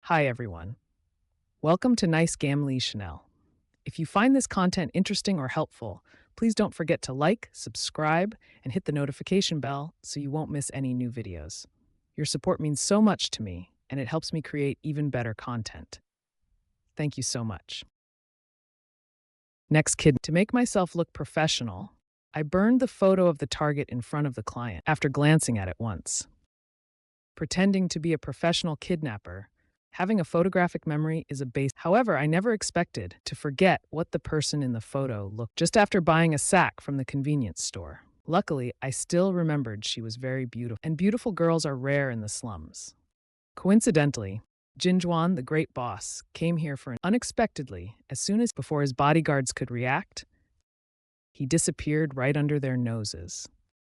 Hi, everyone. Welcome to NiceGamLii Chanel. If you find this content interesting or helpful, please don't forget to like, subscribe, and hit the notification bell so you won't miss any new videos. Your support means so much to me, and it helps me create even better content. Thank you so much. Next, to make myself look professional, I burned the photo of the target in front of the client after glancing at it once. Pretending to be a professional kidnapper, having a photographic memory is a base. However, I never expected to forget what the person in the photo looked just after buying a sack from the convenience store. Luckily, I still remembered she was very beautiful, and beautiful girls are rare in the slums. Coincidentally, Jinjuan, the great boss, came here unexpectedly. As soon as before his bodyguards could react, he disappeared right under their noses.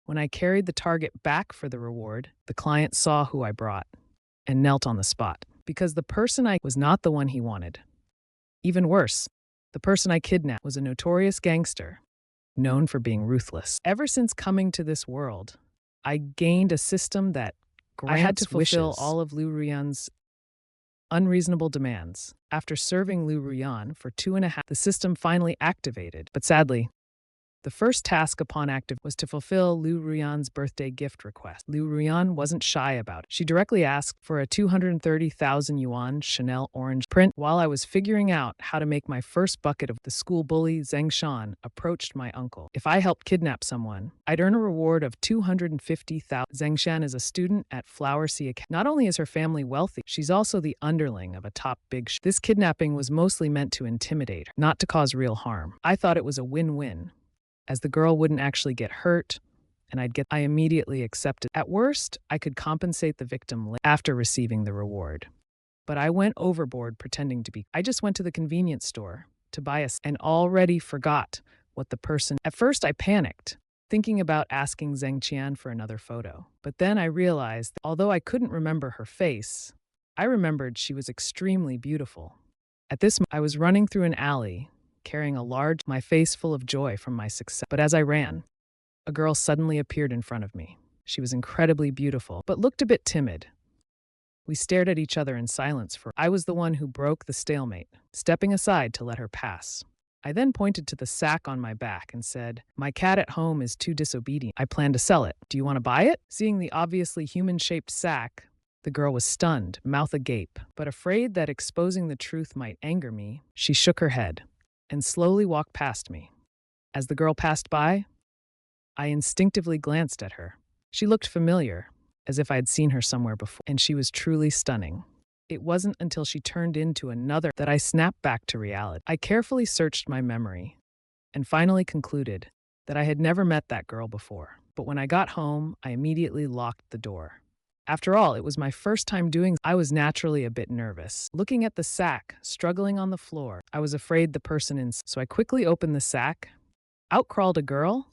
When I carried the target back for the reward, the client saw who I brought and knelt on the spot. Because the person I was not the one he wanted. Even worse, the person I kidnapped was a notorious gangster, known for being ruthless. Ever since coming to this world, I gained a system that I had to fulfill all of Liu Ruyan's unreasonable demands. After serving Liu Ruyan for 2.5, the system finally activated. But sadly, the first task upon active was to fulfill Liu Ruyan's birthday gift request. Liu Ruyan wasn't shy about it. She directly asked for a 230,000 yuan Chanel orange print. While I was figuring out how to make my first bucket of the school bully, Zeng Shan approached my uncle. If I helped kidnap someone, I'd earn a reward of 250,000. Zeng Shan is a student at Flower Sea Academy. Not only is her family wealthy, she's also the underling of a top big shot. This kidnapping was mostly meant to intimidate her, not to cause real harm. I thought it was a win-win, as the girl wouldn't actually get hurt, and I immediately accepted. At worst, I could compensate the victim after receiving the reward. But I went overboard pretending to be. I just went to the convenience store to buy and already forgot what the person. At first, I panicked, thinking about asking Zeng Qian for another photo. But then I realized that although I couldn't remember her face, I remembered she was extremely beautiful. At this moment, I was running through an alley, carrying my face full of joy from my success. But as I ran, a girl suddenly appeared in front of me. She was incredibly beautiful, but looked a bit timid. We stared at each other in silence I was the one who broke the stalemate, stepping aside to let her pass. I then pointed to the sack on my back and said, "My cat at home is too disobedient. I plan to sell it. Do you want to buy it?" Seeing the obviously human-shaped sack, the girl was stunned, mouth agape, but afraid that exposing the truth might anger me, she shook her head and slowly walked past me. As the girl passed by, I instinctively glanced at her. She looked familiar, as if I had seen her somewhere before, and she was truly stunning. It wasn't until she turned into another that I snapped back to reality. I carefully searched my memory and finally concluded that I had never met that girl before. But when I got home, I immediately locked the door. After all, it was my first time doing. I was naturally a bit nervous. Looking at the sack, struggling on the floor, I was afraid the person so I quickly opened the sack. Out crawled a girl,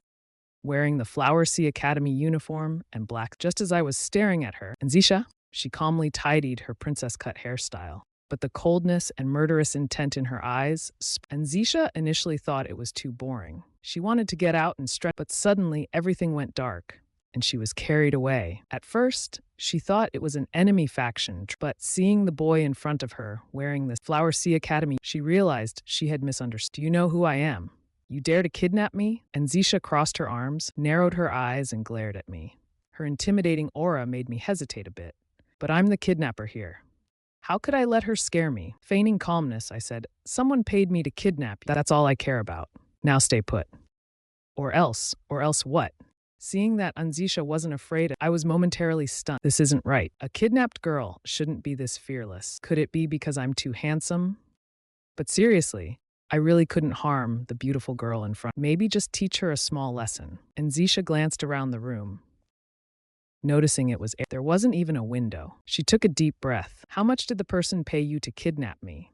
wearing the Flower Sea Academy uniform and black. Just as I was staring at her, An Zhisha, she calmly tidied her princess-cut hairstyle. But the coldness and murderous intent in her eyes. An Zhisha initially thought it was too boring. She wanted to get out and stretch, but suddenly everything went dark, and she was carried away. At first, she thought it was an enemy faction, but seeing the boy in front of her wearing the Flower Sea Academy, she realized she had misunderstood. "Do you know who I am? You dare to kidnap me?" And Zisha crossed her arms, narrowed her eyes, and glared at me. Her intimidating aura made me hesitate a bit. "But I'm the kidnapper here. How could I let her scare me?" Feigning calmness, I said, "Someone paid me to kidnap you. That's all I care about. Now stay put." Or else what? Seeing that An Zhisha wasn't afraid, I was momentarily stunned. This isn't right. A kidnapped girl shouldn't be this fearless. Could it be because I'm too handsome? But seriously, I really couldn't harm the beautiful girl in front. Maybe just teach her a small lesson. And Zisha glanced around the room, noticing there wasn't even a window. She took a deep breath. "How much did the person pay you to kidnap me?"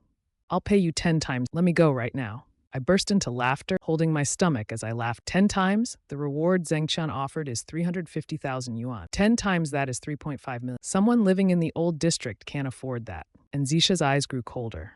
"I'll pay you 10 times. Let me go right now." I burst into laughter, holding my stomach as I laughed. 10 times? The reward Zeng Qian offered is 350,000 yuan. 10 times that is 3.5 million. Someone living in the old district can't afford that. And Zisha's eyes grew colder.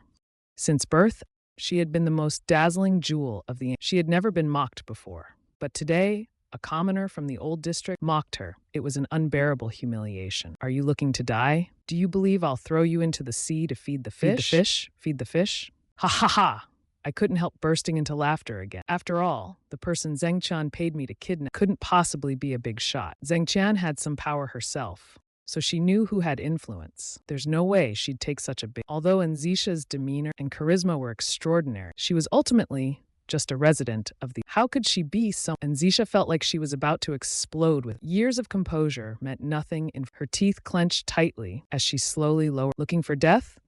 Since birth, she had been the most dazzling jewel of the. She had never been mocked before. But today, a commoner from the old district, mocked her. It was an unbearable humiliation. Are you looking to die? Do you believe I'll throw you into the sea to feed the fish? Feed the fish? Feed the fish? Ha ha ha! I couldn't help bursting into laughter again. After all, the person Zheng Qian paid me to kidnap couldn't possibly be a big shot. Zheng Qian had some power herself, so she knew who had influence. There's no way she'd take such a big... Although An Zhisha's demeanor and charisma were extraordinary, she was ultimately just a resident of the... How could she be so... An Zhisha felt like she was about to explode with... Years of composure meant nothing, and her teeth clenched tightly as she slowly lowered... Looking for death?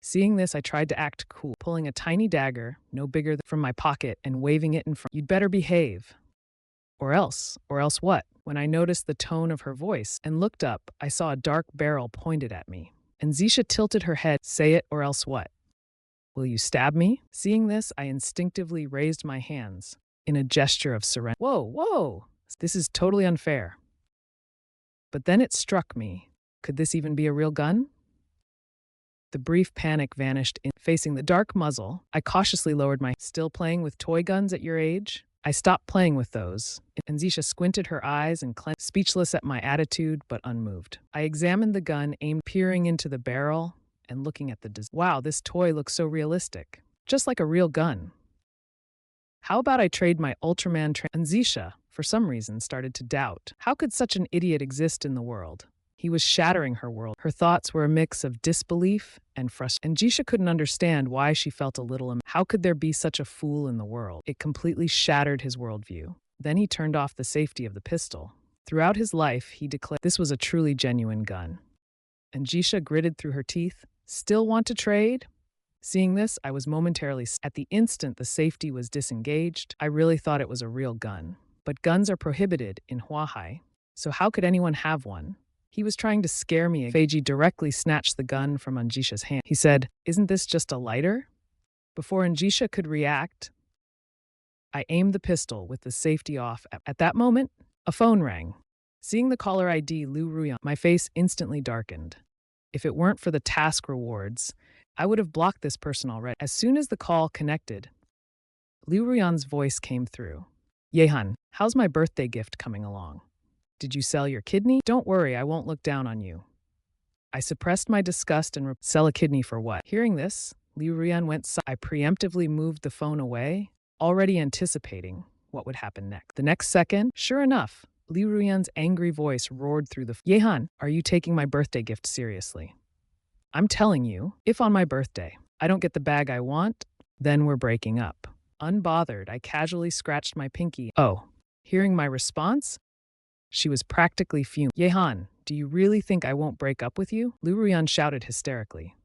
Seeing this, I tried to act cool, pulling a tiny dagger, no bigger than from my pocket, and waving it in front. You'd better behave. Or else what? When I noticed the tone of her voice and looked up, I saw a dark barrel pointed at me. And Zhisha tilted her head. Say it or else what? Will you stab me? Seeing this, I instinctively raised my hands in a gesture of surrender. Whoa! This is totally unfair. But then it struck me. Could this even be a real gun? The brief panic vanished in facing the dark muzzle. I cautiously lowered my... Still playing with toy guns at your age? I stopped playing with those. And Zhisha squinted her eyes and clenched, speechless at my attitude, but unmoved. I examined the gun, peering into the barrel and looking at the design. Wow, this toy looks so realistic. Just like a real gun. How about I trade my Ultraman And Zhisha, for some reason, started to doubt. How could such an idiot exist in the world? He was shattering her world. Her thoughts were a mix of disbelief and frustration. And Zhisha couldn't understand why she felt a little... How could there be such a fool in the world? It completely shattered his worldview. Then he turned off the safety of the pistol. Throughout his life, he declared this was a truly genuine gun. And Zhisha gritted through her teeth. Still want to trade? Seeing this, I was momentarily... At the instant the safety was disengaged, I really thought it was a real gun. But guns are prohibited in Huahai, so how could anyone have one? He was trying to scare me. Feiji directly snatched the gun from An Zhisha's hand. He said, "Isn't this just a lighter?" Before An Zhisha could react, I aimed the pistol with the safety off. At that moment, a phone rang. Seeing the caller ID Liu Ruyan, my face instantly darkened. If it weren't for the task rewards, I would have blocked this person already. As soon as the call connected, Liu Ruyan's voice came through. "Yehan, how's my birthday gift coming along? Did you sell your kidney? Don't worry, I won't look down on you." I suppressed my disgust and sell a kidney for what? Hearing this, Liu Ruyan went I preemptively moved the phone away, already anticipating what would happen next. The next second, sure enough, Liu Ruyan's angry voice roared through the... Yehan, are you taking my birthday gift seriously? I'm telling you, if on my birthday I don't get the bag I want, then we're breaking up. Unbothered, I casually scratched my pinky. Oh, hearing my response, she was practically fumed. Yehan, do you really think I won't break up with you? Liu Ruyan shouted hysterically.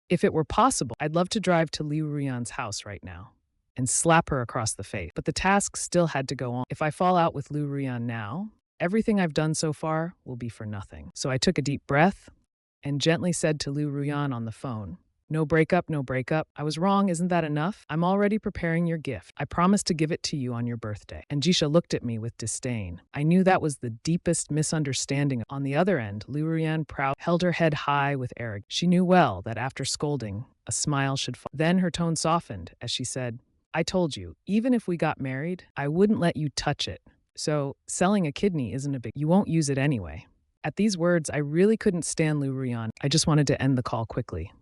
If it were possible, I'd love to drive to Liu Ruyan's house right now and slap her across the face. But the task still had to go on. If I fall out with Liu Ruyan now, everything I've done so far will be for nothing. So I took a deep breath and gently said to Liu Ruyan on the phone, "No breakup, no breakup. I was wrong, isn't that enough? I'm already preparing your gift. I promised to give it to you on your birthday." And Zhisha looked at me with disdain. I knew that was the deepest misunderstanding. On the other end, Liu Ruyan proud held her head high with arrogance. She knew well that after scolding, a smile should fall. Then her tone softened as she said, "I told you, even if we got married, I wouldn't let you touch it. So selling a kidney isn't a big... You won't use it anyway." At these words, I really couldn't stand Liu Ruyan. I just wanted to end the call quickly.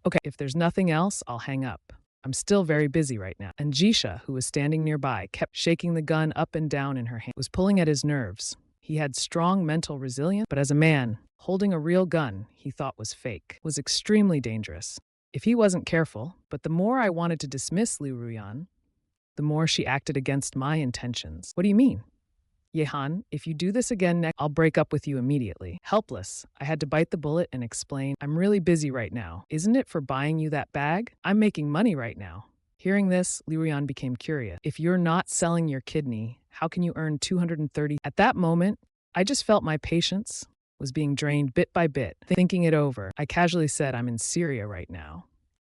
"Okay, if there's nothing else, I'll hang up. I'm still very busy right now." And Zhisha, who was standing nearby, kept shaking the gun up and down in her hand. It was pulling at his nerves. He had strong mental resilience, but as a man, holding a real gun he thought was fake was extremely dangerous if he wasn't careful. But the more I wanted to dismiss Liu Ruyan, the more she acted against my intentions. "What do you mean?" "Yehan, if you do this again next, I'll break up with you immediately." Helpless, I had to bite the bullet and explain, "I'm really busy right now. Isn't it for buying you that bag? I'm making money right now." Hearing this, Liu Ruyan became curious. "If you're not selling your kidney, how can you earn 230? At that moment, I just felt my patience was being drained bit by bit. Thinking it over, I casually said, "I'm in Syria right now,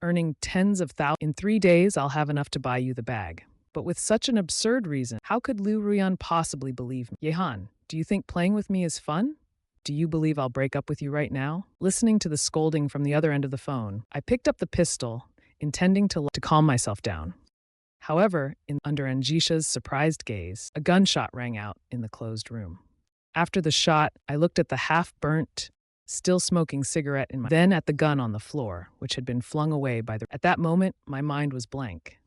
earning tens of thousands. In 3 days, I'll have enough to buy you the bag." But with such an absurd reason, how could Liu Ruyan possibly believe me? "Yehan, do you think playing with me is fun? Do you believe I'll break up with you right now?" Listening to the scolding from the other end of the phone, I picked up the pistol, intending to calm myself down. However, under An Zhisha's surprised gaze, a gunshot rang out in the closed room. After the shot, I looked at the half-burnt, still smoking cigarette in my then at the gun on the floor, which had been flung away by the At that moment, my mind was blank.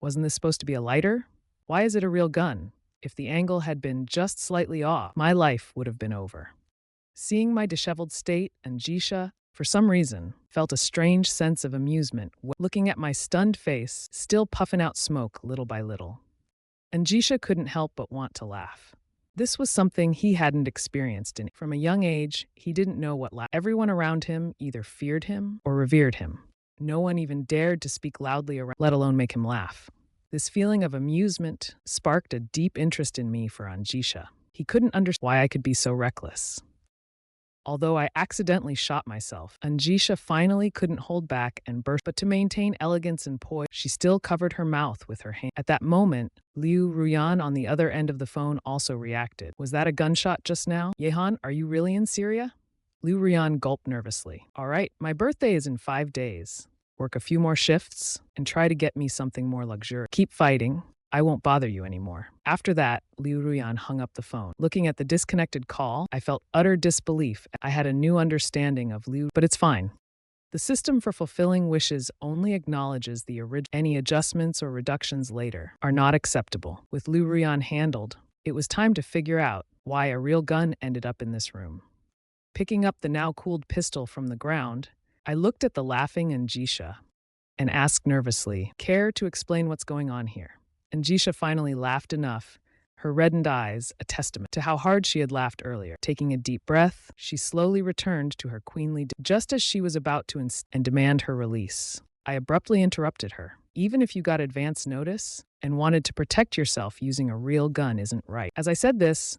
Wasn't this supposed to be a lighter? Why is it a real gun? If the angle had been just slightly off, my life would have been over. Seeing my disheveled state, An Zhisha, for some reason, felt a strange sense of amusement looking at my stunned face, still puffing out smoke little by little. An Zhisha couldn't help but want to laugh. This was something he hadn't experienced from a young age. He didn't know what everyone around him either feared him or revered him. No one even dared to speak loudly around, let alone make him laugh. This feeling of amusement sparked a deep interest in me for An Zhisha. He couldn't understand why I could be so reckless. Although I accidentally shot myself, An Zhisha finally couldn't hold back and burst. But to maintain elegance and poise, she still covered her mouth with her hand. At that moment, Liu Ruyan on the other end of the phone also reacted. Was that a gunshot just now? Yehan, are you really in Syria? Liu Ruyan gulped nervously. All right, my birthday is in 5 days. Work a few more shifts and try to get me something more luxurious. Keep fighting. I won't bother you anymore. After that, Liu Ruyan hung up the phone. Looking at the disconnected call, I felt utter disbelief. I had a new understanding of Liu, but it's fine. The system for fulfilling wishes only acknowledges the original. Any adjustments or reductions later are not acceptable. With Liu Ruyan handled, it was time to figure out why a real gun ended up in this room. Picking up the now cooled pistol from the ground, I looked at the laughing An Zhisha and asked nervously, care to explain what's going on here? An Zhisha finally laughed enough, her reddened eyes a testament to how hard she had laughed earlier. Taking a deep breath, she slowly returned to her queenly just as she was about to and demand her release. I abruptly interrupted her. Even if you got advance notice and wanted to protect yourself, using a real gun isn't right. As I said this,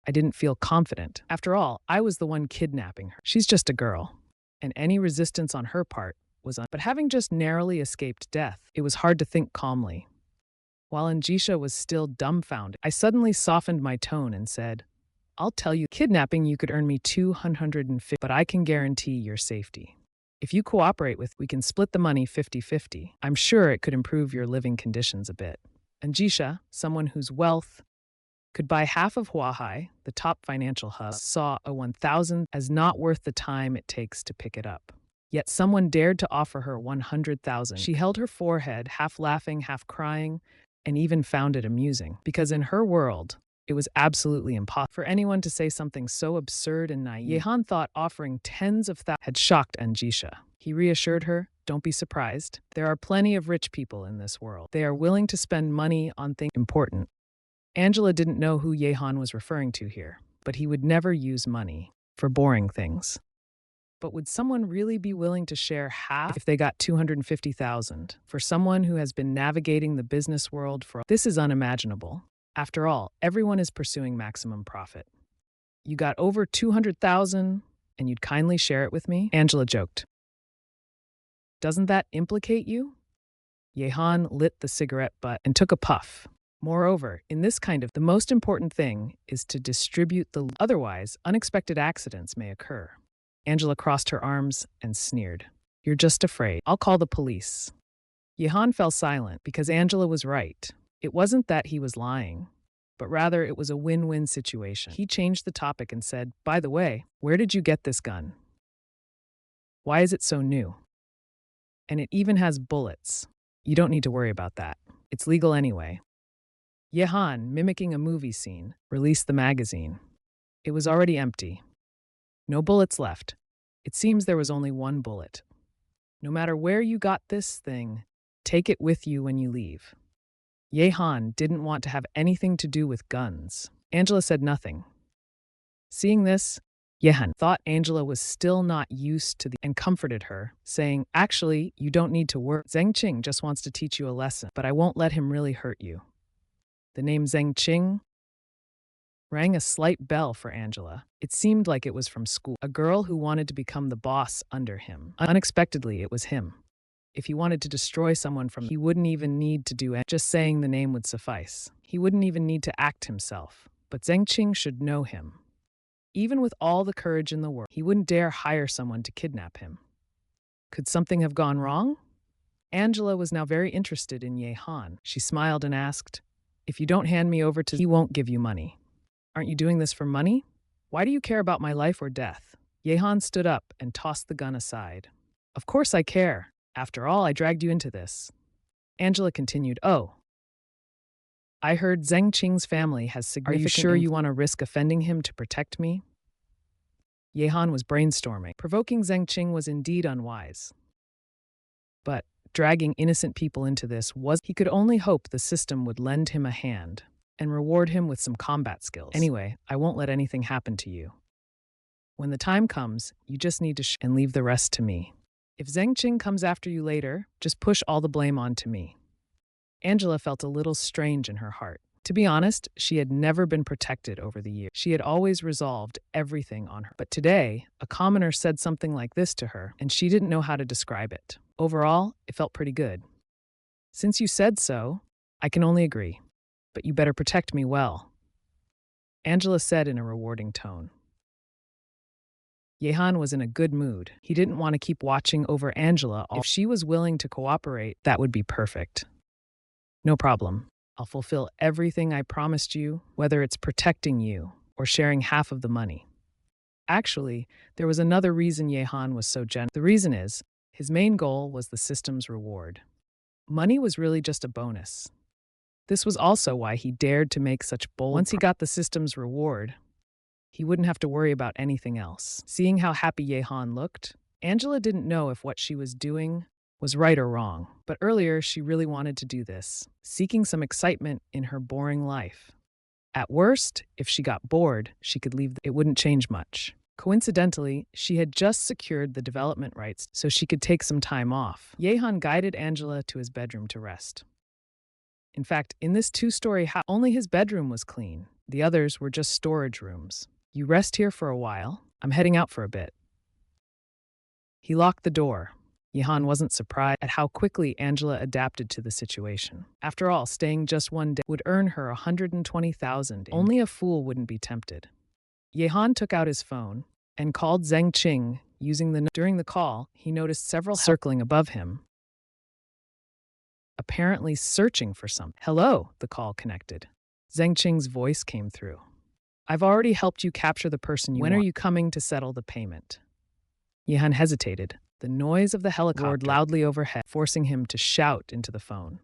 I didn't feel confident. After all, I was the one kidnapping her. She's just a girl, and any resistance on her part was But having just narrowly escaped death, it was hard to think calmly. While An Zhisha was still dumbfounded, I suddenly softened my tone and said, I'll tell you, kidnapping you could earn me 250, but I can guarantee your safety. If you cooperate we can split the money 50-50. I'm sure it could improve your living conditions a bit. An Zhisha, someone whose wealth could buy half of Huahai, the top financial hub, saw a 1,000 as not worth the time it takes to pick it up. Yet someone dared to offer her 100,000. She held her forehead, half laughing, half crying, and even found it amusing, because in her world, it was absolutely impossible for anyone to say something so absurd and naive. Yehan thought offering tens of thousands had shocked An Zhisha. He reassured her, don't be surprised. There are plenty of rich people in this world. They are willing to spend money on things important. Angela didn't know who Yehan was referring to here, but he would never use money for boring things. But would someone really be willing to share half if they got 250,000 for someone who has been navigating the business world for? This is unimaginable. After all, everyone is pursuing maximum profit. You got over 200,000 and you'd kindly share it with me? Angela joked. Doesn't that implicate you? Yehan lit the cigarette butt and took a puff. Moreover, in this kind of, the most important thing is to distribute the, otherwise, unexpected accidents may occur. Angela crossed her arms and sneered. You're just afraid. I'll call the police. Yehan fell silent because Angela was right. It wasn't that he was lying, but rather it was a win-win situation. He changed the topic and said, by the way, where did you get this gun? Why is it so new? And it even has bullets. You don't need to worry about that. It's legal anyway. Yehan, mimicking a movie scene, released the magazine. It was already empty. No bullets left. It seems there was only one bullet. No matter where you got this thing, take it with you when you leave. Yehan didn't want to have anything to do with guns. Angela said nothing. Seeing this, Yehan thought Angela was still not used to and comforted her, saying, actually, you don't need to worry. Zen Qin just wants to teach you a lesson, but I won't let him really hurt you. The name Zen Qin rang a slight bell for Angela. It seemed like it was from school. A girl who wanted to become the boss under him. Unexpectedly, it was him. If he wanted to destroy someone he wouldn't even need to do it. Just saying the name would suffice. He wouldn't even need to act himself. But Zen Qin should know him. Even with all the courage in the world, he wouldn't dare hire someone to kidnap him. Could something have gone wrong? Angela was now very interested in Ye Han. She smiled and asked, "If you don't hand me over to, he won't give you money. Aren't you doing this for money? Why do you care about my life or death?" Ye Han stood up and tossed the gun aside. "Of course I care. After all, I dragged you into this." Angela continued, "Oh, I heard Zheng Qing's family has significant. Are you sure you want to risk offending him to protect me?" Ye Han was brainstorming. Provoking Zheng Qing was indeed unwise. But dragging innocent people into this was, he could only hope the system would lend him a hand and reward him with some combat skills. "Anyway, I won't let anything happen to you. When the time comes, you just need to and leave the rest to me. If Zheng Qing comes after you later, just push all the blame onto me." Angela felt a little strange in her heart. To be honest, she had never been protected over the years. She had always resolved everything on her. But today, a commoner said something like this to her, and she didn't know how to describe it. Overall, it felt pretty good. "Since you said so, I can only agree. But you better protect me well," Angela said in a rewarding tone. Ye Han was in a good mood. He didn't want to keep watching over Angela. If she was willing to cooperate, that would be perfect. "No problem. I'll fulfill everything I promised you, whether it's protecting you or sharing half of the money." Actually, there was another reason Ye Han was so generous. The reason is, his main goal was the system's reward. Money was really just a bonus. This was also why he dared to make such bold. Once he got the system's reward, he wouldn't have to worry about anything else. Seeing how happy Ye Han looked, Angela didn't know if what she was doing was right or wrong. But earlier, she really wanted to do this, seeking some excitement in her boring life. At worst, if she got bored, she could leave. It wouldn't change much. Coincidentally, she had just secured the development rights so she could take some time off. Ye Han guided Angela to his bedroom to rest. In fact, in this two-story house, only his bedroom was clean. The others were just storage rooms. "You rest here for a while. I'm heading out for a bit." He locked the door. Ye Han wasn't surprised at how quickly Angela adapted to the situation. After all, staying just one day would earn her 120,000. Only a fool wouldn't be tempted. Ye Han took out his phone and called Zheng Qing using the. During the call, he noticed several circling above him, apparently searching for something. "Hello," the call connected. Zheng Qing's voice came through. "I've already helped you capture the person you want. When are you coming to settle the payment?" Ye Han hesitated. The noise of the helicopter roared loudly overhead, forcing him to shout into the phone.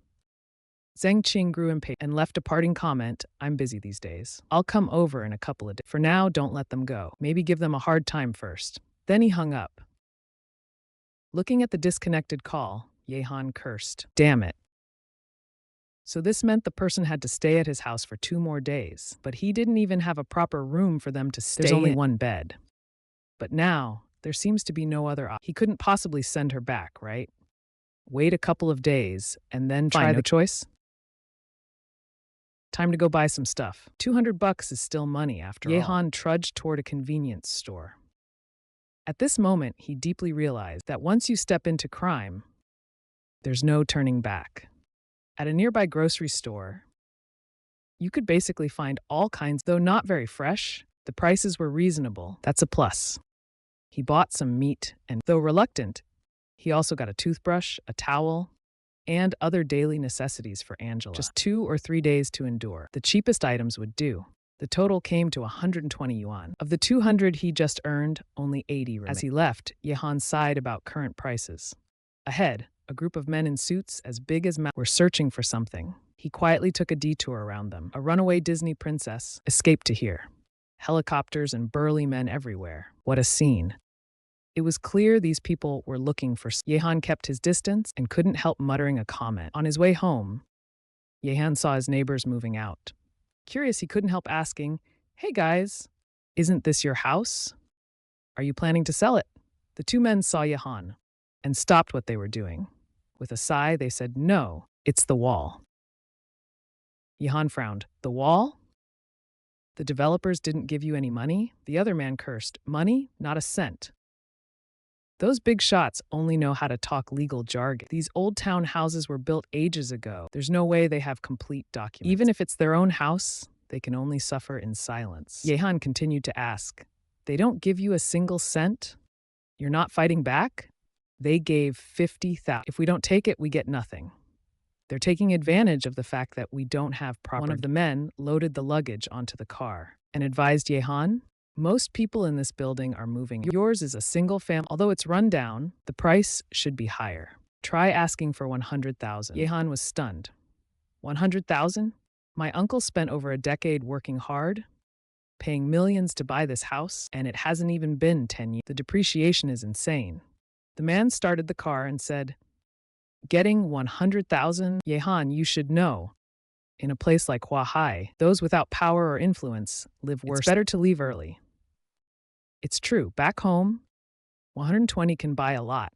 Zheng Qing grew impatient and left a parting comment, "I'm busy these days. I'll come over in a couple of days. For now, don't let them go. Maybe give them a hard time first." Then he hung up. Looking at the disconnected call, Ye Han cursed. "Damn it." So this meant the person had to stay at his house for 2 more days, but he didn't even have a proper room for them to stay in. There's only one bed. But now, there seems to be no other option. He couldn't possibly send her back, right? Wait a couple of days and then try. No choice? Time to go buy some stuff. $200 is still money after all. Ye Han trudged toward a convenience store. At this moment, he deeply realized that once you step into crime, there's no turning back. At a nearby grocery store, you could basically find all kinds. Though not very fresh, the prices were reasonable. That's a plus. He bought some meat, and though reluctant, he also got a toothbrush, a towel, and other daily necessities for Angela. Just 2 or 3 days to endure. The cheapest items would do. The total came to 120 yuan. Of the 200 he just earned, only 80 remained. As he left, Ye Han sighed about current prices. Ahead, a group of men in suits as big as were searching for something. He quietly took a detour around them. A runaway Disney princess escaped to here. Helicopters and burly men everywhere. What a scene. It was clear these people were looking for. Ye Han kept his distance and couldn't help muttering a comment. On his way home, Ye Han saw his neighbors moving out. Curious, he couldn't help asking, "Hey guys, isn't this your house? Are you planning to sell it?" The 2 men saw Ye Han and stopped what they were doing. With a sigh, they said, "No, it's the wall." Ye Han frowned. "The wall? The developers didn't give you any money?" The other man cursed. "Money? Not a cent. Those big shots only know how to talk legal jargon. These old town houses were built ages ago. There's no way they have complete documents. Even if it's their own house, they can only suffer in silence." Ye Han continued to ask, "They don't give you a single cent? You're not fighting back?" They gave 50,000. If we don't take it, we get nothing. They're taking advantage of the fact that we don't have proper. One of the men loaded the luggage onto the car and advised Yehan, most people in this building are moving. Yours is a single family. Although it's run down, the price should be higher. Try asking for 100,000. Yehan was stunned. 100,000? My uncle spent over a decade working hard, paying millions to buy this house, and it hasn't even been 10 years. The depreciation is insane. The man started the car and said, getting 100,000? Yehan, you should know. In a place like Huahai, those without power or influence live worse. It's better to leave early. It's true. Back home, 120 can buy a lot.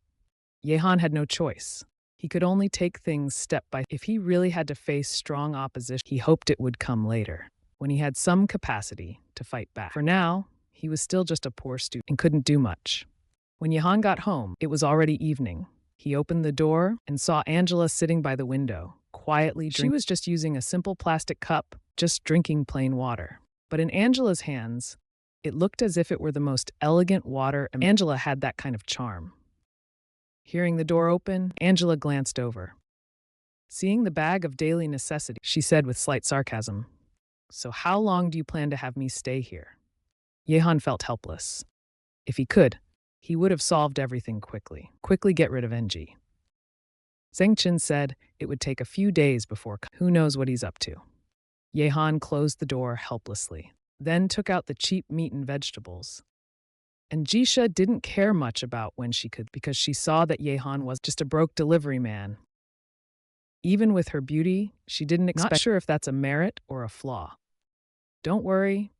Yehan had no choice. He could only take things step by step. If he really had to face strong opposition, he hoped it would come later, when he had some capacity to fight back. For now, he was still just a poor student and couldn't do much. When Yehan got home, it was already evening. He opened the door and saw Angela sitting by the window, quietly drinking. She was just using a simple plastic cup, just drinking plain water. But in Angela's hands, it looked as if it were the most elegant water, and Angela had that kind of charm. Hearing the door open, Angela glanced over. Seeing the bag of daily necessities, she said with slight sarcasm, "So how long do you plan to have me stay here?" Yehan felt helpless. If he could, he would have solved everything quickly. Quickly get rid of NG. Zen Qin said it would take a few days before. Who knows what he's up to? Yehan closed the door helplessly, then took out the cheap meat and vegetables. An Zhisha didn't care much about when she could, because she saw that Yehan was just a broke delivery man. Even with her beauty, she didn't expect. Not sure if that's a merit or a flaw. Don't worry,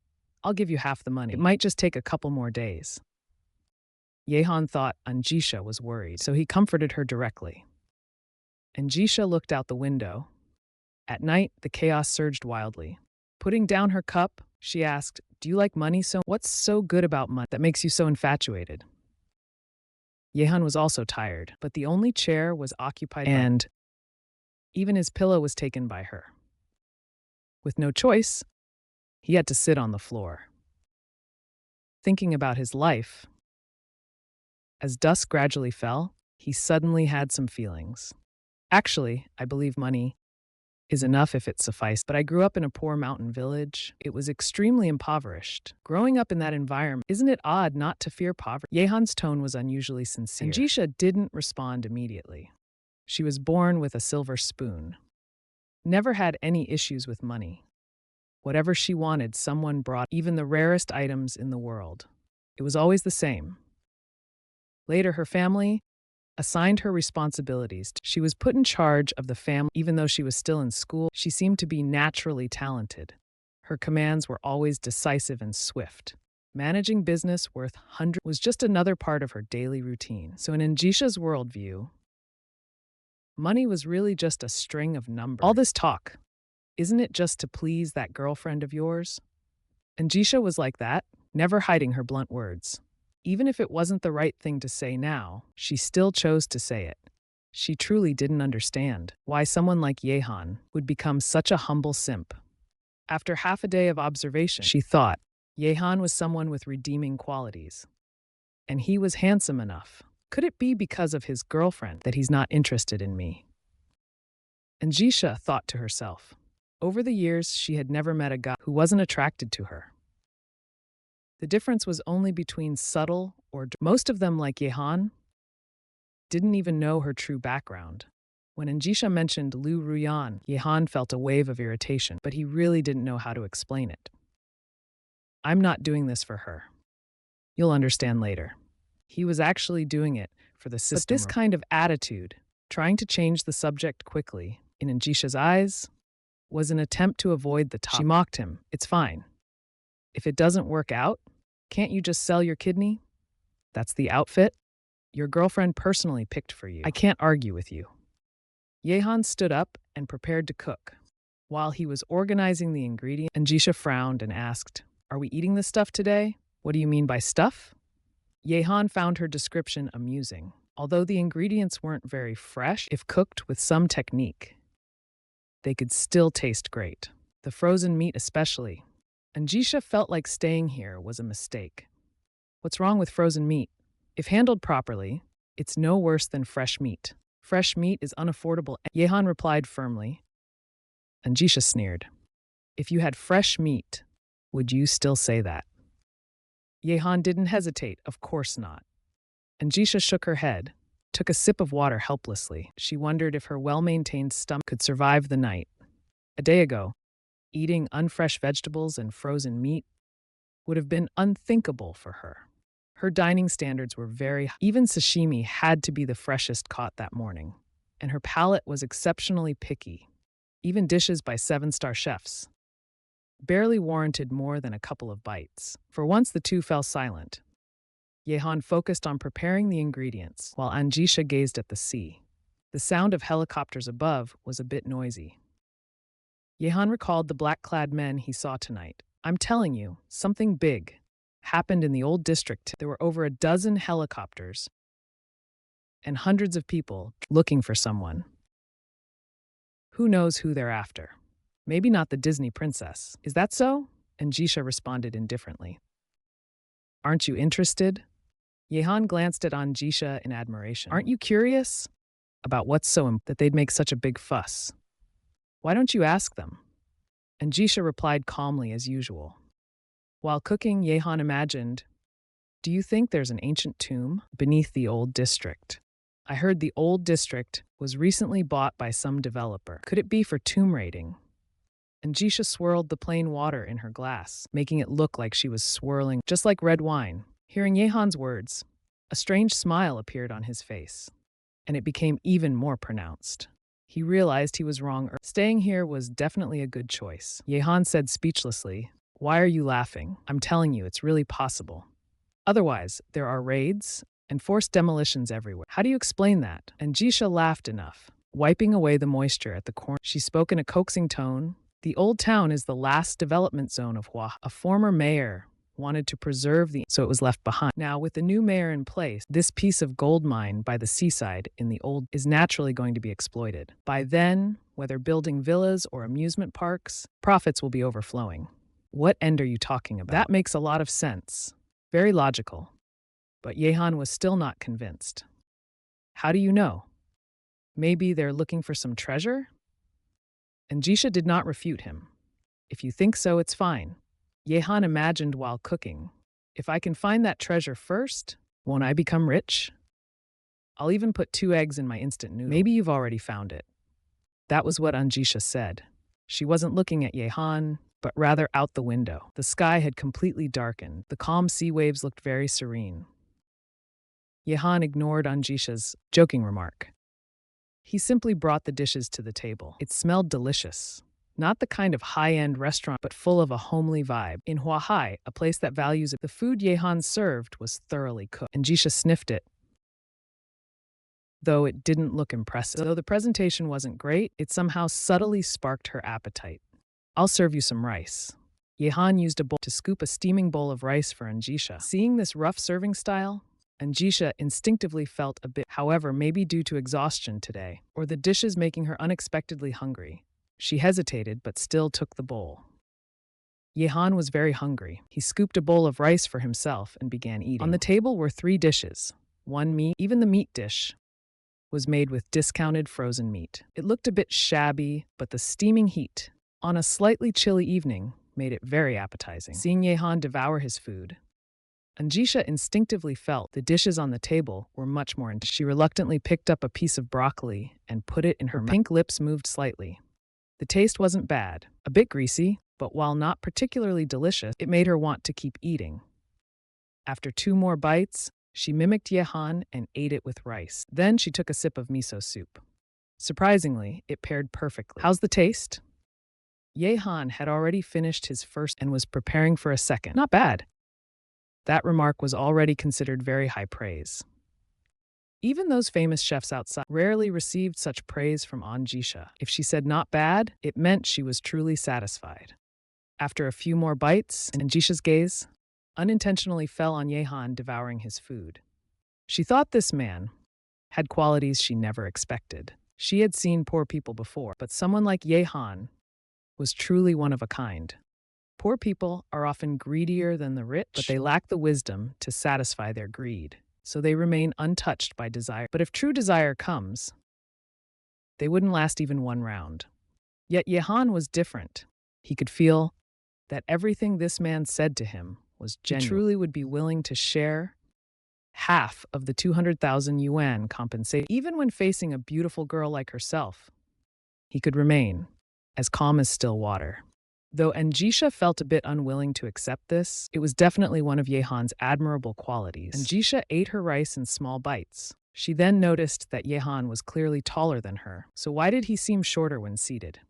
I'll give you half the money. It might just take a couple more days. Yehan thought An Zhisha was worried, so he comforted her directly. An Zhisha looked out the window. At night, the chaos surged wildly. Putting down her cup, she asked, "Do you like money so? What's so good about money that makes you so infatuated?" Yehan was also tired, but the only chair was occupied and even his pillow was taken by her. With no choice, he had to sit on the floor. Thinking about his life, as dusk gradually fell, he suddenly had some feelings. Actually, I believe money is enough if it sufficed, but I grew up in a poor mountain village. It was extremely impoverished. Growing up in that environment, isn't it odd not to fear poverty? Yehan's tone was unusually sincere. An Zhisha didn't respond immediately. She was born with a silver spoon. Never had any issues with money. Whatever she wanted, someone brought, even the rarest items in the world. It was always the same. Later, her family assigned her responsibilities. She was put in charge of the family. Even though she was still in school, she seemed to be naturally talented. Her commands were always decisive and swift. Managing business worth hundreds was just another part of her daily routine. So in An Zhisha's worldview, money was really just a string of numbers. All this talk, isn't it just to please that girlfriend of yours? An Zhisha was like that, never hiding her blunt words. Even if it wasn't the right thing to say now, she still chose to say it. She truly didn't understand why someone like Yehan would become such a humble simp. After half a day of observation, she thought, Yehan was someone with redeeming qualities. And he was handsome enough. Could it be because of his girlfriend that he's not interested in me? An Zhisha thought to herself. Over the years, she had never met a guy who wasn't attracted to her. The difference was only between subtle or most of them, like Yehan, didn't even know her true background. When An Zhisha mentioned Liu Ruyan, Yehan felt a wave of irritation, but he really didn't know how to explain it. I'm not doing this for her. You'll understand later. He was actually doing it for the system. But this kind of attitude, trying to change the subject quickly, in An Zhisha's eyes, was an attempt to avoid the topic. She mocked him. It's fine. If it doesn't work out, can't you just sell your kidney? That's the outfit your girlfriend personally picked for you. I can't argue with you. Yehan stood up and prepared to cook. While he was organizing the ingredients, An Zhisha frowned and asked, "Are we eating this stuff today? What do you mean by stuff?" Yehan found her description amusing. Although the ingredients weren't very fresh, if cooked with some technique, they could still taste great. The frozen meat especially. An Zhisha felt like staying here was a mistake. What's wrong with frozen meat? If handled properly, It's no worse than fresh meat. Fresh meat is unaffordable. Yehan replied firmly. An Zhisha sneered. If you had fresh meat, would you still say that? Yehan didn't hesitate, of course not. An Zhisha shook her head, took a sip of water helplessly. She wondered if her well-maintained stomach could survive the night. A day ago, eating unfresh vegetables and frozen meat would have been unthinkable for her. Her dining standards were very high. Even sashimi had to be the freshest caught that morning, and her palate was exceptionally picky. Even dishes by 7-star chefs barely warranted more than a couple of bites. For once, the two fell silent. Yehan focused on preparing the ingredients, while An Zhisha gazed at the sea. The sound of helicopters above was a bit noisy. Yehan recalled the black-clad men he saw tonight. I'm telling you, something big happened in the old district. There were over a dozen helicopters and hundreds of people looking for someone. Who knows who they're after? Maybe not the Disney princess. Is that so? And Zhisha responded indifferently. Aren't you interested? Yehan glanced at An Zhisha in admiration. Aren't you curious about what's so that they'd make such a big fuss? Why don't you ask them? And Zhisha replied calmly as usual. While cooking, Yehan imagined, do you think there's an ancient tomb beneath the old district? I heard the old district was recently bought by some developer. Could it be for tomb raiding? And Zhisha swirled the plain water in her glass, making it look like she was swirling just like red wine. Hearing Yehan's words, a strange smile appeared on his face, and it became even more pronounced. He realized he was wrong. Staying here was definitely a good choice. Yehan said speechlessly, why are you laughing? I'm telling you, it's really possible. Otherwise, there are raids and forced demolitions everywhere. How do you explain that? And Zhisha laughed enough, wiping away the moisture at the corner. She spoke in a coaxing tone. The old town is the last development zone of Hua. A former mayor wanted to preserve so it was left behind. Now, with the new mayor in place, this piece of gold mine by the seaside in the old is naturally going to be exploited. By then, whether building villas or amusement parks, profits will be overflowing. What end are you talking about? That makes a lot of sense. Very logical. But Yehan was still not convinced. How do you know? Maybe they're looking for some treasure? And Zhisha did not refute him. If you think so, it's fine. Yehan imagined while cooking. If I can find that treasure first, won't I become rich? I'll even put 2 eggs in my instant noodle. Maybe you've already found it. That was what An Zhisha said. She wasn't looking at Yehan, but rather out the window. The sky had completely darkened. The calm sea waves looked very serene. Yehan ignored An Zhisha's joking remark. He simply brought the dishes to the table. It smelled delicious. Not the kind of high-end restaurant, but full of a homely vibe. In Huahai, a place that values it, the food Yehan served was thoroughly cooked, and Zhisha sniffed it, though it didn't look impressive. Though the presentation wasn't great, it somehow subtly sparked her appetite. I'll serve you some rice. Yehan used a bowl to scoop a steaming bowl of rice for An Zhisha. Seeing this rough serving style, An Zhisha instinctively felt a bit, however, maybe due to exhaustion today, or the dishes making her unexpectedly hungry. She hesitated, but still took the bowl. Yehan was very hungry. He scooped a bowl of rice for himself and began eating. On the table were 3 dishes. 1 meat. Even the meat dish was made with discounted frozen meat. It looked a bit shabby, but the steaming heat, on a slightly chilly evening, made it very appetizing. Seeing Yehan devour his food, An Zhisha instinctively felt the dishes on the table were much more intense. She reluctantly picked up a piece of broccoli and put it in her mouth. Pink lips moved slightly. The taste wasn't bad, a bit greasy, but while not particularly delicious, it made her want to keep eating. After 2 more bites, she mimicked Yehan and ate it with rice. Then she took a sip of miso soup. Surprisingly, it paired perfectly. How's the taste? Yehan had already finished his first and was preparing for a second. Not bad. That remark was already considered very high praise. Even those famous chefs outside rarely received such praise from An Zhisha. If she said not bad, it meant she was truly satisfied. After a few more bites, An Zhisha's gaze unintentionally fell on Yehan devouring his food. She thought this man had qualities she never expected. She had seen poor people before, but someone like Yehan was truly one of a kind. Poor people are often greedier than the rich, but they lack the wisdom to satisfy their greed. so they remain untouched by desire. But if true desire comes, they wouldn't last even one round. Yet Yehan was different. He could feel that everything this man said to him was genuine. He truly would be willing to share half of the 200,000 yuan compensation. Even when facing a beautiful girl like herself, he could remain as calm as still water. Though An Zhisha felt a bit unwilling to accept this, it was definitely one of Yehan's admirable qualities. An Zhisha ate her rice in small bites. She then noticed that Yehan was clearly taller than her, so why did he seem shorter when seated?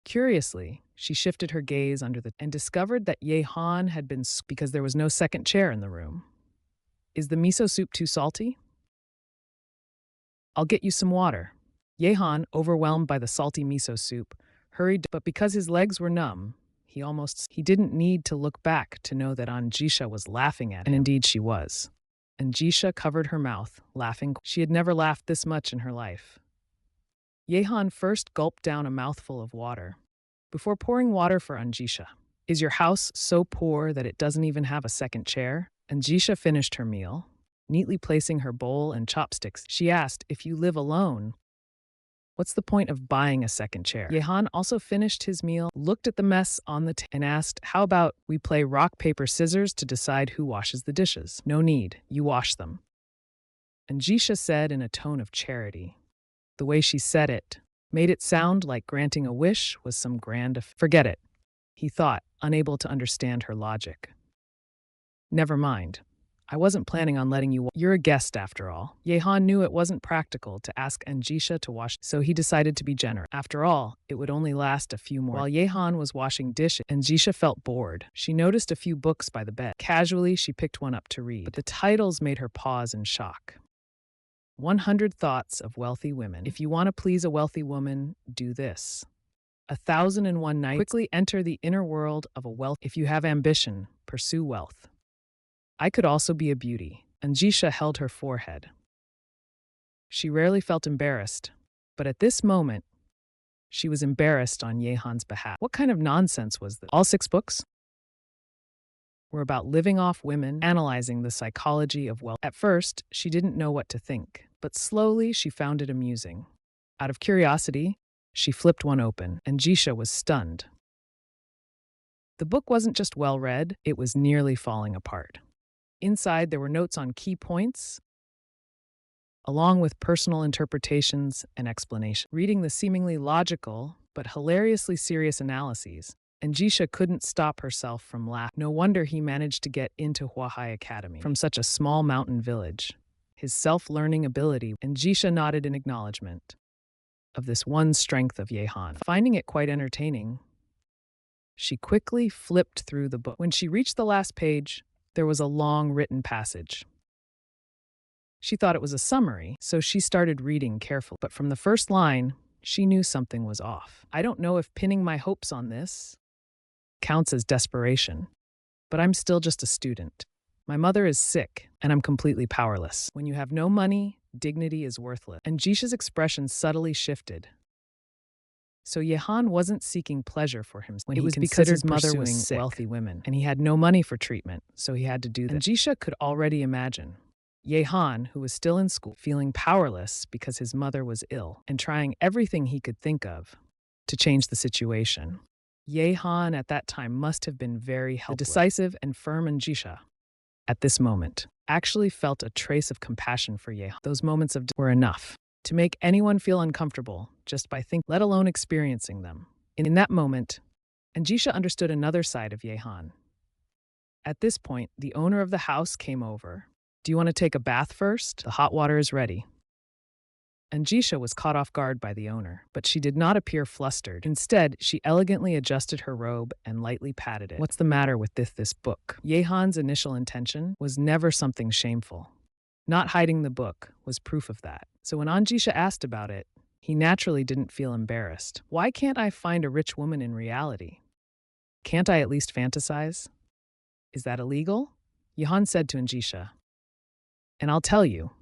Curiously, she shifted her gaze and discovered that Yehan had been because there was no second chair in the room. Is the miso soup too salty? I'll get you some water. Yehan, overwhelmed by the salty miso soup, hurried, but because his legs were numb, he didn't need to look back to know that An Zhisha was laughing at him. And indeed she was. An Zhisha covered her mouth, laughing. She had never laughed this much in her life. Yehan first gulped down a mouthful of water before pouring water for An Zhisha. Is your house so poor that it doesn't even have a second chair? An Zhisha finished her meal, neatly placing her bowl and chopsticks. She asked, if you live alone, what's the point of buying a second chair? Yehan also finished his meal, looked at the mess on the table, and asked, how about we play rock, paper, scissors to decide who washes the dishes? No need, you wash them. An Zhisha said in a tone of charity. The way she said it made it sound like granting a wish was some grand Forget it, he thought, unable to understand her logic. Never mind. I wasn't planning on letting you. You're a guest after all. Yehan knew it wasn't practical to ask An Zhisha to wash, so he decided to be generous. After all, it would only last a few more. While Yehan was washing dishes, An Zhisha felt bored. She noticed a few books by the bed. Casually, she picked one up to read, but the titles made her pause in shock. 100 Thoughts of Wealthy Women. If you want to please a wealthy woman, do this. 1001 Nights. Quickly enter the inner world of a wealth. If you have ambition, pursue wealth. I could also be a beauty. An Zhisha held her forehead. She rarely felt embarrassed, but at this moment, she was embarrassed on Yehan's behalf. What kind of nonsense was this? All 6 books were about living off women, analyzing the psychology of wealth. At first, she didn't know what to think, but slowly she found it amusing. Out of curiosity, she flipped one open, and An Zhisha was stunned. The book wasn't just well read, it was nearly falling apart. Inside, there were notes on key points, along with personal interpretations and explanations. Reading the seemingly logical but hilariously serious analyses, An Zhisha couldn't stop herself from laughing. No wonder he managed to get into Huahai Academy from such a small mountain village. His self-learning ability. An Zhisha nodded in acknowledgement of this one strength of Yehan. Finding it quite entertaining, she quickly flipped through the book. When she reached the last page, there was a long written passage. She thought it was a summary, so she started reading carefully. But from the first line, she knew something was off. I don't know if pinning my hopes on this counts as desperation, but I'm still just a student. My mother is sick, and I'm completely powerless. When you have no money, dignity is worthless. And Zhisha's expression subtly shifted. So Yehan wasn't seeking pleasure for himself. When it was because his mother was sick, wealthy women, and he had no money for treatment, so he had to do that. And Zhisha could already imagine Yehan, who was still in school, feeling powerless because his mother was ill, and trying everything he could think of to change the situation. Yehan at that time must have been very helpless. The decisive and firm An Zhisha, at this moment, actually felt a trace of compassion for Yehan. Those moments were enough to make anyone feel uncomfortable just by thinking, let alone experiencing them. In that moment, An Zhisha understood another side of Yehan. At this point, the owner of the house came over. Do you want to take a bath first? The hot water is ready. An Zhisha was caught off guard by the owner, but she did not appear flustered. Instead, she elegantly adjusted her robe and lightly patted it. What's the matter with this book? Yehan's initial intention was never something shameful. Not hiding the book was proof of that. So when An Zhisha asked about it, he naturally didn't feel embarrassed. Why can't I find a rich woman in reality? Can't I at least fantasize? Is that illegal? Yehan said to An Zhisha. And I'll tell you,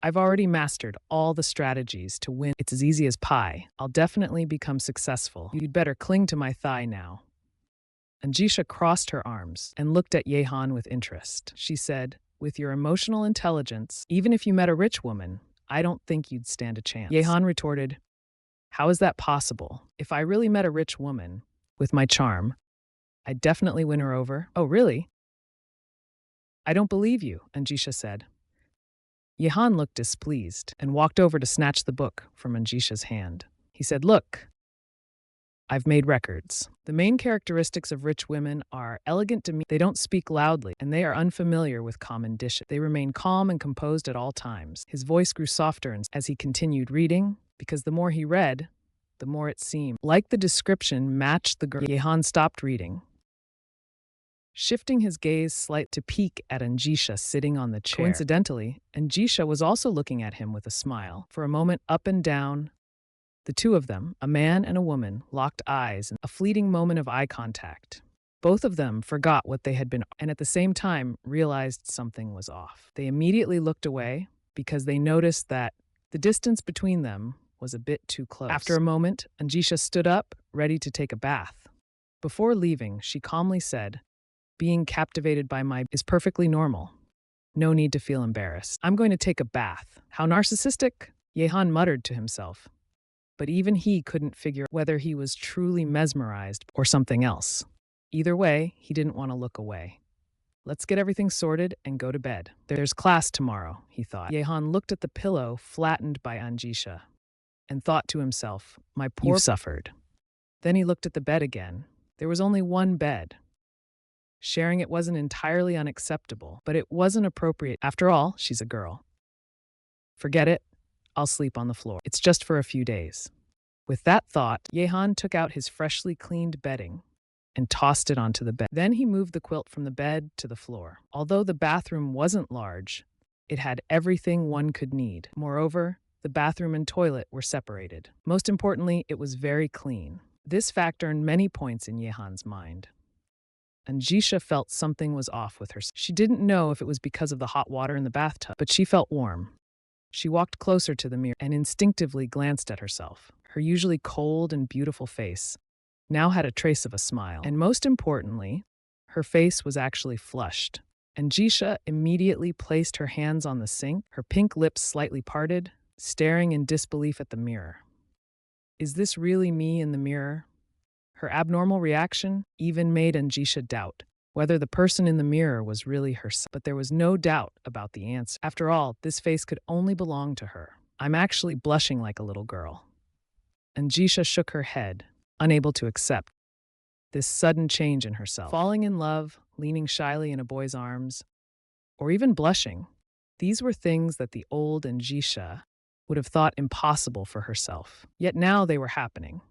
I've already mastered all the strategies to win. It's as easy as pie. I'll definitely become successful. You'd better cling to my thigh now. An Zhisha crossed her arms and looked at Yehan with interest. She said, With your emotional intelligence, even if you met a rich woman, I don't think you'd stand a chance. Yehan retorted, how is that possible? If I really met a rich woman, with my charm, I'd definitely win her over. Oh, really? I don't believe you, An Zhisha said. Yehan looked displeased and walked over to snatch the book from An Zhisha's hand. He said, look, I've made records. The main characteristics of rich women are elegant demeanor. They don't speak loudly, and they are unfamiliar with common dishes. They remain calm and composed at all times. His voice grew softer as he continued reading, because the more he read, the more it seemed like the description matched the girl. Yehan stopped reading, shifting his gaze slightly to peek at An Zhisha sitting on the chair. Coincidentally, An Zhisha was also looking at him with a smile. For a moment, up and down, the two of them, a man and a woman, locked eyes in a fleeting moment of eye contact. Both of them forgot what they had been and at the same time realized something was off. They immediately looked away because they noticed that the distance between them was a bit too close. After a moment, An Zhisha stood up, ready to take a bath. Before leaving, she calmly said, being captivated by my is perfectly normal. No need to feel embarrassed. I'm going to take a bath. How narcissistic? Yehan muttered to himself. But even he couldn't figure whether he was truly mesmerized or something else. Either way, he didn't want to look away. Let's get everything sorted and go to bed. There's class tomorrow, he thought. Yehan looked at the pillow flattened by An Zhisha and thought to himself, my poor you've suffered. Then he looked at the bed again. There was only one bed. Sharing it wasn't entirely unacceptable, but it wasn't appropriate. After all, she's a girl. Forget it. I'll sleep on the floor. It's just for a few days. With that thought, Yehan took out his freshly cleaned bedding and tossed it onto the bed. Then he moved the quilt from the bed to the floor. Although the bathroom wasn't large, it had everything one could need. Moreover, the bathroom and toilet were separated. Most importantly, it was very clean. This fact earned many points in Yehan's mind. An Zhisha felt something was off with her. She didn't know if it was because of the hot water in the bathtub, but she felt warm. She walked closer to the mirror and instinctively glanced at herself. Her usually cold and beautiful face now had a trace of a smile. And most importantly, her face was actually flushed. An Zhisha immediately placed her hands on the sink, her pink lips slightly parted, staring in disbelief at the mirror. Is this really me in the mirror? Her abnormal reaction even made An Zhisha doubt whether the person in the mirror was really herself. But there was no doubt about the answer. After all, this face could only belong to her. I'm actually blushing like a little girl. An Zhisha shook her head, unable to accept this sudden change in herself. Falling in love, leaning shyly in a boy's arms, or even blushing, these were things that the old An Zhisha would have thought impossible for herself. Yet now they were happening.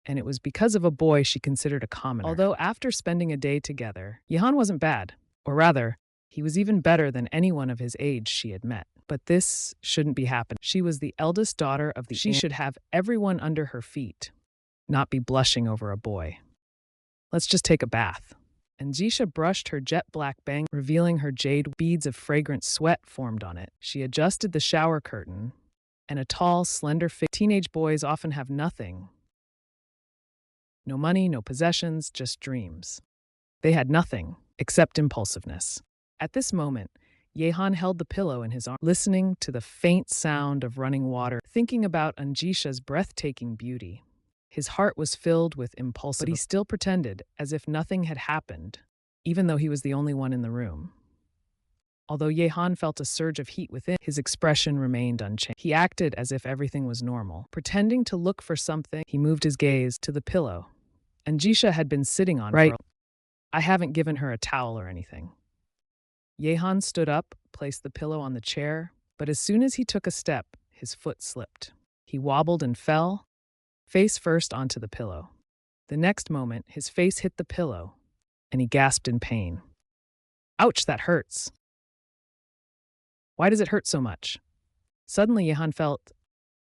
And it was because of a boy she considered a commoner. Although after spending a day together, Yehan wasn't bad. Or rather, he was even better than anyone of his age she had met. But this shouldn't be happening. She was the eldest daughter of the She should have everyone under her feet, not be blushing over a boy. Let's just take a bath. An Zhisha brushed her jet black bang, revealing her jade. Beads of fragrant sweat formed on it. She adjusted the shower curtain, and a tall, slender figure. Teenage boys often have nothing. No money, no possessions, just dreams. They had nothing except impulsiveness. At this moment, Yehan held the pillow in his arm, listening to the faint sound of running water, thinking about An Zhisha's breathtaking beauty. His heart was filled with impulsiveness, but he still pretended as if nothing had happened, even though he was the only one in the room. Although Yehan felt a surge of heat within, his expression remained unchanged. He acted as if everything was normal. Pretending to look for something, he moved his gaze to the pillow An Zhisha had been sitting on. Right. I haven't given her a towel or anything. Yehan stood up, placed the pillow on the chair, but as soon as he took a step, his foot slipped. He wobbled and fell, face first onto the pillow. The next moment, his face hit the pillow, and he gasped in pain. Ouch, that hurts. Why does it hurt so much? Suddenly, Yehan felt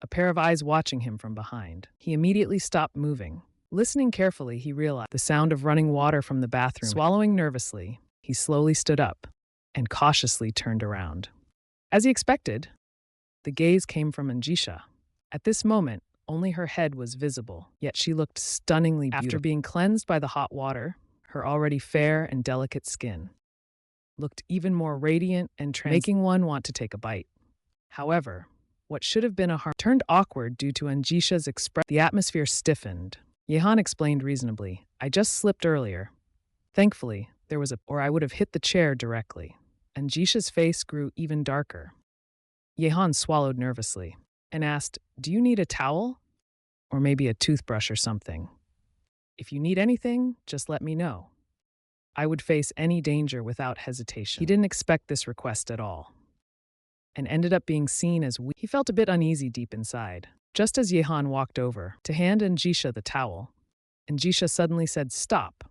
a pair of eyes watching him from behind. He immediately stopped moving. Listening carefully, he realized the sound of running water from the bathroom. Swallowing nervously, he slowly stood up and cautiously turned around. As he expected, the gaze came from An Zhisha. At this moment, only her head was visible, yet she looked stunningly beautiful. After being cleansed by the hot water, her already fair and delicate skin looked even more radiant and making one want to take a bite. However, what should have been a heart turned awkward due to An Zhisha's expression. The atmosphere stiffened. Yehan explained reasonably, I just slipped earlier. Thankfully, there was or I would have hit the chair directly. An Zhisha's face grew even darker. Yehan swallowed nervously and asked, do you need a towel? Or maybe a toothbrush or something? If you need anything, just let me know. I would face any danger without hesitation. He didn't expect this request at all, and ended up being seen as weak. He felt a bit uneasy deep inside. Just as Yehan walked over to hand An Zhisha the towel, An Zhisha suddenly said, stop.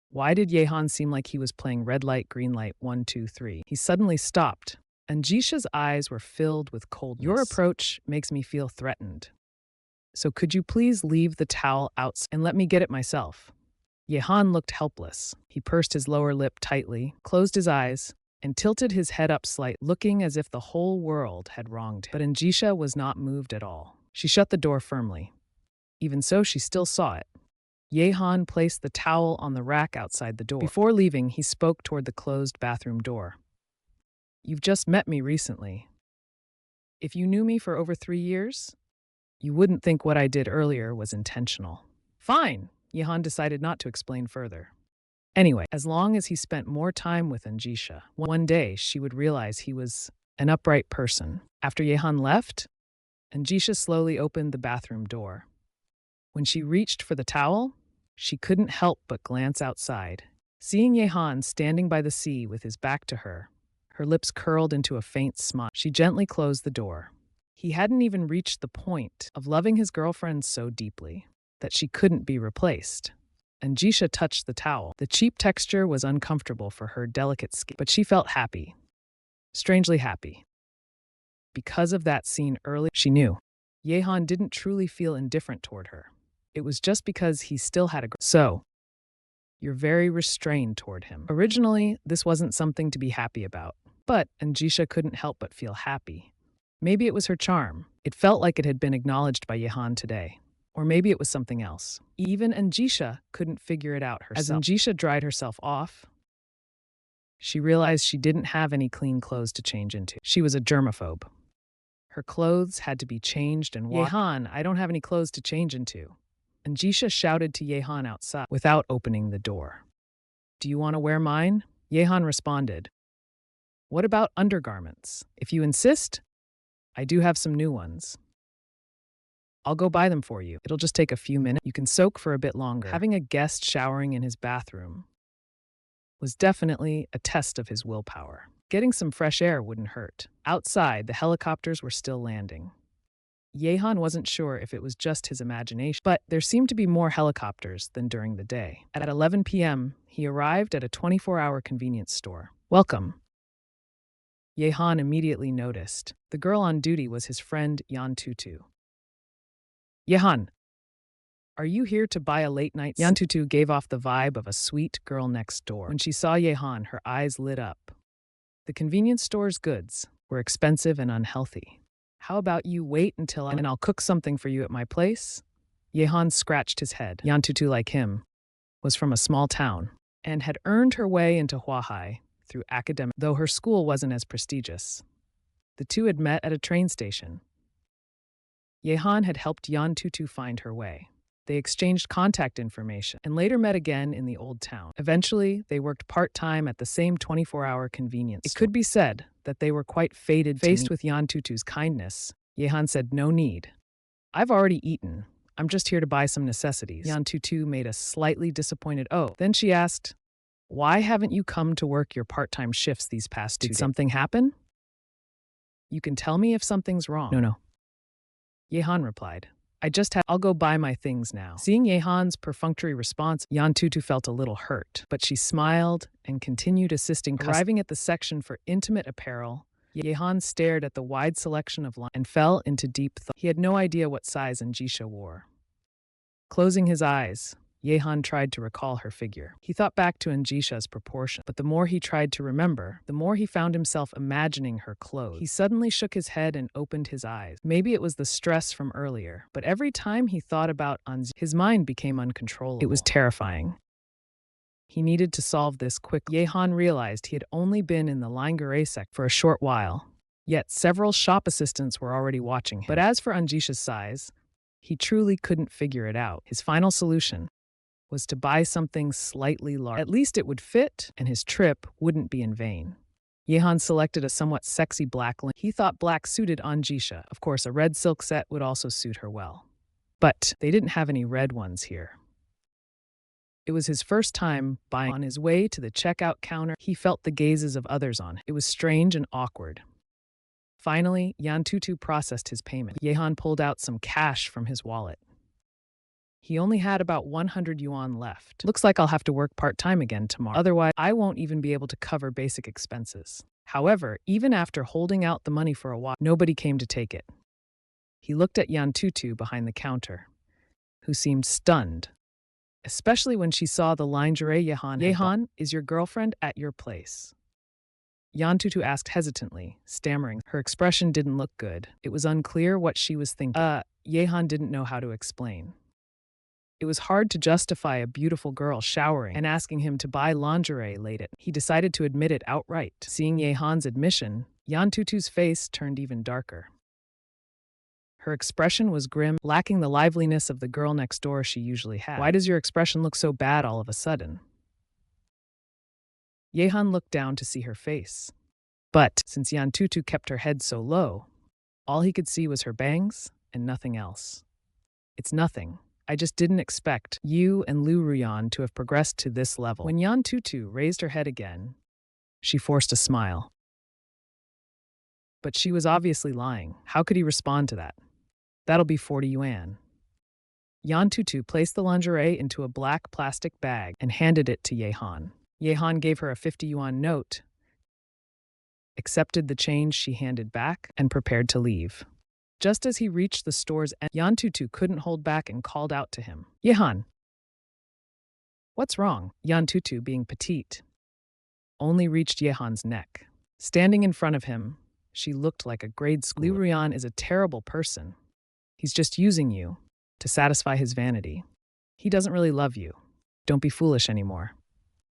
Why did Yehan seem like he was playing red light, green light, 1, 2, 3? He suddenly stopped. An Zhisha's eyes were filled with coldness. Your approach makes me feel threatened. So could you please leave the towel out and let me get it myself? Yehan looked helpless. He pursed his lower lip tightly, closed his eyes, and tilted his head up slightly, looking as if the whole world had wronged him. But An Zhisha was not moved at all. She shut the door firmly. Even so, she still saw it. Yehan placed the towel on the rack outside the door. Before leaving, he spoke toward the closed bathroom door. You've just met me recently. If you knew me for over 3 years, you wouldn't think what I did earlier was intentional. Fine, Yehan decided not to explain further. Anyway, as long as he spent more time with An Zhisha, one day she would realize he was an upright person. After Yehan left, An Zhisha slowly opened the bathroom door. When she reached for the towel, she couldn't help but glance outside. Seeing Yehan standing by the sea with his back to her lips curled into a faint smile, she gently closed the door. He hadn't even reached the point of loving his girlfriend so deeply that she couldn't be replaced. An Zhisha touched the towel. The cheap texture was uncomfortable for her delicate skin, but she felt happy. Strangely happy. Because of that scene earlier, she knew Yehan didn't truly feel indifferent toward her. It was just because he still had a girl. So, you're very restrained toward him. Originally, this wasn't something to be happy about, but An Zhisha couldn't help but feel happy. Maybe it was her charm. It felt like it had been acknowledged by Yehan today. Or maybe it was something else. Even An Zhisha couldn't figure it out herself. As An Zhisha dried herself off, she realized she didn't have any clean clothes to change into. She was a germaphobe. Her clothes had to be changed and washed. Yehan, I don't have any clothes to change into. An Zhisha shouted to Yehan outside without opening the door. Do you want to wear mine? Yehan responded. What about undergarments? If you insist, I do have some new ones. I'll go buy them for you. It'll just take a few minutes. You can soak for a bit longer. Having a guest showering in his bathroom was definitely a test of his willpower. Getting some fresh air wouldn't hurt. Outside, the helicopters were still landing. Yehan wasn't sure if it was just his imagination, but there seemed to be more helicopters than during the day. At 11 p.m., he arrived at a 24-hour convenience store. Welcome. Yehan immediately noticed. The girl on duty was his friend Yan Tutu. Yehan, are you here to buy a late night? Yan Tutu gave off the vibe of a sweet girl next door. When she saw Yehan, her eyes lit up. The convenience store's goods were expensive and unhealthy. How about you wait until I'll cook something for you at my place? Yehan scratched his head. Yan Tutu, like him, was from a small town and had earned her way into Huahai through academic, though her school wasn't as prestigious. The two had met at a train station. Yehan had helped Yan Tutu find her way. They exchanged contact information and later met again in the old town. Eventually, they worked part-time at the same 24-hour convenience store. It could be said that they were quite fated. Faced with Yan Tutu's kindness, Yehan said, no need. I've already eaten. I'm just here to buy some necessities. Yan Tutu made a slightly disappointed oh. Then she asked, why haven't you come to work your part-time shifts these past 2 days? Did something happen? You can tell me if something's wrong. No. Yehan replied. I'll go buy my things now. Seeing Yehan's perfunctory response, Yan Tutu felt a little hurt, but she smiled and continued assisting customers. Arriving at the section for intimate apparel, Yehan stared at the wide selection of lines and fell into deep thought. He had no idea what size An Zhisha wore. Closing his eyes, Yehan tried to recall her figure. He thought back to An Zhisha's proportion, but the more he tried to remember, the more he found himself imagining her clothes. He suddenly shook his head and opened his eyes. Maybe it was the stress from earlier, but every time he thought about An Zhisha, his mind became uncontrollable. It was terrifying. He needed to solve this quickly. Yehan realized he had only been in the lingerie sector for a short while, yet several shop assistants were already watching him. But as for An Zhisha's size, he truly couldn't figure it out. His final solution was to buy something slightly larger. At least it would fit, and his trip wouldn't be in vain. Yehan selected a somewhat sexy black linen. He thought black suited An Zhisha. Of course, a red silk set would also suit her well. But they didn't have any red ones here. It was his first time buying. On his way to the checkout counter, he felt the gazes of others on him. It was strange and awkward. Finally, Yan Tutu processed his payment. Yehan pulled out some cash from his wallet. He only had about 100 yuan left. Looks like I'll have to work part-time again tomorrow. Otherwise, I won't even be able to cover basic expenses. However, even after holding out the money for a while, nobody came to take it. He looked at Yan Tutu behind the counter, who seemed stunned, especially when she saw the lingerie Yehan had bought. Yehan, is your girlfriend at your place? Yan Tutu asked hesitantly, stammering. Her expression didn't look good. It was unclear what she was thinking. Yehan didn't know how to explain. It was hard to justify a beautiful girl showering and asking him to buy lingerie late at. He decided to admit it outright. Seeing Yehan's admission, Yan Tutu's face turned even darker. Her expression was grim, lacking the liveliness of the girl next door she usually had. Why does your expression look so bad all of a sudden? Yehan looked down to see her face. But since Yan Tutu kept her head so low, all he could see was her bangs and nothing else. It's nothing. I just didn't expect you and Liu Ruyan to have progressed to this level. When Yan Tutu raised her head again, she forced a smile. But she was obviously lying. How could he respond to that? That'll be 40 yuan. Yan Tutu placed the lingerie into a black plastic bag and handed it to Yehan. Yehan gave her a 50 yuan note, accepted the change she handed back, and prepared to leave. Just as he reached the store's end, Yan Tutu couldn't hold back and called out to him. Yehan! What's wrong? Yan Tutu, being petite, only reached Yehan's neck. Standing in front of him, she looked like a grade schooler. Liu Ruyan is a terrible person. He's just using you to satisfy his vanity. He doesn't really love you. Don't be foolish anymore.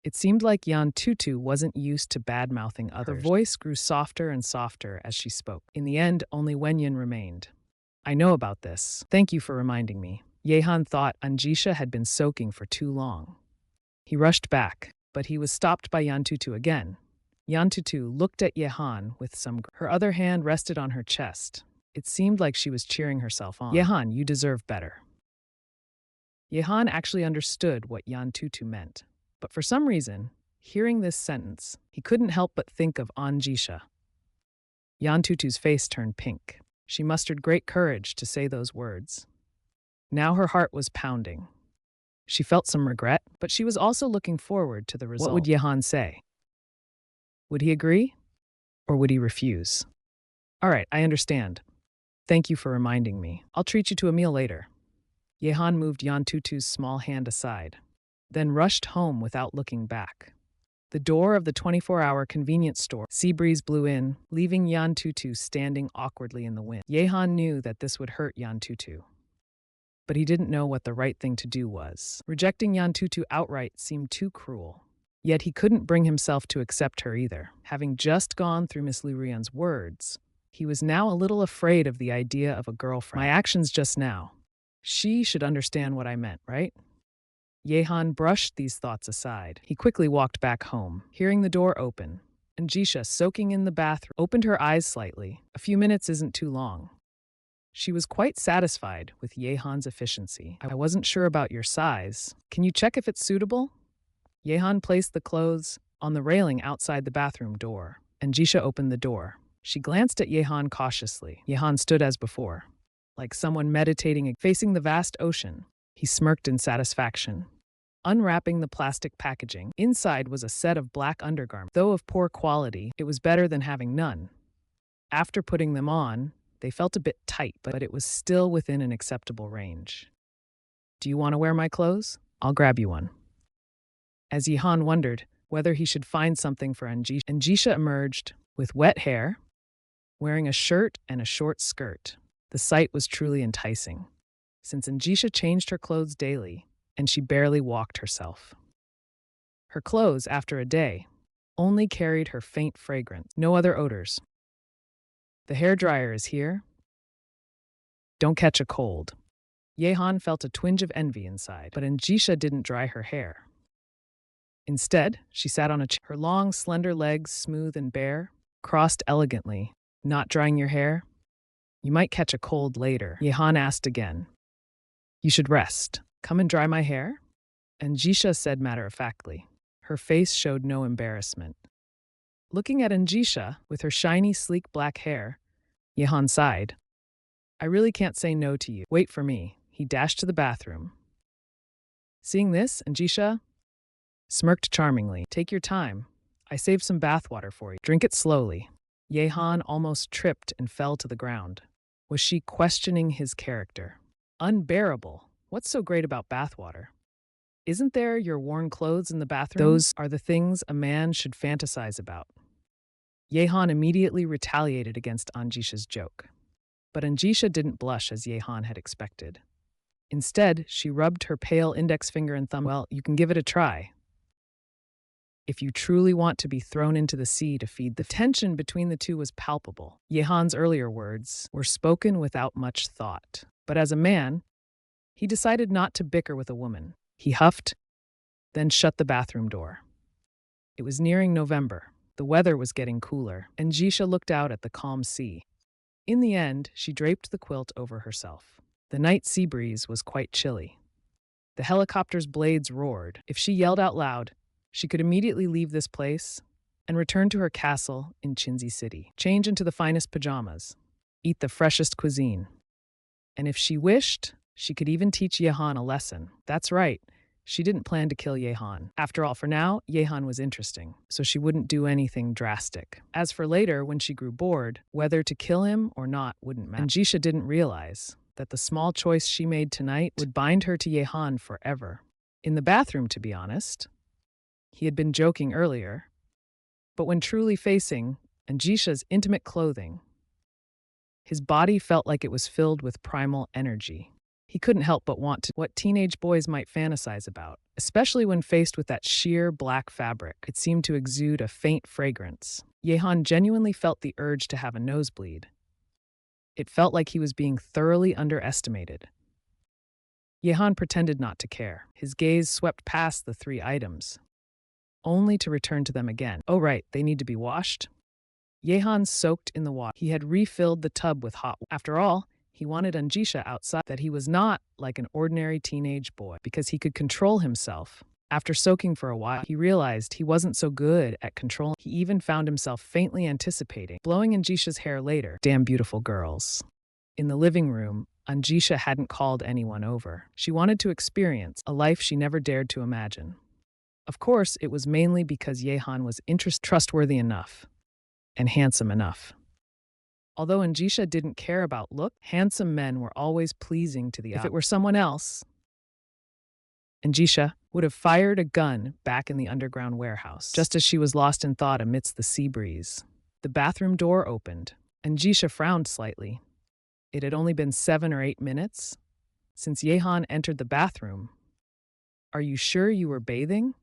It seemed like Yan Tutu wasn't used to bad-mouthing others. Her voice grew softer and softer as she spoke. In the end, only Wenyan remained. I know about this. Thank you for reminding me. Yehan thought An Zhisha had been soaking for too long. He rushed back, but he was stopped by Yan Tutu again. Yan Tutu looked at Yehan with some. Her other hand rested on her chest. It seemed like she was cheering herself on. Yehan, you deserve better. Yehan actually understood what Yan Tutu meant. But for some reason, hearing this sentence, he couldn't help but think of An Zhisha. Yan Tutu's face turned pink. She mustered great courage to say those words. Now her heart was pounding. She felt some regret, but she was also looking forward to the result. What would Yehan say? Would he agree? Or would he refuse? All right, I understand. Thank you for reminding me. I'll treat you to a meal later. Yehan moved Yan Tutu's small hand aside, then rushed home without looking back. The door of the 24-hour convenience store, sea breeze blew in, leaving Yan Tutu standing awkwardly in the wind. Yehan knew that this would hurt Yan Tutu, but he didn't know what the right thing to do was. Rejecting Yan Tutu outright seemed too cruel, yet he couldn't bring himself to accept her either. Having just gone through Miss Liu Ruyan's words, he was now a little afraid of the idea of a girlfriend. My actions just now. She should understand what I meant, right? Yehan brushed these thoughts aside. He quickly walked back home, hearing the door open. An Zhisha, soaking in the bathroom, opened her eyes slightly. A few minutes isn't too long. She was quite satisfied with Yehan's efficiency. I wasn't sure about your size. Can you check if it's suitable? Yehan placed the clothes on the railing outside the bathroom door. An Zhisha opened the door. She glanced at Yehan cautiously. Yehan stood as before, like someone meditating, facing the vast ocean. He smirked in satisfaction. Unwrapping the plastic packaging, inside was a set of black undergarments. Though of poor quality, it was better than having none. After putting them on, they felt a bit tight, but it was still within an acceptable range. Do you want to wear my clothes? I'll grab you one. As Yehan wondered whether he should find something for An Zhisha emerged with wet hair, wearing a shirt and a short skirt. The sight was truly enticing, since An Zhisha changed her clothes daily, and she barely walked herself. Her clothes, after a day, only carried her faint fragrance, no other odors. The hairdryer is here. Don't catch a cold. Yehan felt a twinge of envy inside, but An Zhisha didn't dry her hair. Instead, she sat on a chair, her long, slender legs smooth and bare, crossed elegantly. Not drying your hair? You might catch a cold later, Yehan asked again. You should rest. Come and dry my hair? An Zhisha said matter-of-factly. Her face showed no embarrassment. Looking at An Zhisha, with her shiny, sleek black hair, Yehan sighed. I really can't say no to you. Wait for me. He dashed to the bathroom. Seeing this, An Zhisha smirked charmingly. Take your time. I saved some bathwater for you. Drink it slowly. Yehan almost tripped and fell to the ground. Was she questioning his character? Unbearable. What's so great about bathwater? Isn't there your worn clothes in the bathroom? Those are the things a man should fantasize about. Yehan immediately retaliated against An Zhisha's joke. But An Zhisha didn't blush as Yehan had expected. Instead, she rubbed her pale index finger and thumb. Well, you can give it a try. If you truly want to be thrown into the sea to feed the tension between the two was palpable. Yehan's earlier words were spoken without much thought. But as a man, he decided not to bicker with a woman. He huffed, then shut the bathroom door. It was nearing November. The weather was getting cooler, and Zhisha looked out at the calm sea. In the end, she draped the quilt over herself. The night sea breeze was quite chilly. The helicopter's blades roared. If she yelled out loud, she could immediately leave this place and return to her castle in Chinzi City, change into the finest pajamas, eat the freshest cuisine. And if she wished, she could even teach Yehan a lesson. That's right, she didn't plan to kill Yehan. After all, for now, Yehan was interesting, so she wouldn't do anything drastic. As for later, when she grew bored, whether to kill him or not wouldn't matter. And Zhisha didn't realize that the small choice she made tonight would bind her to Yehan forever. In the bathroom, to be honest. He had been joking earlier, but when truly facing An Zhisha's intimate clothing, his body felt like it was filled with primal energy. He couldn't help but want to what teenage boys might fantasize about, especially when faced with that sheer black fabric. It seemed to exude a faint fragrance. Yehan genuinely felt the urge to have a nosebleed. It felt like he was being thoroughly underestimated. Yehan pretended not to care. His gaze swept past the three items, only to return to them again. Oh right, they need to be washed. Yehan soaked in the water. He had refilled the tub with hot water. After all, he wanted An Zhisha outside, that he was not like an ordinary teenage boy, because he could control himself. After soaking for a while, he realized he wasn't so good at controlling. He even found himself faintly anticipating blowing An Zhisha's hair later. Damn beautiful girls. In the living room, An Zhisha hadn't called anyone over. She wanted to experience a life she never dared to imagine. Of course, it was mainly because Yehan was trustworthy enough and handsome enough. Although An Zhisha didn't care about look, handsome men were always pleasing to the eye. If it were someone else, An Zhisha would have fired a gun back in the underground warehouse, just as she was lost in thought amidst the sea breeze. The bathroom door opened. An Zhisha frowned slightly. It had only been 7 or 8 minutes since Yehan entered the bathroom. Are you sure you were bathing?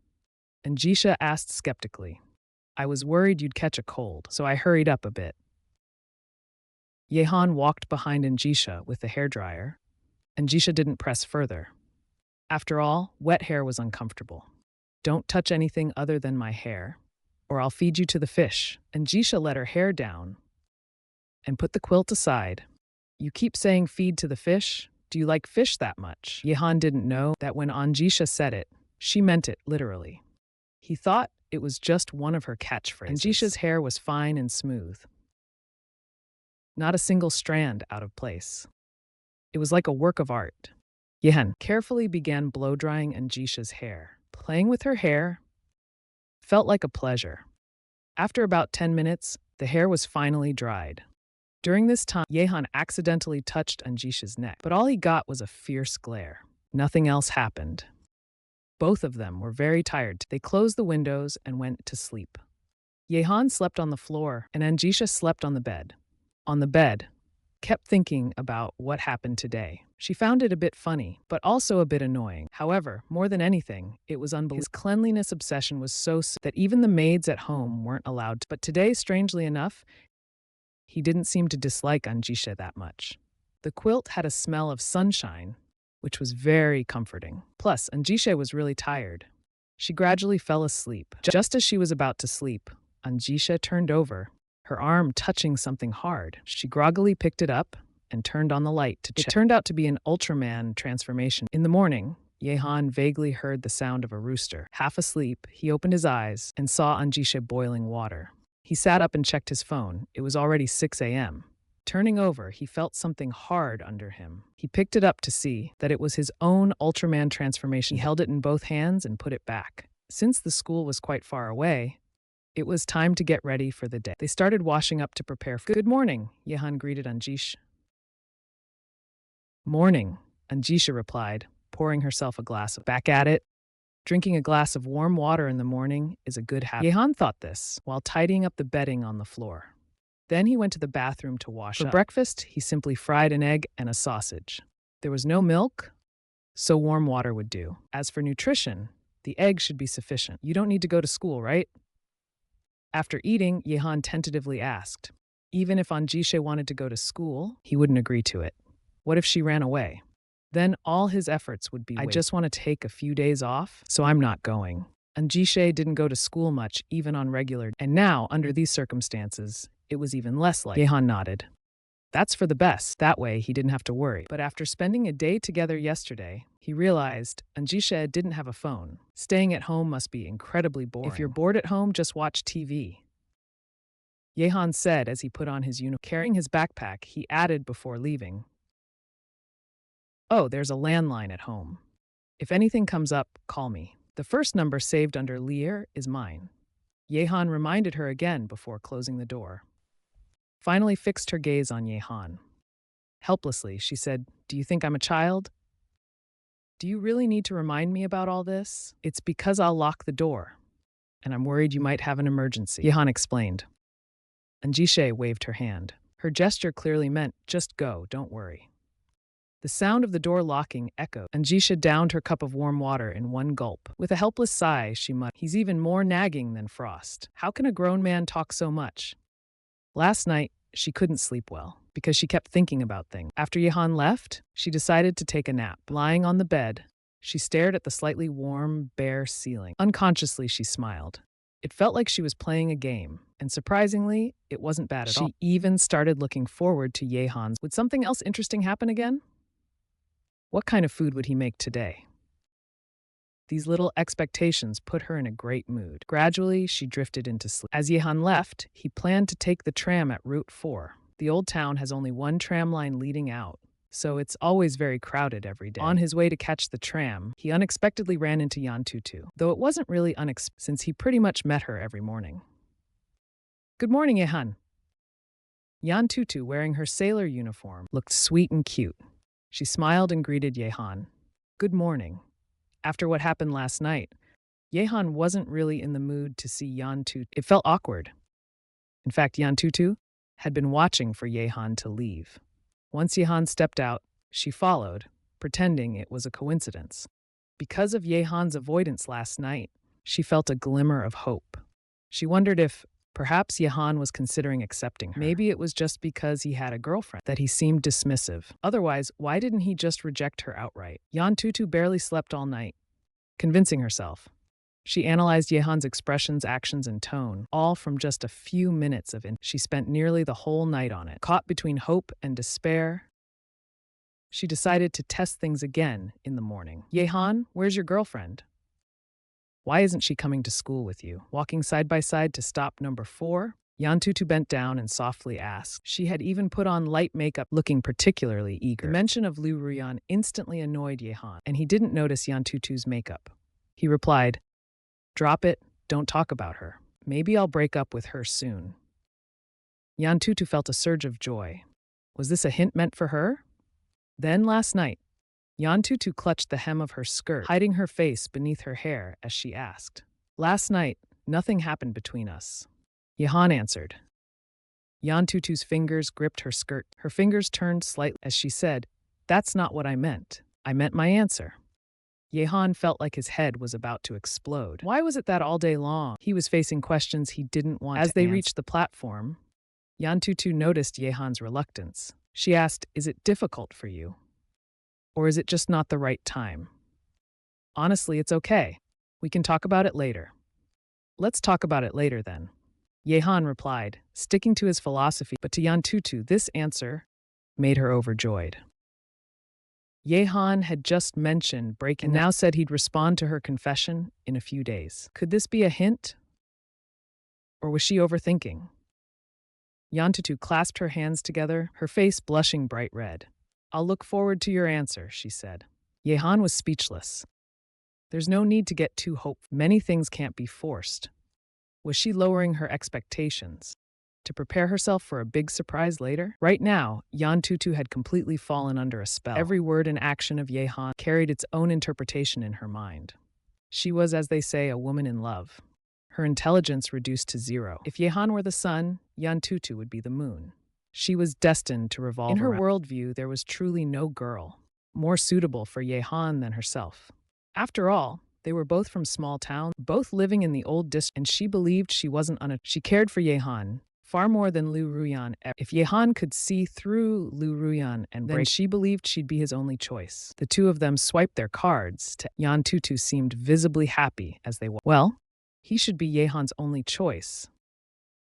An Zhisha asked skeptically. I was worried you'd catch a cold, so I hurried up a bit. Yehan walked behind An Zhisha with the hairdryer. An Zhisha didn't press further. After all, wet hair was uncomfortable. Don't touch anything other than my hair, or I'll feed you to the fish. An Zhisha let her hair down and put the quilt aside. You keep saying feed to the fish? Do you like fish that much? Yehan didn't know that when An Zhisha said it, she meant it literally. He thought it was just one of her catchphrases. An Zhisha's hair was fine and smooth. Not a single strand out of place. It was like a work of art. Yehan carefully began blow-drying An Zhisha's hair. Playing with her hair felt like a pleasure. After about 10 minutes, the hair was finally dried. During this time, Yehan accidentally touched An Zhisha's neck, but all he got was a fierce glare. Nothing else happened. Both of them were very tired. They closed the windows and went to sleep. Yehan slept on the floor, and An Zhisha slept on the bed. On the bed, kept thinking about what happened today. She found it a bit funny, but also a bit annoying. However, more than anything, it was unbelievable. His cleanliness obsession was so that even the maids at home weren't allowed to. But today, strangely enough, he didn't seem to dislike An Zhisha that much. The quilt had a smell of sunshine, which was very comforting. Plus, An Zhisha was really tired. She gradually fell asleep. Just as she was about to sleep, An Zhisha turned over, her arm touching something hard. She groggily picked it up and turned on the light to check. It turned out to be an Ultraman transformation. In the morning, Yehan vaguely heard the sound of a rooster. Half asleep, he opened his eyes and saw An Zhisha boiling water. He sat up and checked his phone. It was already 6 a.m. Turning over, he felt something hard under him. He picked it up to see that it was his own Ultraman transformation. He held it in both hands and put it back. Since the school was quite far away, it was time to get ready for the day. They started washing up to prepare for— "Good morning," Yehan greeted An Zhisha. "Morning," An Zhisha replied, pouring herself a glass of— "Back at it. Drinking a glass of warm water in the morning is a good habit." Yehan thought this while tidying up the bedding on the floor. Then he went to the bathroom to wash up. For breakfast, he simply fried an egg and a sausage. There was no milk, so warm water would do. As for nutrition, the egg should be sufficient. "You don't need to go to school, right?" After eating, Yehan tentatively asked. Even if An Zhisha wanted to go to school, he wouldn't agree to it. What if she ran away? Then all his efforts would be wasted. "I just want to take a few days off, so I'm not going." An Zhisha didn't go to school much, even on regular, and now, under these circumstances, it was even less like. Yehan nodded. That's for the best. That way, he didn't have to worry. But after spending a day together yesterday, he realized An Zhisha didn't have a phone. Staying at home must be incredibly boring. "If you're bored at home, just watch TV," Yehan said as he put on his uniform. Carrying his backpack, he added before leaving, "Oh, there's a landline at home. If anything comes up, call me. The first number saved under Liu is mine." Yehan reminded her again before closing the door. Finally fixed her gaze on Yehan. Helplessly, she said, "Do you think I'm a child? Do you really need to remind me about all this?" "It's because I'll lock the door, and I'm worried you might have an emergency," Yehan explained. An Zhisha waved her hand. Her gesture clearly meant, "Just go, don't worry." The sound of the door locking echoed. An Zhisha downed her cup of warm water in one gulp. With a helpless sigh, she muttered, "He's even more nagging than Frost. How can a grown man talk so much?" Last night, she couldn't sleep well because she kept thinking about things. After Yehan left, she decided to take a nap. Lying on the bed, she stared at the slightly warm, bare ceiling. Unconsciously, she smiled. It felt like she was playing a game, and surprisingly, it wasn't bad at all. She even started looking forward to Yehan's. Would something else interesting happen again? What kind of food would he make today? These little expectations put her in a great mood. Gradually, she drifted into sleep. As Yehan left, he planned to take the tram at Route 4. The old town has only one tram line leading out, so it's always very crowded every day. On his way to catch the tram, he unexpectedly ran into Yan Tutu, though it wasn't really unexpected since he pretty much met her every morning. "Good morning, Yehan." Yan Tutu, wearing her sailor uniform, looked sweet and cute. She smiled and greeted Yehan. "Good morning." After what happened last night, Yehan wasn't really in the mood to see Yan Tutu. It felt awkward. In fact, Yan Tutu had been watching for Yehan to leave. Once Yehan stepped out, she followed, pretending it was a coincidence. Because of Yehan's avoidance last night, she felt a glimmer of hope. She wondered if perhaps Yehan was considering accepting her. Maybe it was just because he had a girlfriend that he seemed dismissive. Otherwise, why didn't he just reject her outright? Yan Tutu barely slept all night, convincing herself. She analyzed Yehan's expressions, actions, and tone, all from just a few minutes of it. She spent nearly the whole night on it. Caught between hope and despair, she decided to test things again in the morning. "Yehan, where's your girlfriend? Why isn't she coming to school with you?" Walking side by side to stop number 4, Yan Tutu bent down and softly asked. She had even put on light makeup, looking particularly eager. The mention of Liu Ruyan instantly annoyed Yehan, and he didn't notice Yan Tutu's makeup. He replied, "Drop it, don't talk about her. Maybe I'll break up with her soon." Yan Tutu felt a surge of joy. Was this a hint meant for her? Then last night, Yan Tutu clutched the hem of her skirt, hiding her face beneath her hair as she asked. "Last night, nothing happened between us," Yehan answered. Yan Tutu's fingers gripped her skirt. Her fingers turned slightly as she said, "That's not what I meant. I meant my answer." Yehan felt like his head was about to explode. Why was it that all day long he was facing questions he didn't want to answer? As they reached the platform, Yan Tutu noticed Yehan's reluctance. She asked, "Is it difficult for you? Or is it just not the right time?" "Honestly, it's okay. We can talk about it later." "Let's talk about it later then," Yehan replied, sticking to his philosophy, but to Yan Tutu, this answer made her overjoyed. Yehan had just mentioned breaking and now said he'd respond to her confession in a few days. Could this be a hint? Or was she overthinking? Yan Tutu clasped her hands together, her face blushing bright red. "I'll look forward to your answer," she said. Yehan was speechless. There's no need to get too hopeful. Many things can't be forced. Was she lowering her expectations to prepare herself for a big surprise later? Right now, Yan Tutu had completely fallen under a spell. Every word and action of Yehan carried its own interpretation in her mind. She was, as they say, a woman in love. Her intelligence reduced to zero. If Yehan were the sun, Yan Tutu would be the moon. She was destined to revolve around. In her worldview, there was truly no girl more suitable for Yehan than herself. After all, they were both from small towns, both living in the old district, and she believed she wasn't She cared for Yehan far more than Liu Ruyan. If Yehan could see through Liu Ruyan and break, then she believed she'd be his only choice. The two of them swiped their cards. Yan Tutu seemed visibly happy as they walked. Well, he should be Yehan's only choice.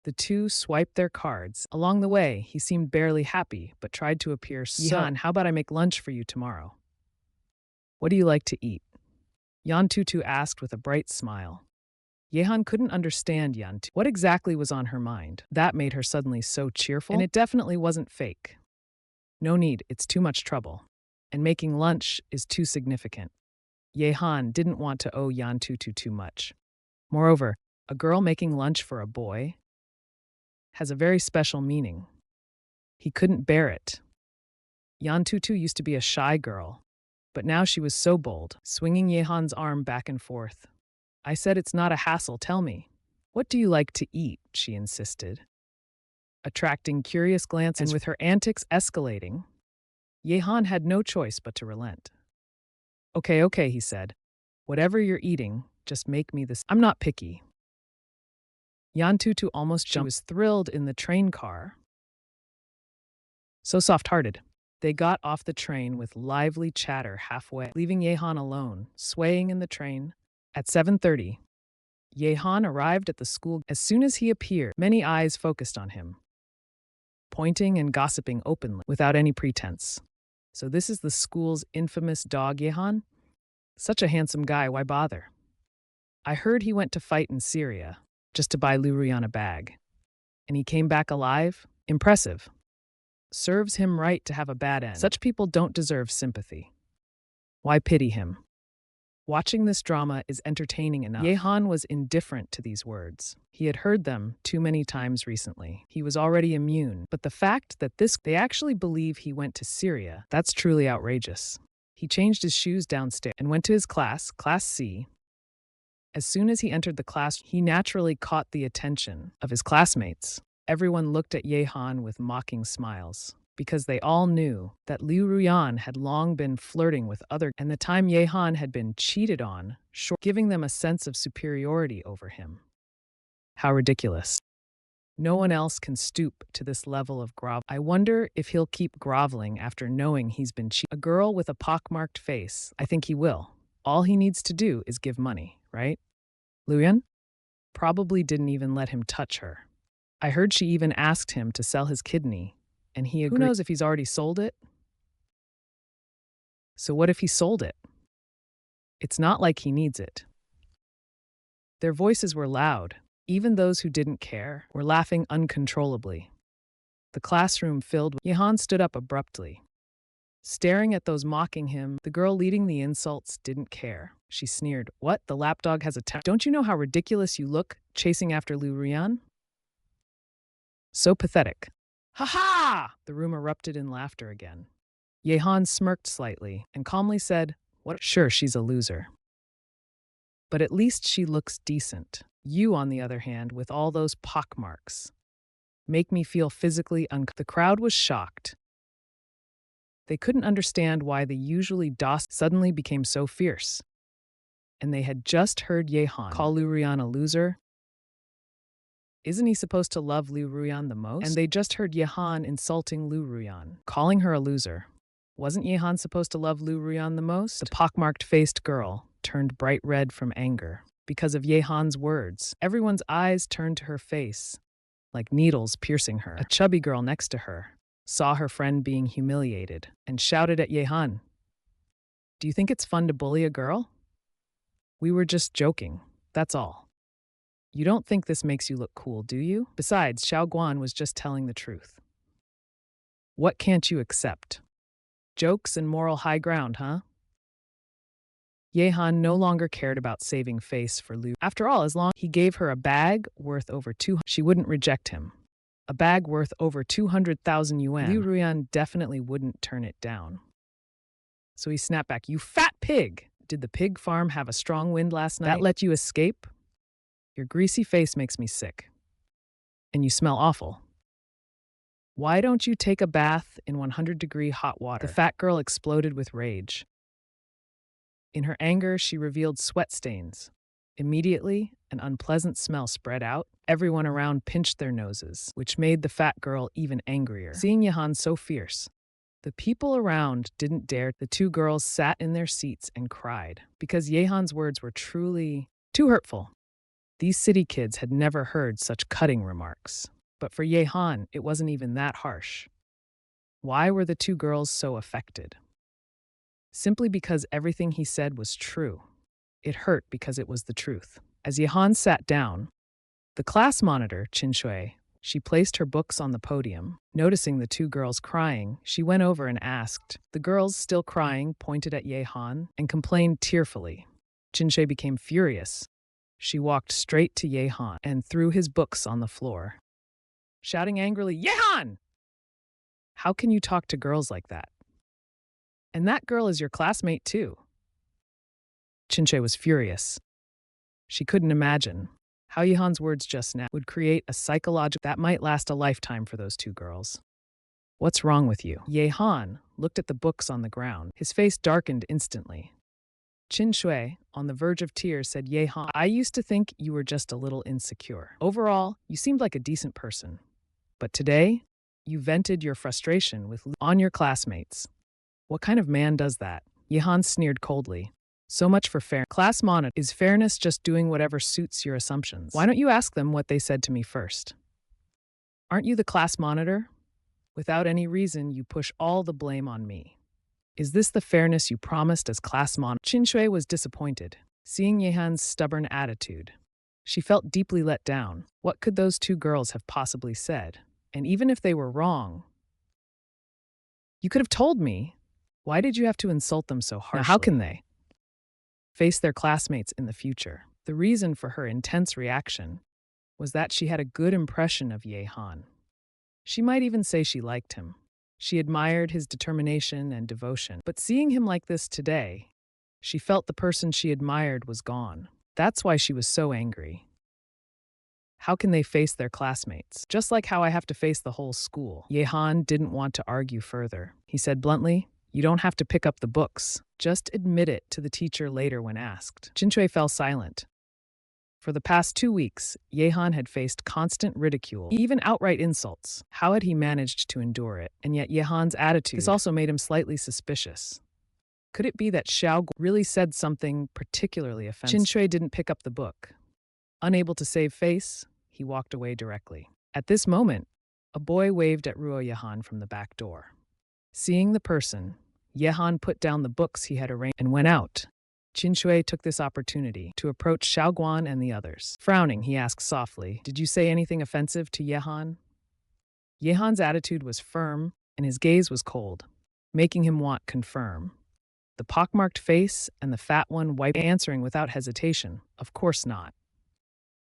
The two swiped their cards. Along the way, he seemed barely happy, but tried to appear Yehan, how about I make lunch for you tomorrow? What do you like to eat? Yan Tutu asked with a bright smile. Yehan couldn't understand Yan Tutu. What exactly was on her mind? That made her suddenly so cheerful, and it definitely wasn't fake. No need, it's too much trouble. And making lunch is too significant. Yehan didn't want to owe Yan Tutu too much. Moreover, a girl making lunch for a boy has a very special meaning. He couldn't bear it. Yan Tutu used to be a shy girl, but now she was so bold, swinging Yehan's arm back and forth. "I said it's not a hassle, tell me. What do you like to eat?" she insisted, attracting curious glances. And with her antics escalating, Yehan had no choice but to relent. Okay, he said. "Whatever you're eating, just make me this. I'm not picky." Yan Tutu almost jumped. She was thrilled in the train car. So soft-hearted. They got off the train with lively chatter halfway, leaving Yehan alone, swaying in the train. At 7:30, Yehan arrived at the school. As soon as he appeared, many eyes focused on him, pointing and gossiping openly, without any pretense. So this is the school's infamous dog Yehan? Such a handsome guy, why bother? I heard he went to fight in Syria, just to buy Liu Ruyan a bag. And he came back alive? Impressive. Serves him right to have a bad end. Such people don't deserve sympathy. Why pity him? Watching this drama is entertaining enough. Yehan was indifferent to these words. He had heard them too many times recently. He was already immune. But the fact that they actually believe he went to Syria, that's truly outrageous. He changed his shoes downstairs and went to his class, Class C. As soon as he entered the class, he naturally caught the attention of his classmates. Everyone looked at Yehan with mocking smiles, because they all knew that Liu Ruyan had long been flirting with and the time Yehan had been cheated on, giving them a sense of superiority over him. How ridiculous. No one else can stoop to this level of grovel. I wonder if he'll keep groveling after knowing he's been cheated. A girl with a pockmarked face, I think he will. All he needs to do is give money, right? Luyan probably didn't even let him touch her. I heard she even asked him to sell his kidney, and he agreed. Who knows if he's already sold it? So what if he sold it? It's not like he needs it. Their voices were loud. Even those who didn't care were laughing uncontrollably. The classroom filled with Yehan stood up abruptly. Staring at those mocking him, the girl leading the insults didn't care. She sneered, "What, the lapdog has a Don't you know how ridiculous you look, chasing after Liu Ruyan? So pathetic." "Ha ha!" The room erupted in laughter again. Yehan smirked slightly and calmly said, "What? Sure, she's a loser. But at least she looks decent. You, on the other hand, with all those pockmarks. make me feel physically uncomfortable. The crowd was shocked. They couldn't understand why the usually docile suddenly became so fierce. And they had just heard Ye Han call Liu Ruyan a loser. Isn't he supposed to love Liu Ruyan the most? And they just heard Ye Han insulting Liu Ruyan, calling her a loser. Wasn't Ye Han supposed to love Liu Ruyan the most? The pockmarked-faced girl turned bright red from anger. Because of Ye Han's words, everyone's eyes turned to her face, like needles piercing her. A chubby girl next to her saw her friend being humiliated and shouted at Ye Han, "Do you think it's fun to bully a girl? We were just joking, that's all. You don't think this makes you look cool, do you? Besides, Xiao Guan was just telling the truth. What can't you accept? Jokes and moral high ground, huh?" Ye Han no longer cared about saving face for Liu. After all, as long as he gave her a bag worth over 200, she wouldn't reject him. A bag worth over 200,000 yuan. Liu Ruyan definitely wouldn't turn it down. So he snapped back, "You fat pig! Did the pig farm have a strong wind last night? That let you escape? Your greasy face makes me sick. And you smell awful. Why don't you take a bath in 100-degree hot water?" The fat girl exploded with rage. In her anger, she revealed sweat stains. Immediately, an unpleasant smell spread out. Everyone around pinched their noses, which made the fat girl even angrier. Seeing Ye Han so fierce, the people around didn't dare. The two girls sat in their seats and cried, because Ye Han's words were truly too hurtful. These city kids had never heard such cutting remarks. But for Ye Han, it wasn't even that harsh. Why were the two girls so affected? Simply because everything he said was true. It hurt because it was the truth. As Ye Han sat down, the class monitor, Qin Shui, she placed her books on the podium. Noticing the two girls crying, she went over and asked. The girls, still crying, pointed at Ye Han and complained tearfully. Qin Shui became furious. She walked straight to Ye Han and threw his books on the floor, shouting angrily, "Ye Han! How can you talk to girls like that? And that girl is your classmate too." Qin Shui was furious. She couldn't imagine how Ye Han's words just now would create a psychological that might last a lifetime for those two girls. "What's wrong with you?" Ye Han looked at the books on the ground. His face darkened instantly. Qin Shui, on the verge of tears, said, "Ye Han, I used to think you were just a little insecure. Overall, you seemed like a decent person. But today, you vented your frustration on your classmates. What kind of man does that?" Ye Han sneered coldly. "So much for fair. Class monitor, is fairness just doing whatever suits your assumptions? Why don't you ask them what they said to me first? Aren't you the class monitor? Without any reason, you push all the blame on me. Is this the fairness you promised as class monitor?" Qin Shui was disappointed, seeing Ye Han's stubborn attitude. She felt deeply let down. What could those two girls have possibly said? And even if they were wrong, "You could have told me. Why did you have to insult them so harshly? Now, how can they face their classmates in the future?" The reason for her intense reaction was that she had a good impression of Ye Han. She might even say she liked him. She admired his determination and devotion. But seeing him like this today, she felt the person she admired was gone. That's why she was so angry. How can they face their classmates? Just like how I have to face the whole school. Ye Han didn't want to argue further. He said bluntly, "You don't have to pick up the books. Just admit it to the teacher later when asked." Qin Shui fell silent. For the past 2 weeks, Ye Han had faced constant ridicule, even outright insults. How had he managed to endure it? And yet Ye Han's attitude, this also made him slightly suspicious. Could it be that Xiao Guan really said something particularly offensive? Qin Shui didn't pick up the book. Unable to save face, he walked away directly. At this moment, a boy waved at Ruo Ye Han from the back door. Seeing the person, Ye Han put down the books he had arranged and went out. Qin Shui took this opportunity to approach Xiao Guan and the others. Frowning, he asked softly, "Did you say anything offensive to Ye Han?" Ye Han's attitude was firm, and his gaze was cold, making him want confirm. The pockmarked face and the fat one wiped, answering without hesitation, "Of course not.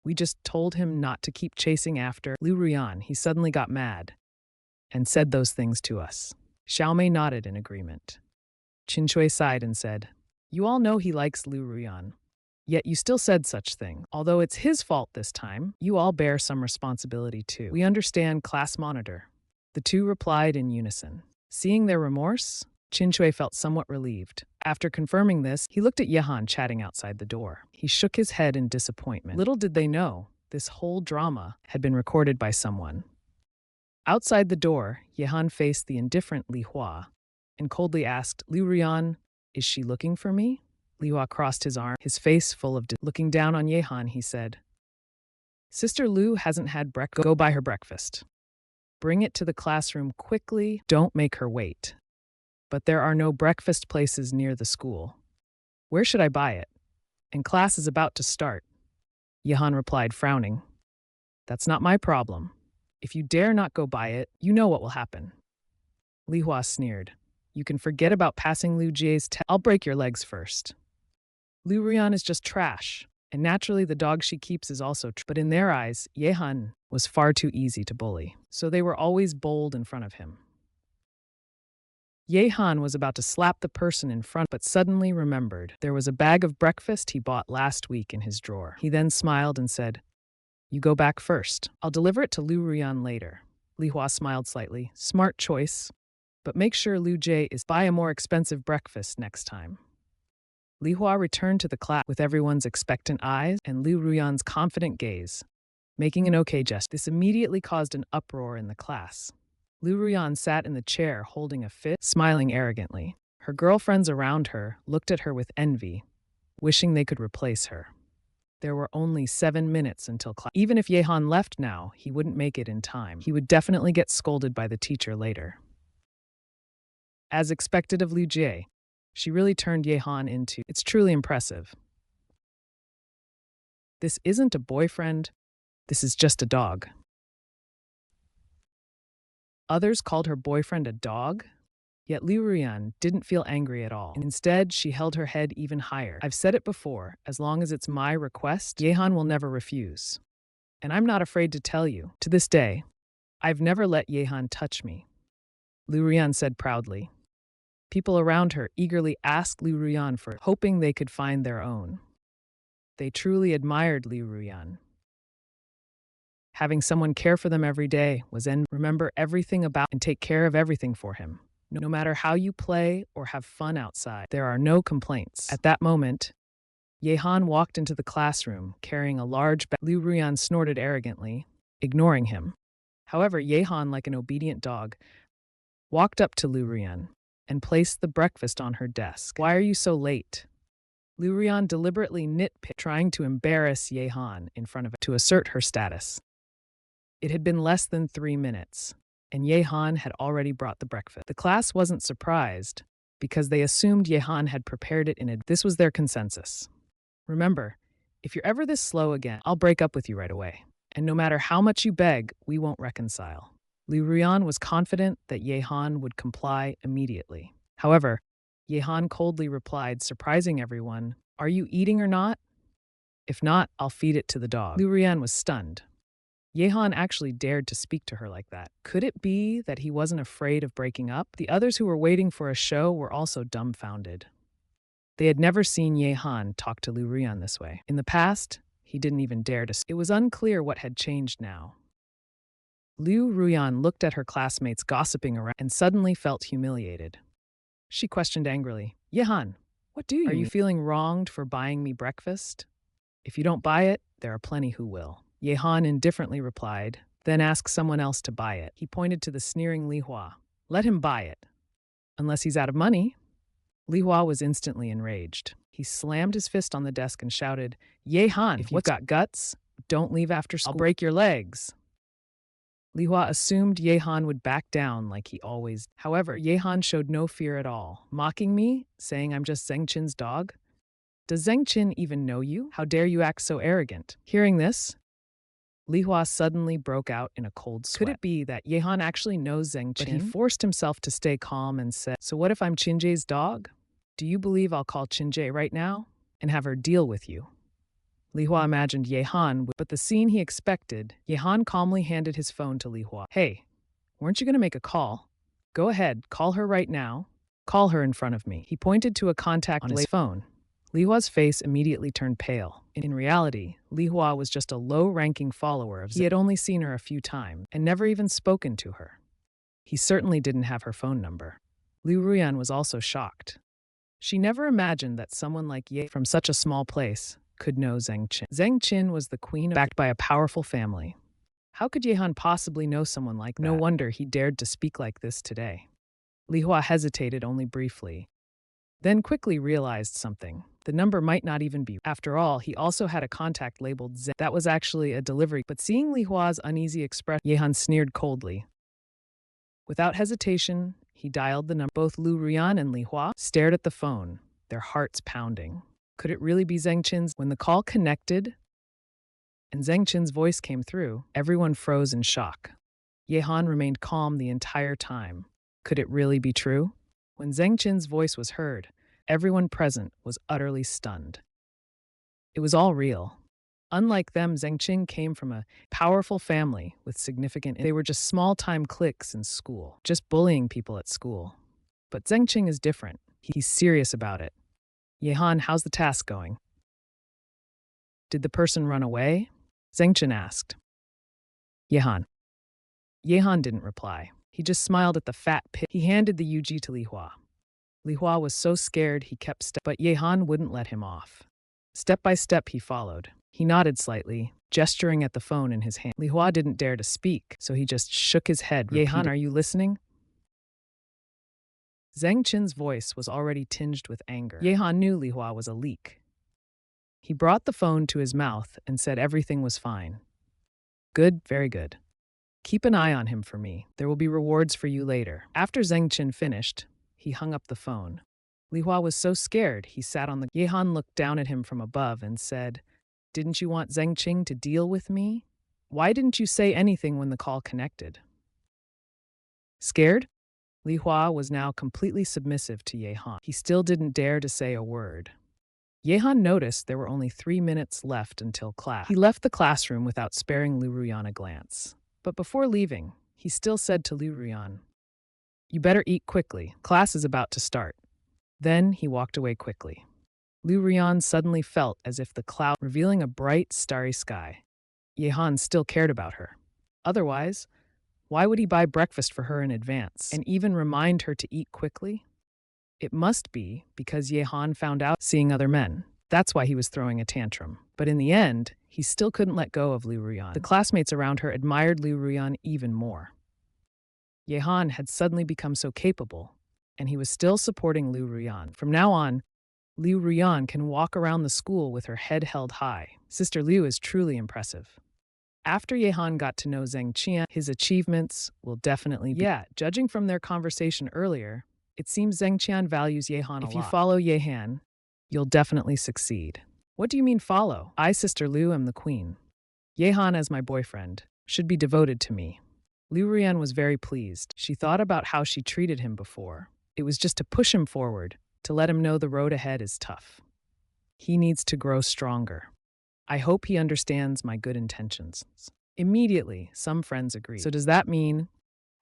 We just told him not to keep chasing after Liu Ruyan." He suddenly got mad and said those things to us. Xiao Mei nodded in agreement. Qin Shui sighed and said, "You all know he likes Liu Ruyan. Yet you still said such thing. Although it's his fault this time, you all bear some responsibility too. We understand, class monitor. The two replied in unison. Seeing their remorse, Qin felt somewhat relieved. After confirming this, he looked at Yehan chatting outside the door. He shook his head in disappointment. Little did they know, this whole drama had been recorded by someone. Outside the door, Yehan faced the indifferent Li Hua and coldly asked, Liu Ruyan, is she looking for me? Li Hua crossed his arm, his face full of looking down on Yehan, he said, Sister Liu hasn't had breakfast. Go buy her breakfast. Bring it to the classroom quickly. Don't make her wait. But there are no breakfast places near the school. Where should I buy it? And class is about to start. Yehan replied, frowning. That's not my problem. If you dare not go buy it, you know what will happen. Li Hua sneered. You can forget about passing Liu Jie's test. I'll break your legs first. Liu Ruyan is just trash, and naturally the dog she keeps is also but in their eyes, Yehan was far too easy to bully, so they were always bold in front of him. Yehan was about to slap the person in front, but suddenly remembered there was a bag of breakfast he bought last week in his drawer. He then smiled and said, You go back first. I'll deliver it to Liu Ruyan later. Li Hua smiled slightly. Smart choice. But make sure Liu Jie is buy a more expensive breakfast next time. Li Hua returned to the class with everyone's expectant eyes and Liu Ruyan's confident gaze, making an okay gesture. This immediately caused an uproar in the class. Liu Ruyan sat in the chair holding a fist, smiling arrogantly. Her girlfriends around her looked at her with envy, wishing they could replace her. There were only 7 minutes until class. Even if Yehan left now, he wouldn't make it in time. He would definitely get scolded by the teacher later. As expected of Liu Jie, she really turned Yehan into, it's truly impressive. This isn't a boyfriend, this is just a dog. Others called her boyfriend a dog, yet Liu Ruyan didn't feel angry at all. Instead, she held her head even higher. I've said it before, as long as it's my request, Yehan will never refuse. And I'm not afraid to tell you, to this day, I've never let Yehan touch me. Liu Ruyan said proudly. People around her eagerly asked Liu Ruyan for it, hoping they could find their own. They truly admired Liu Ruyan. Having someone care for them every day was remember everything about and take care of everything for him. No matter how you play or have fun outside, there are no complaints. At that moment, Yehan walked into the classroom carrying a large bag. Liu Ruyan snorted arrogantly, ignoring him. However, Yehan, like an obedient dog, walked up to Liu Ruyan and placed the breakfast on her desk. Why are you so late? Liu Ruyan deliberately nitpicked, trying to embarrass Yehan in front of it to assert her status. It had been less than 3 minutes, and Yehan had already brought the breakfast. The class wasn't surprised, because they assumed Yehan had prepared it in advance. This was their consensus. Remember, if you're ever this slow again, I'll break up with you right away. And no matter how much you beg, we won't reconcile. Liu Ruyan was confident that Yehan would comply immediately. However, Yehan coldly replied, surprising everyone, Are you eating or not? If not, I'll feed it to the dog. Liu Ruyan was stunned. Yehan actually dared to speak to her like that. Could it be that he wasn't afraid of breaking up? The others who were waiting for a show were also dumbfounded. They had never seen Yehan talk to Liu Ruyan this way. In the past, he didn't even dare to. It was unclear what had changed now. Liu Ruyan looked at her classmates gossiping around and suddenly felt humiliated. She questioned angrily, Yehan, what do you mean? Are you feeling wronged for buying me breakfast? If you don't buy it, there are plenty who will. Yehan indifferently replied, then asked someone else to buy it. He pointed to the sneering Li Hua. Let him buy it. Unless he's out of money. Li Hua was instantly enraged. He slammed his fist on the desk and shouted, Yehan, if you've got guts, don't leave after school. I'll break your legs. Li Hua assumed Yehan would back down like he always did. However, Yehan showed no fear at all, mocking me, saying I'm just Zeng Qin's dog. Does Zeng Qin even know you? How dare you act so arrogant? Hearing this, Li Hua suddenly broke out in a cold sweat. Could it be that Yehan actually knows Zeng Qin? But he forced himself to stay calm and said, So what if I'm Qinjie's dog? Do you believe I'll call Qinjie right now and have her deal with you? Li Hua imagined Yehan would, but the scene he expected, Yehan calmly handed his phone to Li Hua. Hey, weren't you going to make a call? Go ahead, call her right now. Call her in front of me. He pointed to a contact on his phone. Li Hua's face immediately turned pale. In reality, Li Hua was just a low-ranking follower of Zen. He had only seen her a few times and never even spoken to her. He certainly didn't have her phone number. Liu Ruyan was also shocked. She never imagined that someone like Ye from such a small place could know Zeng Qin. Zeng Qin was the queen backed by a powerful family. How could Yehan possibly know someone like that? No wonder he dared to speak like this today. Li Hua hesitated only briefly, then quickly realized something. The number might not even be. After all, he also had a contact labeled Zeng. That was actually a delivery. But seeing Li Hua's uneasy expression, Yehan sneered coldly. Without hesitation, he dialed the number. Both Liu Ruyan and Li Hua stared at the phone, their hearts pounding. Could it really be Zeng Qin's? When the call connected and Zeng Qin's voice came through, everyone froze in shock. Yehan remained calm the entire time. Could it really be true? When Zeng Qin's voice was heard, everyone present was utterly stunned. It was all real. Unlike them, Zeng Qin came from a powerful family with significant. They were just small-time cliques in school, just bullying people at school. But Zeng Qin is different. He's serious about it. Yehan, how's the task going? Did the person run away? Zeng Qin asked. Yehan. Yehan didn't reply. He just smiled at the fat pig. He handed the UG to Li Hua. Li Hua was so scared he kept but Yehan wouldn't let him off. Step by step he followed. He nodded slightly, gesturing at the phone in his hand. Li Hua didn't dare to speak, so he just shook his head. Yehan, are you listening? Zeng Qin's voice was already tinged with anger. Yehan knew Li Hua was a leak. He brought the phone to his mouth and said everything was fine. Good, very good. Keep an eye on him for me. There will be rewards for you later. After Zeng Qin finished, he hung up the phone. Li Hua was so scared he sat on the. Yehan looked down at him from above and said, Didn't you want Zeng Qin to deal with me? Why didn't you say anything when the call connected? Scared? Li Hua was now completely submissive to Yehan. He still didn't dare to say a word. Yehan noticed there were only 3 minutes left until class. He left the classroom without sparing Liu Ruyan a glance. But before leaving, he still said to Liu Ruyan, You better eat quickly. Class is about to start. Then he walked away quickly. Liu Ruyan suddenly felt as if the cloud revealing a bright, starry sky. Yehan still cared about her. Otherwise, why would he buy breakfast for her in advance and even remind her to eat quickly? It must be because Yehan found out seeing other men. That's why he was throwing a tantrum. But in the end, he still couldn't let go of Liu Ruyan. The classmates around her admired Liu Ruyan even more. Yehan had suddenly become so capable, and he was still supporting Liu Ruyan. From now on, Liu Ruyan can walk around the school with her head held high. Sister Liu is truly impressive. After Yehan got to know Zeng Qin, his achievements will definitely be. Yeah, judging from their conversation earlier, it seems Zeng Qin values Yehan a lot. If you follow Yehan, you'll definitely succeed. What do you mean follow? I, Sister Liu, am the queen. Yehan, as my boyfriend, should be devoted to me. Liu Ruyan was very pleased. She thought about how she treated him before. It was just to push him forward, to let him know the road ahead is tough. He needs to grow stronger. I hope he understands my good intentions. Immediately, some friends agreed. So does that mean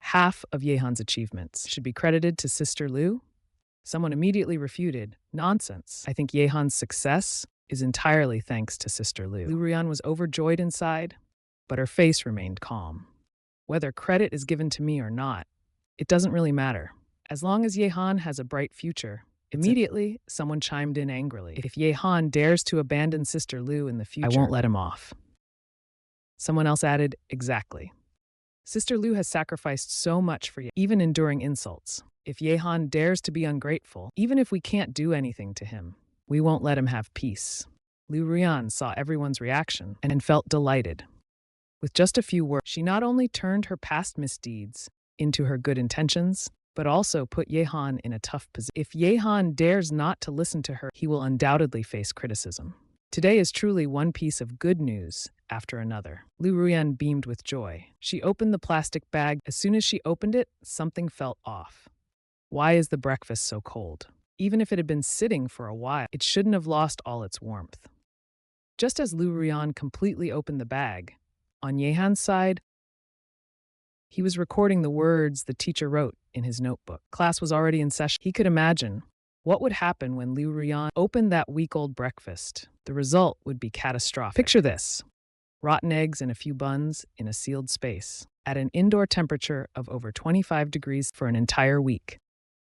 half of Yehan's achievements should be credited to Sister Liu? Someone immediately refuted, nonsense. I think Yehan's success is entirely thanks to Sister Liu. Liu Ruyan was overjoyed inside, but her face remained calm. Whether credit is given to me or not, it doesn't really matter. As long as Yehan has a bright future. Immediately, someone chimed in angrily. If Yehan dares to abandon Sister Liu in the future, I won't let him off. Someone else added, exactly. Sister Liu has sacrificed so much for Yehan, even enduring insults. If Yehan dares to be ungrateful, even if we can't do anything to him, we won't let him have peace. Liu Ruyan saw everyone's reaction and felt delighted. With just a few words, she not only turned her past misdeeds into her good intentions, but also put Yehan in a tough position. If Yehan dares not to listen to her, he will undoubtedly face criticism. Today is truly one piece of good news after another. Liu Ruyan beamed with joy. She opened the plastic bag. As soon as she opened it, something felt off. Why is the breakfast so cold? Even if it had been sitting for a while, it shouldn't have lost all its warmth. Just as Liu Ruyan completely opened the bag, on Yehan's side, he was recording the words the teacher wrote in his notebook. Class was already in session. He could imagine What would happen when Liu Ruyan opened that week-old breakfast? The result would be catastrophic. Picture this: rotten eggs and a few buns in a sealed space, at an indoor temperature of over 25 degrees for an entire week.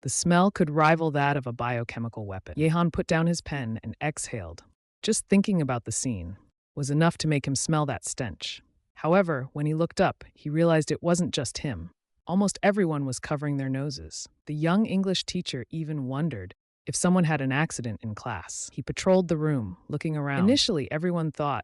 The smell could rival that of a biochemical weapon. Yehan put down his pen and exhaled. Just thinking about the scene was enough to make him smell that stench. However, when he looked up, he realized it wasn't just him. Almost everyone was covering their noses. The young English teacher even wondered if someone had an accident in class. He patrolled the room, looking around. Initially, everyone thought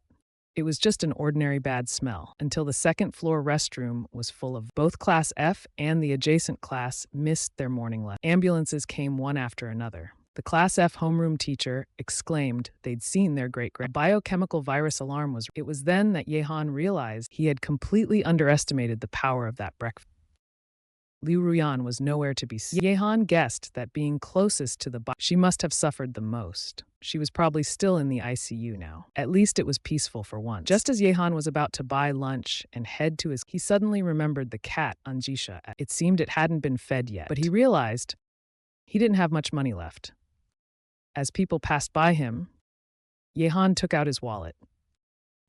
it was just an ordinary bad smell, until the second-floor restroom was full of both Class F and the adjacent class missed their morning lesson. Ambulances came one after another. The Class F homeroom teacher exclaimed they'd seen their great-grand. A biochemical virus alarm was. It was then that Yehan realized he had completely underestimated the power of that breakfast. Liu Ruyan was nowhere to be seen. Yehan guessed that being closest to the body, she must have suffered the most. She was probably still in the ICU now. At least it was peaceful for once. Just as Yehan was about to buy lunch and head to he suddenly remembered the cat, An Zhisha. It seemed it hadn't been fed yet, but he realized he didn't have much money left. As people passed by him, Yehan took out his wallet.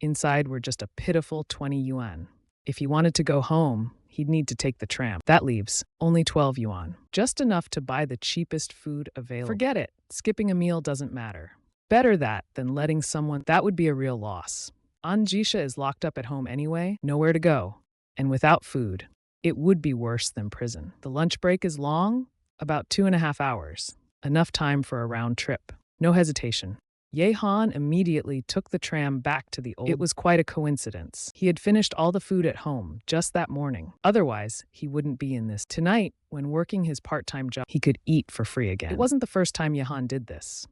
Inside were just a pitiful 20 yuan. If he wanted to go home, he'd need to take the tram. That leaves only 12 yuan. Just enough to buy the cheapest food available. Forget it. Skipping a meal doesn't matter. Better that than letting someone. That would be a real loss. An Zhisha is locked up at home anyway, nowhere to go. And without food, it would be worse than prison. The lunch break is long, about 2.5 hours. Enough time for a round trip. No hesitation. Yehan immediately took the tram back to the old. It was quite a coincidence. He had finished all the food at home just that morning. Otherwise, he wouldn't be in this. Tonight, when working his part-time job, he could eat for free again. It wasn't the first time Yehan did this.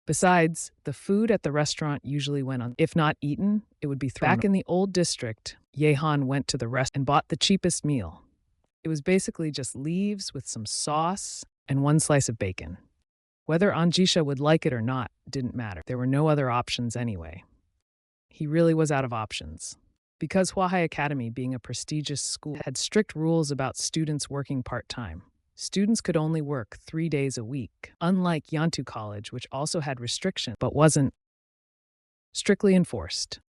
Besides, the food at the restaurant usually went on. If not eaten, it would be thrown. Back in the old district, Yehan went to the restaurant and bought the cheapest meal. It was basically just leaves with some sauce and one slice of bacon. Whether An Zhisha would like it or not didn't matter. There were no other options anyway. He really was out of options. Because Huahai Academy, being a prestigious school, had strict rules about students working part-time. Students could only work 3 days a week, unlike Yan Tutu College, which also had restrictions but wasn't strictly enforced.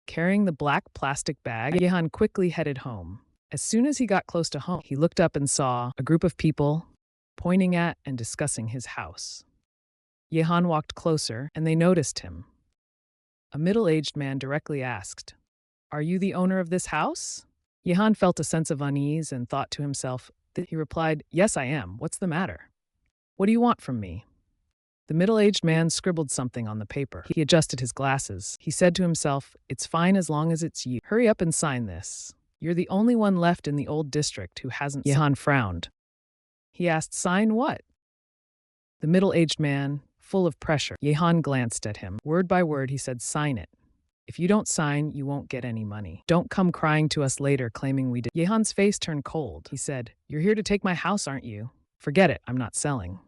Carrying the black plastic bag, Yehan quickly headed home. As soon as he got close to home, he looked up and saw a group of people pointing at and discussing his house. Yehan walked closer, and they noticed him. A middle-aged man directly asked, "Are you the owner of this house?" Yehan felt a sense of unease and thought to himself. He replied, "Yes, I am. What's the matter? What do you want from me?" The middle-aged man scribbled something on the paper. He adjusted his glasses. He said to himself, "It's fine as long as it's you. Hurry up and sign this. You're the only one left in the old district who hasn't." Yehan frowned. He asked, "Sign what?" The middle-aged man, full of pressure. Yehan glanced at him. Word by word, he said, "Sign it. If you don't sign, you won't get any money. Don't come crying to us later claiming we did." Yehan's face turned cold. He said, "You're here to take my house, aren't you? Forget it, I'm not selling."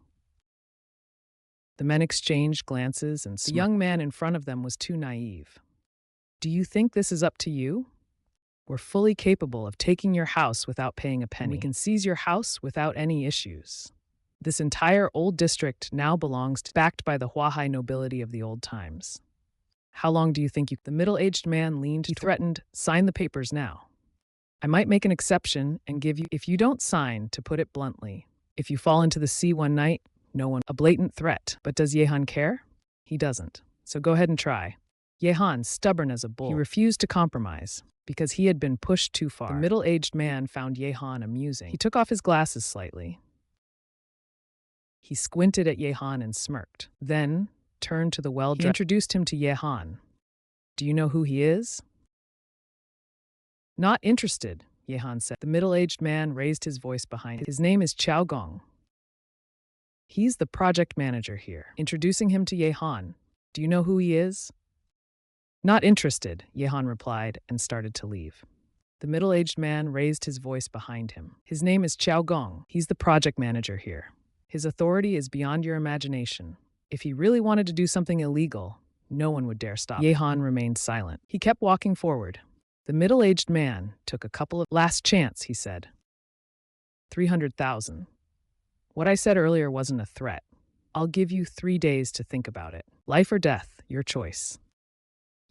The men exchanged glances, and the young man in front of them was too naive. "Do you think this is up to you? We're fully capable of taking your house without paying a penny. We can seize your house without any issues. This entire old district now belongs to, backed by the Huahai nobility of the old times. How long do you think you..." The middle-aged man leaned. He threatened, "Sign the papers now. I might make an exception and give you, if you don't sign, to put it bluntly. If you fall into the sea one night, no one..." A blatant threat. But does Yehan care? He doesn't. So go ahead and try. Yehan, stubborn as a bull, he refused to compromise because he had been pushed too far. The middle-aged man found Yehan amusing. He took off his glasses slightly. He squinted at Yehan and smirked. Then turned to the well-dressed. He introduced him to Yehan. "Do you know who he is?" "Not interested," Yehan said. The middle-aged man raised his voice behind him. "His name is Chao Gong. He's the project manager here." Introducing him to Yehan. "Do you know who he is?" "Not interested," Yehan replied and started to leave. The middle-aged man raised his voice behind him. "His name is Chao Gong. He's the project manager here. His authority is beyond your imagination. If he really wanted to do something illegal, no one would dare stop." Yehan remained silent. He kept walking forward. The middle-aged man took a couple of last chance, he said. 300,000. What I said earlier wasn't a threat. I'll give you 3 days to think about it. Life or death, your choice.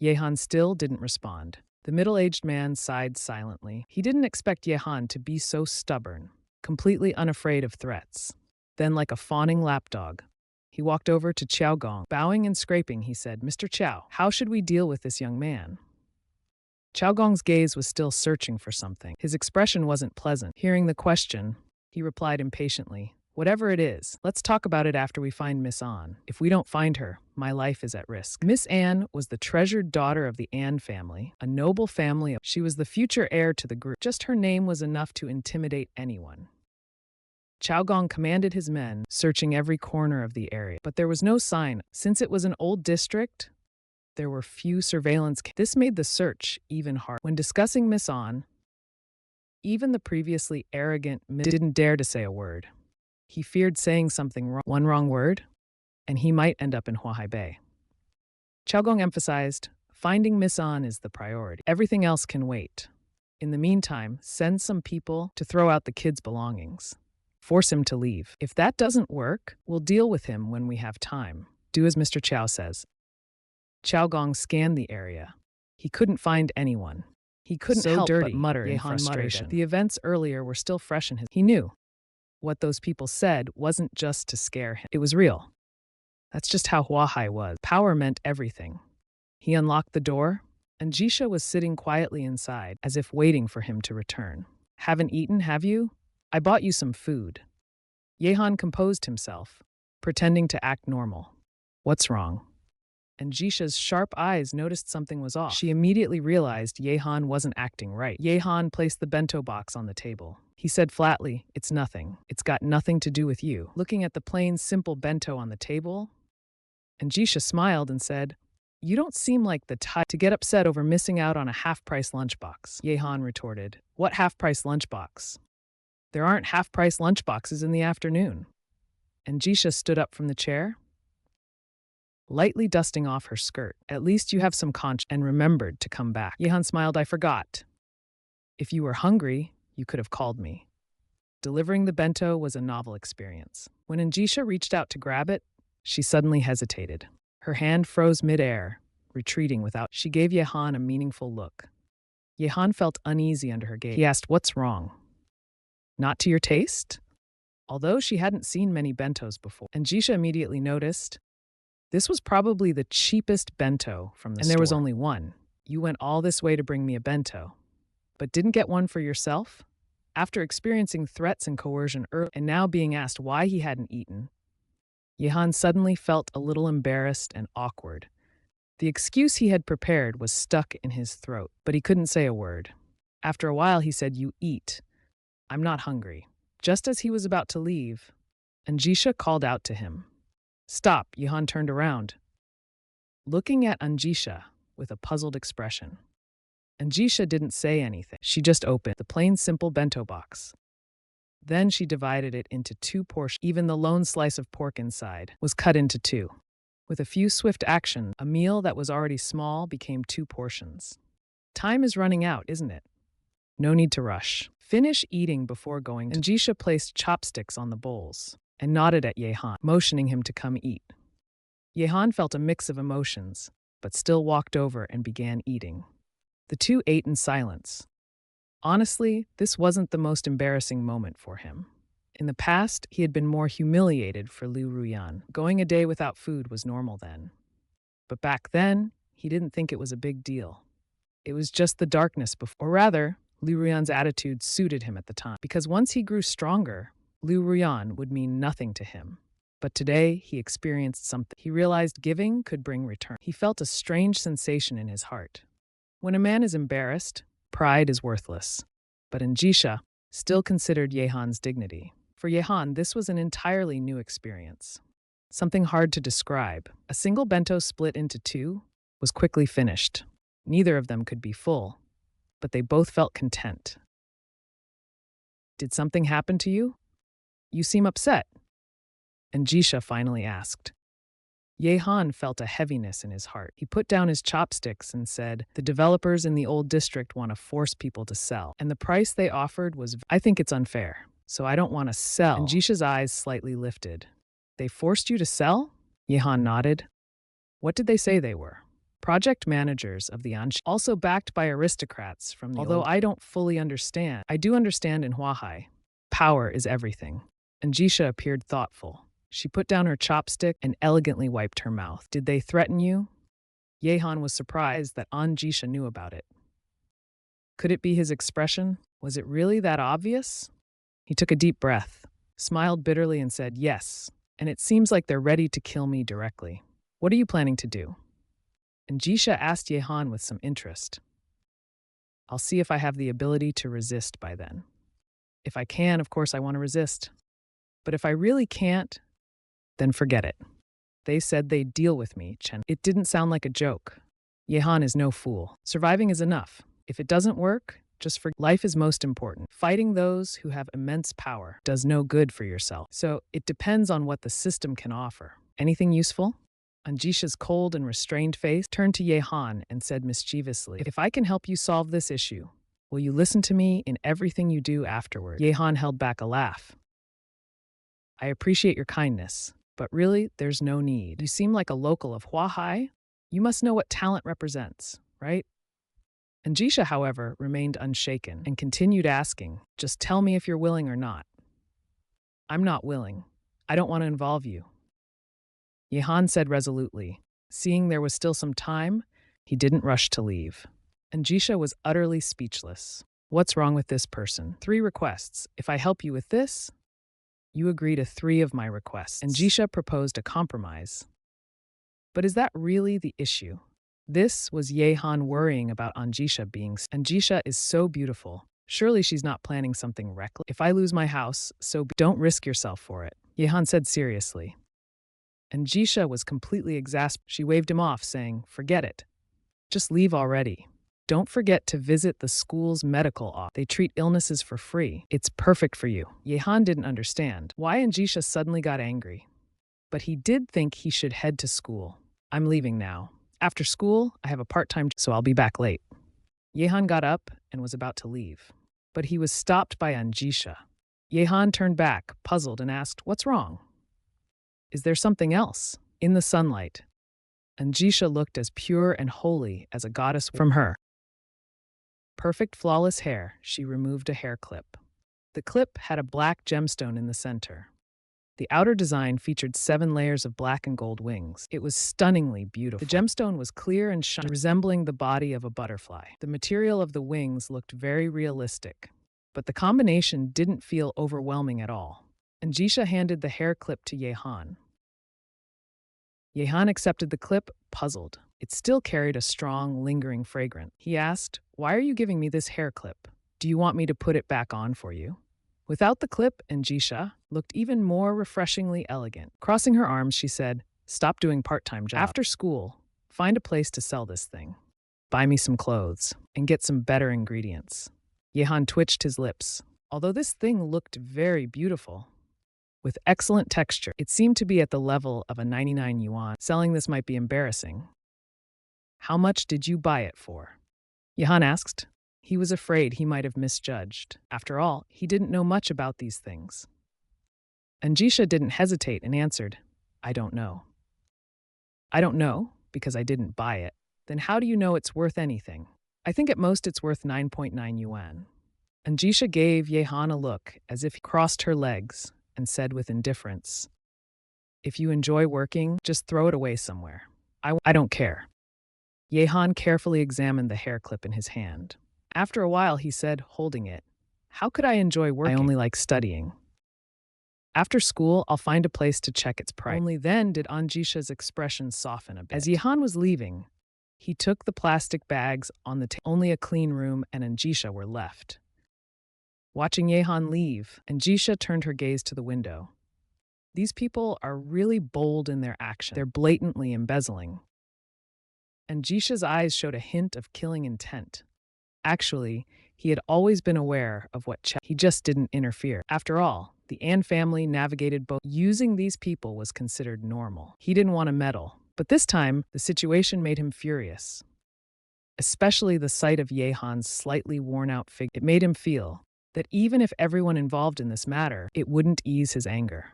Yehan still didn't respond. The middle-aged man sighed silently. He didn't expect Yehan to be so stubborn, completely unafraid of threats. Then, like a fawning lapdog, he walked over to Qiao Gong. Bowing and scraping, he said, "Mr. Qiao, how should we deal with this young man?" Qiao Gong's gaze was still searching for something. His expression wasn't pleasant. Hearing the question, he replied impatiently, "Whatever it is, let's talk about it after we find Miss An. If we don't find her, my life is at risk." Miss An was the treasured daughter of the An family, a noble family. She was the future heir to the group. Just her name was enough to intimidate anyone. Qiao Gong commanded his men, searching every corner of the area. But there was no sign. Since it was an old district, there were few surveillance. This made the search even harder. When discussing Miss An, even the previously arrogant didn't dare to say a word. He feared saying something wrong. One wrong word, and he might end up in Huahai Bay. Qiao Gong emphasized, finding Miss An is the priority. Everything else can wait. In the meantime, send some people to throw out the kid's belongings. Force him to leave. If that doesn't work, we'll deal with him when we have time. Do as Mr. Qiao says. Qiao Gong scanned the area. He couldn't find anyone. He couldn't help but mutter in frustration. The events earlier were still fresh in his... He knew what those people said wasn't just to scare him. It was real. That's just how Huahai was. Power meant everything. He unlocked the door, and An Zhisha was sitting quietly inside, as if waiting for him to return. "Haven't eaten, have you? I bought you some food." Yehan composed himself, pretending to act normal. "What's wrong?" An Zhisha's sharp eyes noticed something was off. She immediately realized Yehan wasn't acting right. Yehan placed the bento box on the table. He said flatly, "It's nothing. It's got nothing to do with you." Looking at the plain, simple bento on the table, An Zhisha smiled and said, "You don't seem like the type to get upset over missing out on a half-price lunchbox." Yehan retorted, "What half-price lunchbox? There aren't half-price lunchboxes in the afternoon." An Zhisha stood up from the chair, lightly dusting off her skirt. "At least you have some conscience and remembered to come back." Yehan smiled, "I forgot. If you were hungry, you could have called me." Delivering the bento was a novel experience. When An Zhisha reached out to grab it, she suddenly hesitated. Her hand froze mid-air, retreating without... She gave Yehan a meaningful look. Yehan felt uneasy under her gaze. He asked, "What's wrong? Not to your taste?" Although she hadn't seen many bentos before, An Zhisha immediately noticed this was probably the cheapest bento from the store. And there was only one. "You went all this way to bring me a bento, but didn't get one for yourself?" After experiencing threats and coercion earlier, and now being asked why he hadn't eaten, Yehan suddenly felt a little embarrassed and awkward. The excuse he had prepared was stuck in his throat, but he couldn't say a word. After a while, he said, "You eat. I'm not hungry." Just as he was about to leave, An Zhisha called out to him. "Stop!" Yehan turned around, looking at An Zhisha with a puzzled expression. An Zhisha didn't say anything. She just opened the plain, simple bento box. Then she divided it into 2 portions. Even the lone slice of pork inside was cut into 2. With a few swift actions, a meal that was already small became 2 portions. "Time is running out, isn't it? No need to rush. Finish eating before going to..." An Zhisha placed chopsticks on the bowls and nodded at Yehan, motioning him to come eat. Yehan felt a mix of emotions, but still walked over and began eating. The two ate in silence. Honestly, this wasn't the most embarrassing moment for him. In the past, he had been more humiliated for Liu Ruyan. Going a day without food was normal then. But back then, he didn't think it was a big deal. It was just the darkness before. Or rather, Liu Ruyan's attitude suited him at the time, because once he grew stronger, Liu Ruyan would mean nothing to him. But today, he experienced something. He realized giving could bring return. He felt a strange sensation in his heart. When a man is embarrassed, pride is worthless. But An Zhisha still considered Yehan's dignity. For Yehan, this was an entirely new experience. Something hard to describe. A single bento split into 2 was quickly finished. Neither of them could be full, but they both felt content. "Did something happen to you? You seem upset," An Zhisha finally asked. Yehan felt a heaviness in his heart. He put down his chopsticks and said, "The developers in the old district want to force people to sell, and the price they offered was... I think it's unfair, so I don't want to sell." An Zhisha's eyes slightly lifted. They forced you to sell? Yehan nodded. What did they say they were? Project managers of the An Zhisha, also backed by aristocrats from the Although I don't fully understand, I do understand in Huahai. Power is everything. An Zhisha appeared thoughtful. She put down her chopstick and elegantly wiped her mouth. Did they threaten you? Yehan was surprised that An Zhisha knew about it. Could it be his expression? Was it really that obvious? He took a deep breath, smiled bitterly and said, yes, and it seems like they're ready to kill me directly. What are you planning to do? And Zhisha asked Yehan with some interest. I'll see if I have the ability to resist by then. If I can, of course I want to resist. But if I really can't, then forget it. They said they'd deal with me, Chen. It didn't sound like a joke. Yehan is no fool. Surviving is enough. If it doesn't work, just for life is most important. Fighting those who have immense power does no good for yourself. So it depends on what the system can offer. Anything useful? An Zhisha's cold and restrained face turned to Yehan and said mischievously, if I can help you solve this issue, will you listen to me in everything you do afterward? Yehan held back a laugh. I appreciate your kindness, but really, there's no need. You seem like a local of Huahai. You must know what talent represents, right? An Zhisha, however, remained unshaken and continued asking, just tell me if you're willing or not. I'm not willing. I don't want to involve you. Yehan said resolutely. Seeing there was still some time, he didn't rush to leave. An Zhisha was utterly speechless. What's wrong with this person? 3 requests. If I help you with this, you agree to 3 of my requests. An Zhisha proposed a compromise. But is that really the issue? This was Yehan worrying about An Zhisha being. An Zhisha is so beautiful. Surely she's not planning something reckless. If I lose my house, don't risk yourself for it, Yehan said seriously. An Zhisha was completely exasperated. She waved him off, saying, forget it. Just leave already. Don't forget to visit the school's medical office. They treat illnesses for free. It's perfect for you. Yehan didn't understand why An Zhisha suddenly got angry. But he did think he should head to school. I'm leaving now. After school, I have a part-time job, so I'll be back late. Yehan got up and was about to leave. But he was stopped by An Zhisha. Yehan turned back, puzzled, and asked, what's wrong? Is there something else? In the sunlight, An Zhisha looked as pure and holy as a goddess. From her perfect, flawless hair, she removed a hair clip. The clip had a black gemstone in the center. The outer design featured 7 layers of black and gold wings. It was stunningly beautiful. The gemstone was clear and shiny, resembling the body of a butterfly. The material of the wings looked very realistic, but the combination didn't feel overwhelming at all. An Zhisha handed the hair clip to Yehan. Yehan accepted the clip, puzzled. It still carried a strong, lingering fragrance. He asked, why are you giving me this hair clip? Do you want me to put it back on for you? Without the clip, An Zhisha looked even more refreshingly elegant. Crossing her arms, she said, stop doing part-time jobs. After school, find a place to sell this thing. Buy me some clothes and get some better ingredients. Yehan twitched his lips. Although this thing looked very beautiful, with excellent texture, it seemed to be at the level of a 99 yuan. Selling this might be embarrassing. How much did you buy it for? Yehan asked. He was afraid he might have misjudged. After all, he didn't know much about these things. An Zhisha didn't hesitate and answered, I don't know. I don't know because I didn't buy it. Then how do you know it's worth anything? I think at most it's worth 9.9 yuan. An Zhisha gave Yehan a look as if he crossed her legs and said with indifference, if you enjoy working, just throw it away somewhere. I don't care. Yehan carefully examined the hair clip in his hand. After a while, he said, holding it, how could I enjoy working? I only like studying. After school, I'll find a place to check its price. Only then did An Zhisha's expression soften a bit. As Yehan was leaving, he took the plastic bags on the table. Only a clean room and An Zhisha were left. Watching Yehan leave, An Zhisha turned her gaze to the window. These people are really bold in their action. They're blatantly embezzling. An Zhisha's eyes showed a hint of killing intent. Actually, he had always been aware of he just didn't interfere. After all, the An family navigated both. Using these people was considered normal. He didn't want to meddle, but this time, the situation made him furious. Especially the sight of Yehan's slightly worn-out figure. It made him feel that even if everyone involved in this matter, it wouldn't ease his anger.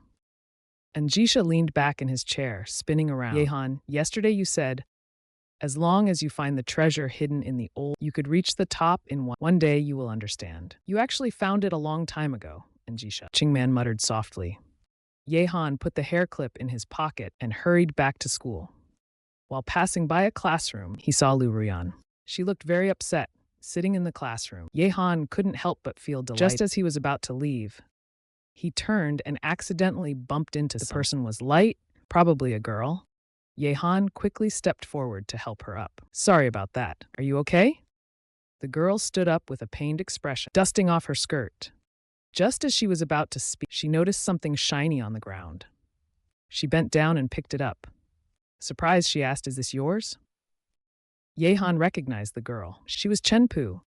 An Zhisha leaned back in his chair, spinning around. Yehan, yesterday you said, as long as you find the treasure hidden in the old, you could reach the top in one day you will understand. You actually found it a long time ago, An Zhisha. Qingman muttered softly. Yehan put the hair clip in his pocket and hurried back to school. While passing by a classroom, he saw Liu Ruyan. She looked very upset, sitting in the classroom. Yehan couldn't help but feel delighted. Just as he was about to leave, he turned and accidentally bumped into someone. The person was light, probably a girl. Yehan quickly stepped forward to help her up. Sorry about that. Are you okay? The girl stood up with a pained expression, dusting off her skirt. Just as she was about to speak, she noticed something shiny on the ground. She bent down and picked it up. Surprised, she asked, "Is this yours?" Yehan recognized the girl. She was Chenpu,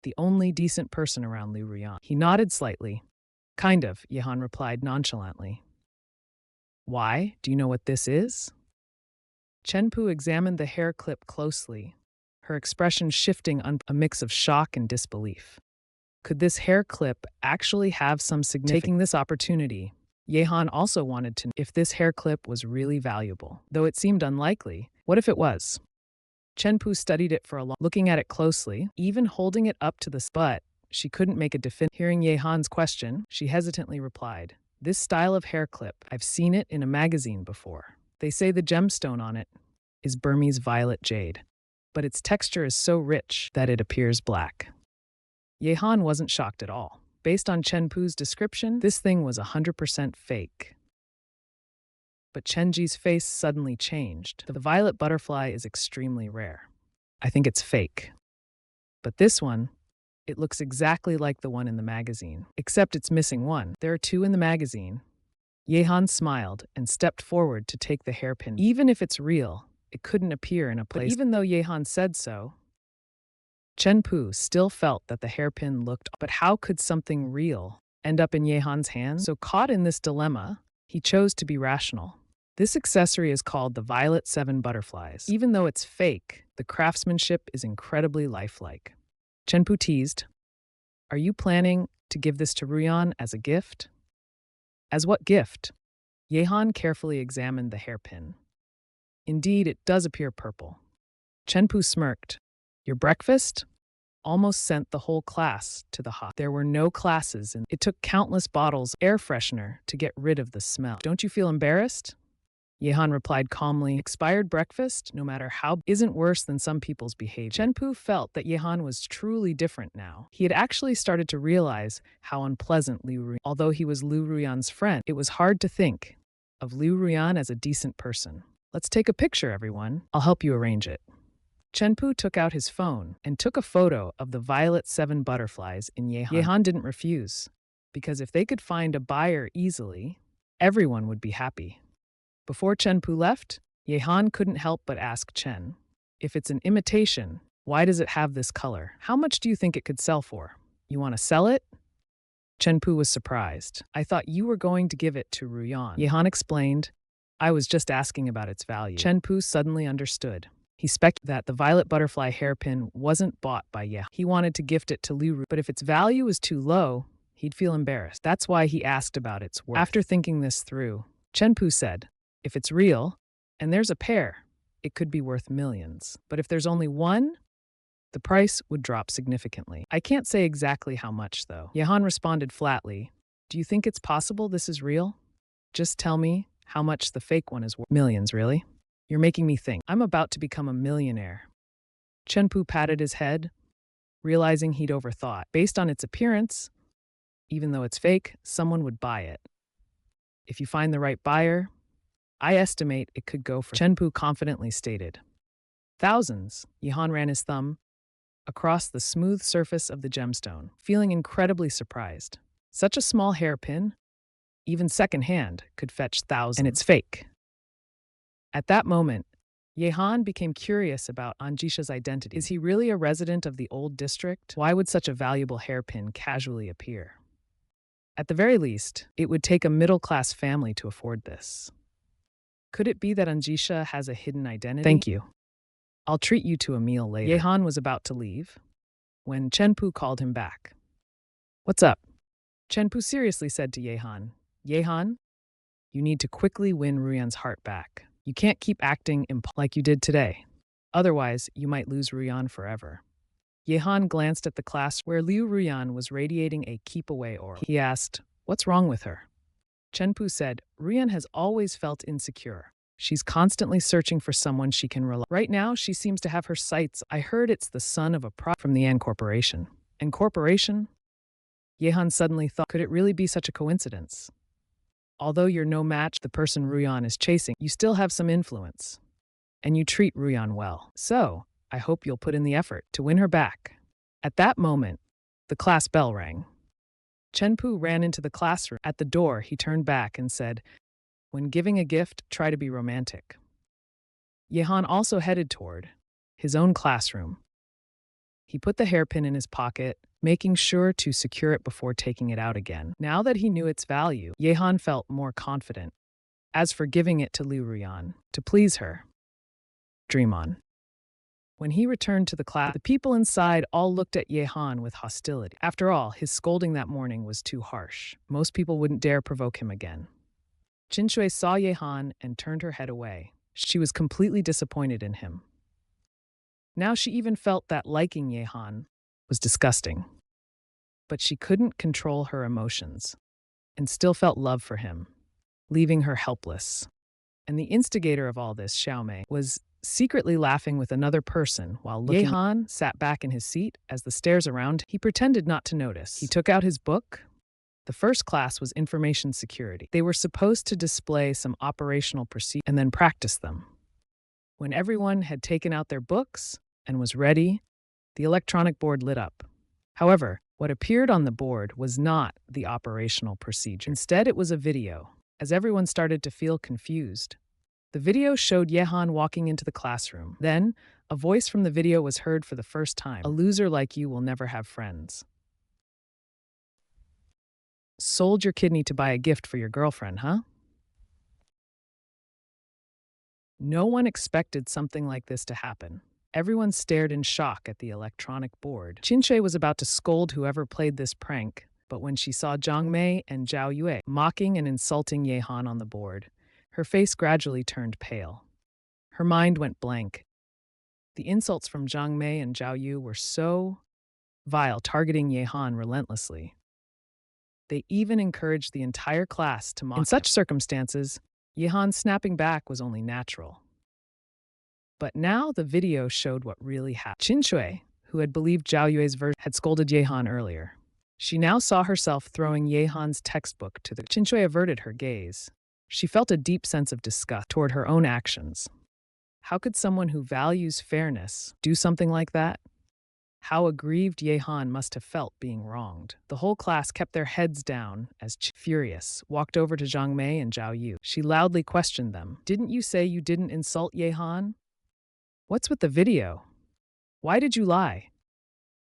the only decent person around Liu Ruyan. He nodded slightly. Kind of, Yehan replied nonchalantly. Why? Do you know what this is? Chenpu examined the hair clip closely, her expression shifting a mix of shock and disbelief. Could this hair clip actually have some significance? Taking this opportunity, Yehan also wanted to know if this hair clip was really valuable. Though it seemed unlikely, what if it was? Chenpu studied it for a long time, looking at it closely, even holding it up to the spot. She couldn't make a definitive. Hearing Yehan's question, she hesitantly replied, "This style of hair clip, I've seen it in a magazine before. They say the gemstone on it is Burmese violet jade, but its texture is so rich that it appears black." Yehan wasn't shocked at all. Based on Chenpu's description, this thing was 100% fake. But Chenji's face suddenly changed. The violet butterfly is extremely rare. I think it's fake. But this one, it looks exactly like the one in the magazine, except it's missing one. There are two in the magazine. Yehan smiled and stepped forward to take the hairpin. Even if it's real, it couldn't appear in a place. But even though Yehan said so, Chenpu still felt that the hairpin looked. But how could something real end up in Yehan's hands? So caught in this dilemma, he chose to be rational. This accessory is called the Violet 7 Butterflies. Even though it's fake, the craftsmanship is incredibly lifelike. Chenpu teased, "Are you planning to give this to Ruyan as a gift?" As what gift? Yehan carefully examined the hairpin. Indeed, it does appear purple. Chenpu smirked. Your breakfast? Almost sent the whole class to the hospital. There were no classes, and it took countless bottles of air freshener to get rid of the smell. Don't you feel embarrassed? Yehan replied calmly, expired breakfast, no matter how, isn't worse than some people's behavior. Chenpu felt that Yehan was truly different now. He had actually started to realize how unpleasant Liu Ruyan. Although he was Liu Ruyan's friend, it was hard to think of Liu Ruyan as a decent person. Let's take a picture, everyone. I'll help you arrange it. Chenpu took out his phone and took a photo of the Violet 7 butterflies in Yehan. Yehan didn't refuse, because if they could find a buyer easily, everyone would be happy. Before Chenpu left, Yehan couldn't help but ask Chen, if it's an imitation, why does it have this color? How much do you think it could sell for? You want to sell it? Chenpu was surprised. I thought you were going to give it to Ruyan. Yehan explained, I was just asking about its value. Chenpu suddenly understood. He speculated that the violet butterfly hairpin wasn't bought by Yehan. He wanted to gift it to Liu Ruyan, but if its value was too low, he'd feel embarrassed. That's why he asked about its worth. After thinking this through, Chenpu said, if it's real, and there's a pair, it could be worth millions. But if there's only one, the price would drop significantly. I can't say exactly how much, though. Yehan responded flatly, do you think it's possible this is real? Just tell me how much the fake one is worth. Millions, really? You're making me think. I'm about to become a millionaire. Chenpu patted his head, realizing he'd overthought. Based on its appearance, even though it's fake, someone would buy it. If you find the right buyer, I estimate it could go for, Chenpu confidently stated. Thousands. Yehan ran his thumb across the smooth surface of the gemstone, feeling incredibly surprised. Such a small hairpin, even secondhand, could fetch thousands. And it's fake. At that moment, Yehan became curious about An Zhisha's identity. Is he really a resident of the old district? Why would such a valuable hairpin casually appear? At the very least, it would take a middle-class family to afford this. Could it be that An Zhisha has a hidden identity? Thank you. I'll treat you to a meal later. Yehan was about to leave when Chenpu called him back. What's up? Chenpu seriously said to Yehan, Yehan, You need to quickly win Ruyan's heart back. You can't keep acting like you did today. Otherwise, you might lose Ruyan forever. Yehan glanced at the class where Liu Ruyan was radiating a keep-away aura. He asked, "What's wrong with her?" Chenpu said, "Ruyan has always felt insecure. She's constantly searching for someone she can rely on. Right now, she seems to have her sights. I heard it's the son of a from the An Corporation." An Corporation? Yehan suddenly thought, could it really be such a coincidence? Although you're no match the person Ruyan is chasing, you still have some influence. And you treat Ruyan well. So, I hope you'll put in the effort to win her back. At that moment, the class bell rang. Chenpu ran into the classroom. At the door, he turned back and said, "When giving a gift, try to be romantic." Yehan also headed toward his own classroom. He put the hairpin in his pocket, making sure to secure it before taking it out again. Now that he knew its value, Yehan felt more confident. As for giving it to Liu Ruyan, to please her, dream on. When he returned to the class, the people inside all looked at Yehan with hostility. After all, his scolding that morning was too harsh. Most people wouldn't dare provoke him again. Qinshui saw Yehan and turned her head away. She was completely disappointed in him. Now she even felt that liking Yehan was disgusting. But she couldn't control her emotions and still felt love for him, leaving her helpless. And the instigator of all this, Xiaomei, was secretly laughing with another person while looking. Yehan sat back in his seat as the stares around. He pretended not to notice. He took out his book. The first class was information security. They were supposed to display some operational procedures and then practice them. When everyone had taken out their books and was ready, the electronic board lit up. However, what appeared on the board was not the operational procedure. Instead, it was a video. As everyone started to feel confused, the video showed Yehan walking into the classroom. Then, a voice from the video was heard for the first time. "A loser like you will never have friends. Sold your kidney to buy a gift for your girlfriend, huh?" No one expected something like this to happen. Everyone stared in shock at the electronic board. Qinshui was about to scold whoever played this prank, but when she saw Zhang Mei and Zhao Yue mocking and insulting Yehan on the board, her face gradually turned pale. Her mind went blank. The insults from Zhang Mei and Zhao Yu were so vile, targeting Yehan relentlessly. They even encouraged the entire class to mock him. In such circumstances, Yehan snapping back was only natural. But now the video showed what really happened. Qinshui, who had believed Zhao Yue's version, had scolded Yehan earlier. She now saw herself throwing Yehan's textbook to the. Qinshui averted her gaze. She felt a deep sense of disgust toward her own actions. How could someone who values fairness do something like that? How aggrieved Yehan must have felt being wronged. The whole class kept their heads down as furious, walked over to Zhang Mei and Zhao Yu. She loudly questioned them. "Didn't you say you didn't insult Yehan? What's with the video? Why did you lie?"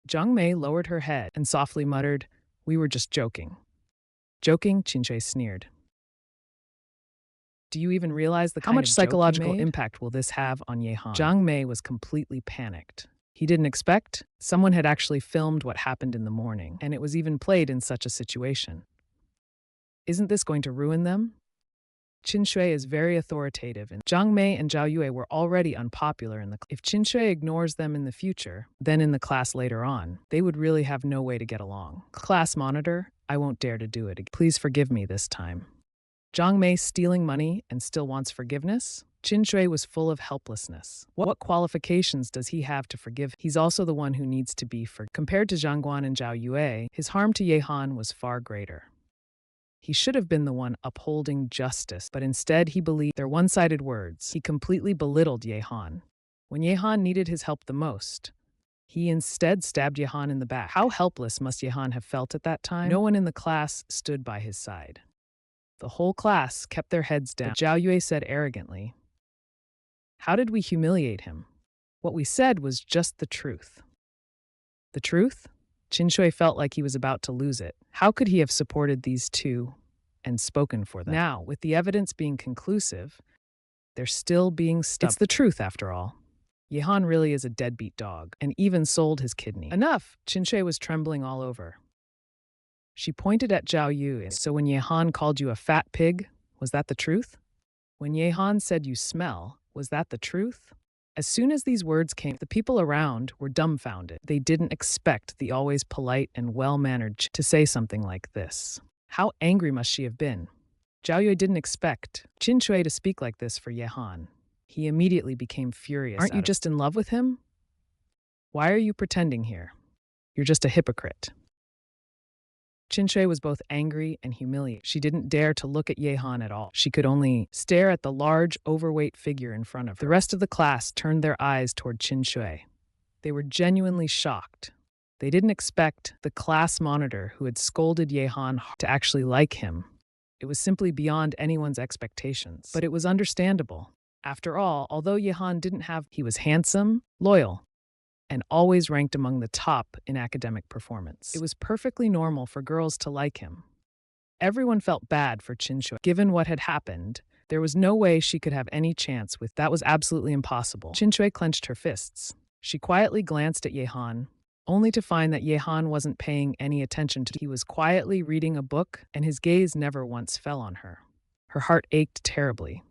Zhang Mei lowered her head and softly muttered, "We were just joking." "Joking?" Qinshui sneered. "Do you even realize how much psychological impact will this have on Yehan?" Zhang Mei was completely panicked. He didn't expect someone had actually filmed what happened in the morning, and it was even played in such a situation. Isn't this going to ruin them? Qinshui is very authoritative, and Zhang Mei and Zhao Yue were already unpopular in the class. If Qinshui ignores them in the future, then in the class later on, they would really have no way to get along. "Class monitor, I won't dare to do it again. Please forgive me this time." Zhang Mei stealing money and still wants forgiveness? Qinshui was full of helplessness. What qualifications does he have to forgive? He's also the one who needs to be forgiven. Compared to Zhang Guan and Zhao Yue, his harm to Yehan was far greater. He should have been the one upholding justice, but instead he believed their one-sided words. He completely belittled Yehan. When Yehan needed his help the most, he instead stabbed Yehan in the back. How helpless must Yehan have felt at that time? No one in the class stood by his side. The whole class kept their heads down. But Zhao Yue said arrogantly, "How did we humiliate him? What we said was just the truth." The truth? Qinshui felt like he was about to lose it. How could he have supported these two and spoken for them? Now, with the evidence being conclusive, they're still being stubborn. It's the truth, after all. Yehan really is a deadbeat dog, and even sold his kidney. Enough! Qinshui was trembling all over. She pointed at Zhao Yu. "So when Yehan called you a fat pig, Was that the truth? When Yehan said you smell, was that the truth? As soon as these words came, the people around were dumbfounded. They didn't expect the always polite and well-mannered to say something like this. How angry must she have been? Zhao Yue didn't expect Qin Shui to speak like this for Yehan. He immediately became furious. Aren't you just in love with him? Why are you pretending here? You're just a hypocrite. Qin Shui was both angry and humiliated. She didn't dare to look at Yehan at all. She could only stare at the large, overweight figure in front of her. The rest of the class turned their eyes toward Qin Shui. They were genuinely shocked. They didn't expect the class monitor who had scolded Yehan to actually like him. It was simply beyond anyone's expectations. But it was understandable. After all, although Yehan he was handsome, loyal, and always ranked among the top in academic performance. It was perfectly normal for girls to like him. Everyone felt bad for Qin Shui. Given what had happened, there was no way she could have any chance with that. Was absolutely impossible. Qin Shui clenched her fists. She quietly glanced at Yehan, only to find that Yehan wasn't paying any attention to. He was quietly reading a book, and his gaze never once fell on her. Her heart ached terribly.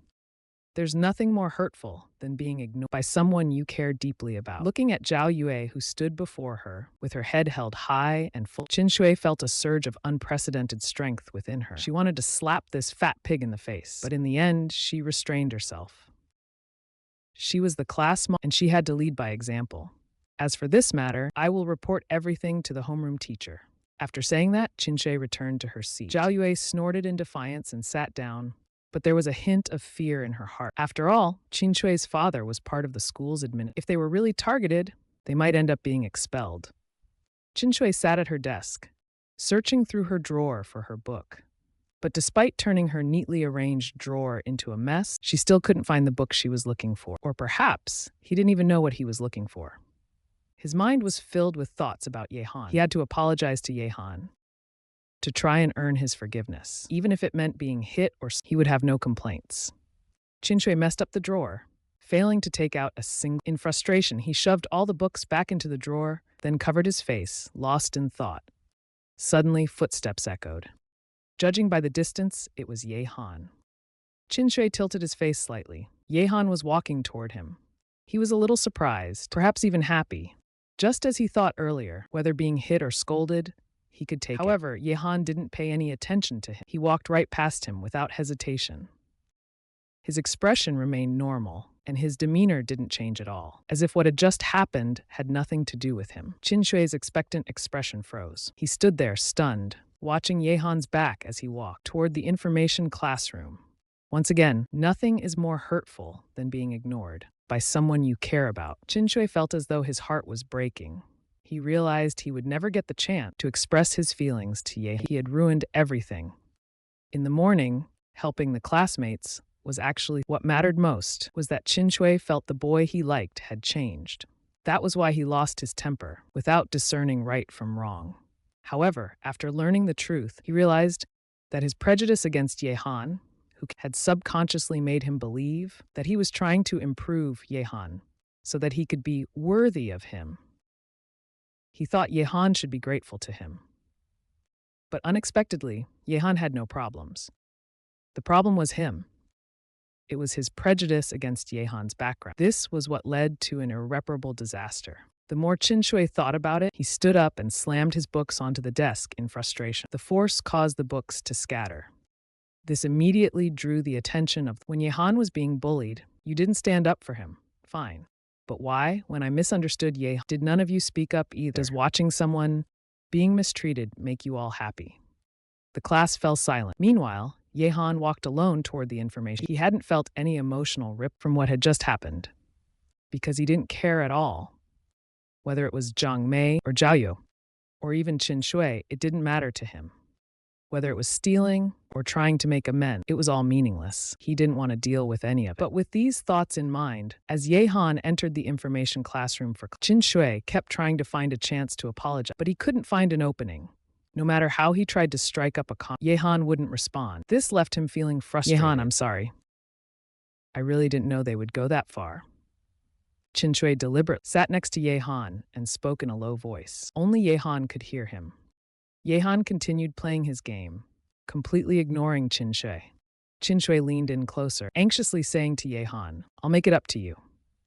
There's nothing more hurtful than being ignored by someone you care deeply about. Looking at Zhao Yue, who stood before her, with her head held high and full, Qin Shui felt a surge of unprecedented strength within her. She wanted to slap this fat pig in the face, but in the end, she restrained herself. She was the class mom, and she had to lead by example. As for this matter, I will report everything to the homeroom teacher. After saying that, Qin Shui returned to her seat. Zhao Yue snorted in defiance and sat down, but there was a hint of fear in her heart. After all, Qin Shui's father was part of the school's admin. If they were really targeted, they might end up being expelled. Qin Shui sat at her desk, searching through her drawer for her book. But despite turning her neatly arranged drawer into a mess, she still couldn't find the book she was looking for. Or perhaps he didn't even know what he was looking for. His mind was filled with thoughts about Yehan. He had to apologize to Yehan, to try and earn his forgiveness. Even if it meant being hit he would have no complaints. Qin Shui messed up the drawer, failing to take out a single. In frustration, he shoved all the books back into the drawer, then covered his face, lost in thought. Suddenly, footsteps echoed. Judging by the distance, it was Yehan. Qin Shui tilted his face slightly. Yehan was walking toward him. He was a little surprised, perhaps even happy. Just as he thought earlier, whether being hit or scolded, he could take it. However, Yehan didn't pay any attention to him. He walked right past him without hesitation. His expression remained normal, and his demeanor didn't change at all, as if what had just happened had nothing to do with him. Qin Shui's expectant expression froze. He stood there, stunned, watching Yehan's back as he walked toward the information classroom. Once again, nothing is more hurtful than being ignored by someone you care about. Qin Shui felt as though his heart was breaking. He realized he would never get the chance to express his feelings to Yehan. He had ruined everything. In the morning, helping the classmates was actually what mattered most, was that Qin Shui felt the boy he liked had changed. That was why he lost his temper, without discerning right from wrong. However, after learning the truth, he realized that his prejudice against Yehan, who had subconsciously made him believe that he was trying to improve Yehan so that he could be worthy of him. He thought Yehan should be grateful to him. But unexpectedly, Yehan had no problems. The problem was him. It was his prejudice against Yehan's background. This was what led to an irreparable disaster. The more Qin Shui thought about it, he stood up and slammed his books onto the desk in frustration. The force caused the books to scatter. This immediately drew the attention of when Yehan was being bullied. You didn't stand up for him. Fine. But why, when I misunderstood Yehan, did none of you speak up either? Does watching someone being mistreated make you all happy? The class fell silent. Meanwhile, Yehan walked alone toward the information. He hadn't felt any emotional rip from what had just happened, because he didn't care at all. Whether it was Zhang Mei or Zhao Yu, or even Qin Shui, it didn't matter to him. Whether it was stealing or trying to make amends, it was all meaningless. He didn't want to deal with any of it. But with these thoughts in mind, as Yehan entered the information classroom Qin Shui kept trying to find a chance to apologize, but he couldn't find an opening. No matter how he tried to strike up Yehan wouldn't respond. This left him feeling frustrated. Yehan, I'm sorry. I really didn't know they would go that far. Qin Shui deliberately sat next to Yehan and spoke in a low voice. Only Yehan could hear him. Yehan continued playing his game, completely ignoring Qin Shui. Qin Shui leaned in closer, anxiously saying to Ye Han, I'll make it up to you.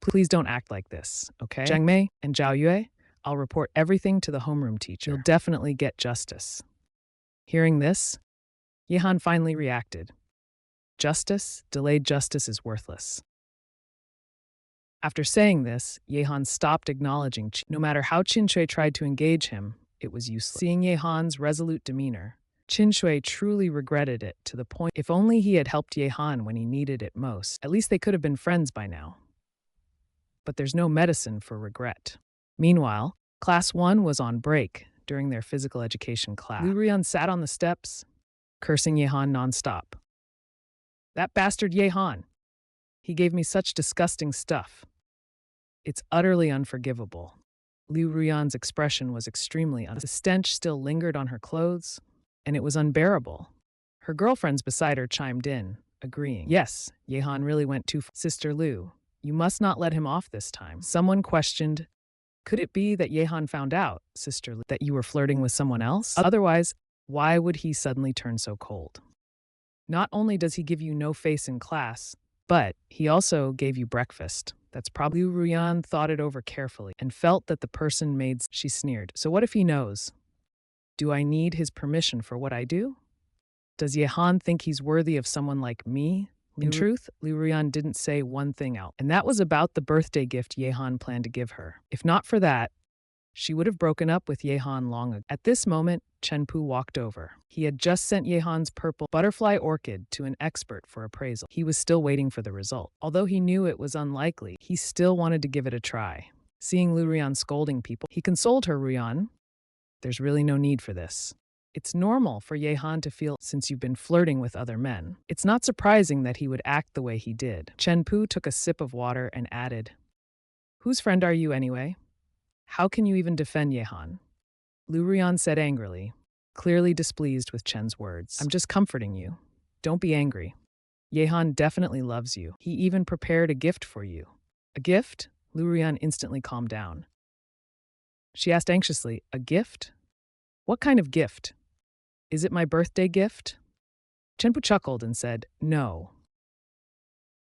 Please don't act like this, okay? Zhang Mei and Zhao Yue, I'll report everything to the homeroom teacher. You'll definitely get justice. Hearing this, Ye Han finally reacted. Justice? Delayed justice is worthless. After saying this, Ye Han stopped acknowledging Qin. No matter how Qin Shui tried to engage him, it was useless. Seeing Ye Han's resolute demeanor, Qin Shui truly regretted it to the point if only he had helped Ye Han when he needed it most. At least they could have been friends by now. But there's no medicine for regret. Meanwhile, Class 1 was on break during their physical education class. Liu Ruyan sat on the steps, cursing Ye Han nonstop. That bastard Ye Han. He gave me such disgusting stuff. It's utterly unforgivable. Liu Ruyan's expression was extremely The stench still lingered on her clothes, and it was unbearable. Her girlfriends beside her chimed in, agreeing. Yes, Ye Han really went too far. Sister Liu, you must not let him off this time. Someone questioned, could it be that Ye Han found out, Sister Liu, that you were flirting with someone else? Otherwise, why would he suddenly turn so cold? Not only does he give you no face in class, but he also gave you breakfast. That's probably Liu Ruyan thought it over carefully and felt that the person made. She sneered. So what if he knows? Do I need his permission for what I do? Does Ye Han think he's worthy of someone like me? In truth, Liu Ruyan didn't say one thing out, and that was about the birthday gift Ye Han planned to give her. If not for that, she would have broken up with Ye Han long ago. At this moment, Chen Pu walked over. He had just sent Ye Han's purple butterfly orchid to an expert for appraisal. He was still waiting for the result. Although he knew it was unlikely, he still wanted to give it a try. Seeing Liu Ruyan scolding people, he consoled her. Ruyan, there's really no need for this. It's normal for Ye Han to feel since you've been flirting with other men. It's not surprising that he would act the way he did. Chen Pu took a sip of water and added, whose friend are you anyway? How can you even defend Ye Han? Liu Ruyan said angrily, clearly displeased with Chen's words. I'm just comforting you. Don't be angry. Ye Han definitely loves you. He even prepared a gift for you. A gift? Liu Ruyan instantly calmed down. She asked anxiously, a gift? What kind of gift? Is it my birthday gift? Chen Pu chuckled and said, no.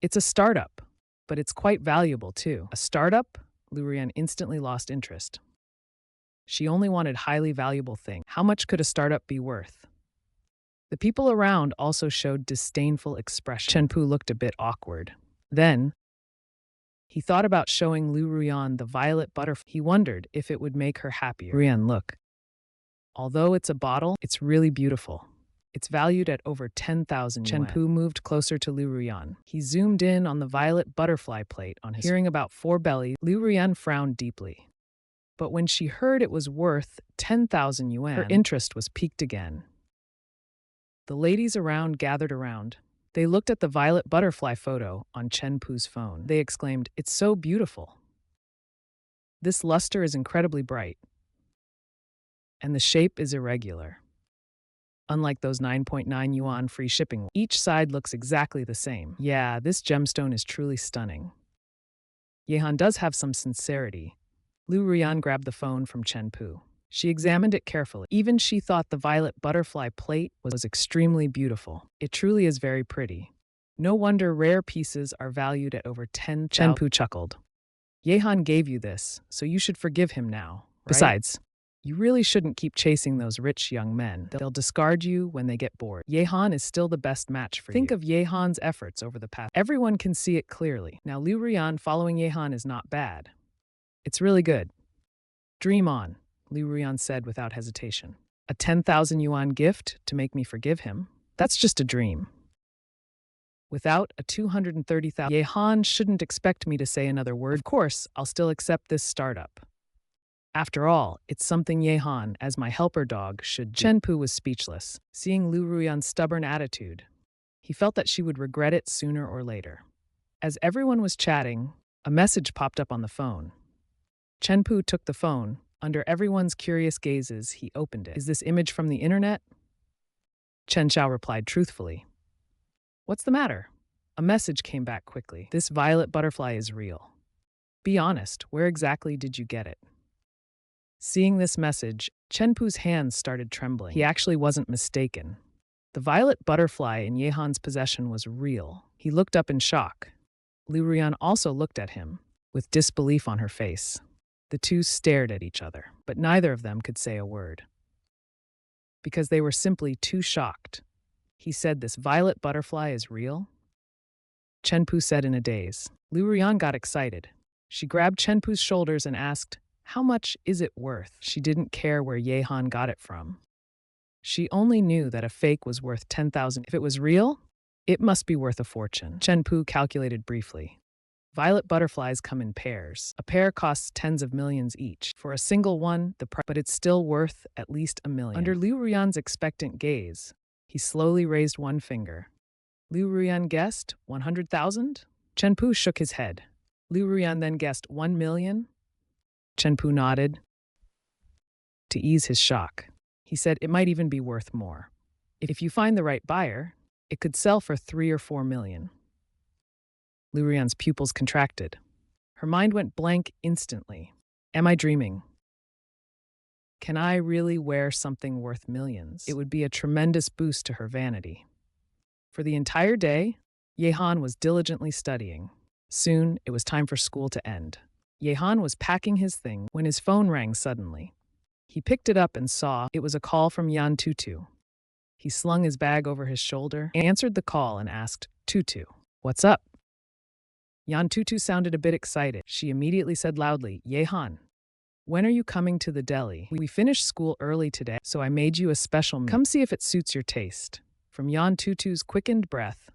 It's a startup, but it's quite valuable too. A startup? Liu Ruyan instantly lost interest. She only wanted highly valuable things. How much could a startup be worth? The people around also showed disdainful expression. Chen Pu looked a bit awkward. Then, he thought about showing Liu Ruyan the violet butterfly. He wondered if it would make her happier. Ruyan, look. Although it's a bottle, it's really beautiful. It's valued at over 10,000 yuan. Chen Pu moved closer to Liu Ruyan. He zoomed in on the violet butterfly plate on his. Hearing about 4 belly, Liu Ruyan frowned deeply. But when she heard it was worth 10,000 yuan, her interest was piqued again. The ladies around gathered around. They looked at the violet butterfly photo on Chen Pu's phone. They exclaimed, it's so beautiful. This luster is incredibly bright. And the shape is irregular. Unlike those 9.9 yuan free shipping, each side looks exactly the same. Yeah, this gemstone is truly stunning. Ye Han does have some sincerity. Liu Ruyan grabbed the phone from Chen Pu. She examined it carefully. Even she thought the violet butterfly plate was extremely beautiful. It truly is very pretty. No wonder rare pieces are valued at over 10,000. Chen Pu chuckled. Ye Han gave you this, so you should forgive him now, right? Besides, you really shouldn't keep chasing those rich young men. They'll discard you when they get bored. Ye Han is still the best match for you. Think of Ye Han's efforts over the past. Everyone can see it clearly. Now Liu Ruyan following Ye Han is not bad. It's really good. Dream on, Liu Ruyan said without hesitation. A 10,000 yuan gift to make me forgive him? That's just a dream. Without a 230,000, Ye Han shouldn't expect me to say another word. Of course, I'll still accept this startup. After all, it's something Ye Han, as my helper dog, should do. Chen Pu was speechless. Seeing Liu Ruyan's stubborn attitude, he felt that she would regret it sooner or later. As everyone was chatting, a message popped up on the phone. Chen Pu took the phone. Under everyone's curious gazes, he opened it. Is this image from the internet? Chen Xiao replied truthfully. What's the matter? A message came back quickly. This violet butterfly is real. Be honest, where exactly did you get it? Seeing this message, Chen Pu's hands started trembling. He actually wasn't mistaken. The violet butterfly in Yehan's possession was real. He looked up in shock. Liu Ruyan also looked at him, with disbelief on her face. The two stared at each other, but neither of them could say a word. Because they were simply too shocked. He said, "This violet butterfly is real?" Chenpu said in a daze. Liu Ruyan got excited. She grabbed Chenpu's shoulders and asked, "How much is it worth?" She didn't care where Yehan got it from. She only knew that a fake was worth 10,000. If it was real, it must be worth a fortune. Chenpu calculated briefly. Violet butterflies come in pairs. A pair costs tens of millions each. For a single one, but it's still worth at least 1 million. Under Liu Ruyan's expectant gaze, he slowly raised one finger. Liu Ruyan guessed 100,000? Chenpu shook his head. Liu Ruyan then guessed 1 million. Chenpu nodded. To ease his shock, he said it might even be worth more. If you find the right buyer, it could sell for 3 or 4 million. Liu Ruyan's pupils contracted. Her mind went blank instantly. Am I dreaming? Can I really wear something worth millions? It would be a tremendous boost to her vanity. For the entire day, Yehan was diligently studying. Soon, it was time for school to end. Yehan was packing his thing when his phone rang suddenly. He picked it up and saw it was a call from Yan Tutu. He slung his bag over his shoulder, answered the call, and asked, "Tutu, what's up?" Yan Tutu sounded a bit excited. She immediately said loudly, "Yehan, when are you coming to the deli? We finished school early today, so I made you a special meal. Come see if it suits your taste." From Yan Tutu's quickened breath,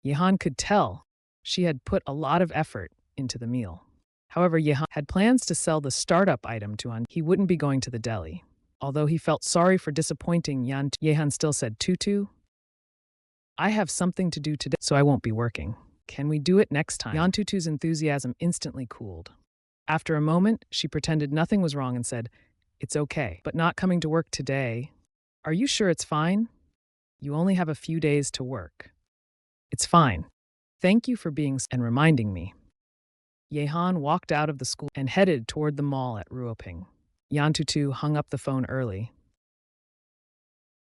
Yehan could tell she had put a lot of effort into the meal. However, Yehan had plans to sell the startup item to An. He wouldn't be going to the deli. Although he felt sorry for disappointing Yehan still said, "Tutu, I have something to do today, so I won't be working. Can we do it next time?" Yan Tutu's enthusiasm instantly cooled. After a moment, she pretended nothing was wrong and said, "It's okay, but not coming to work today. Are you sure it's fine? You only have a few days to work." "It's fine. Thank you for being and reminding me." Yehan walked out of the school and headed toward the mall at Ruoping. Yan Tutu hung up the phone early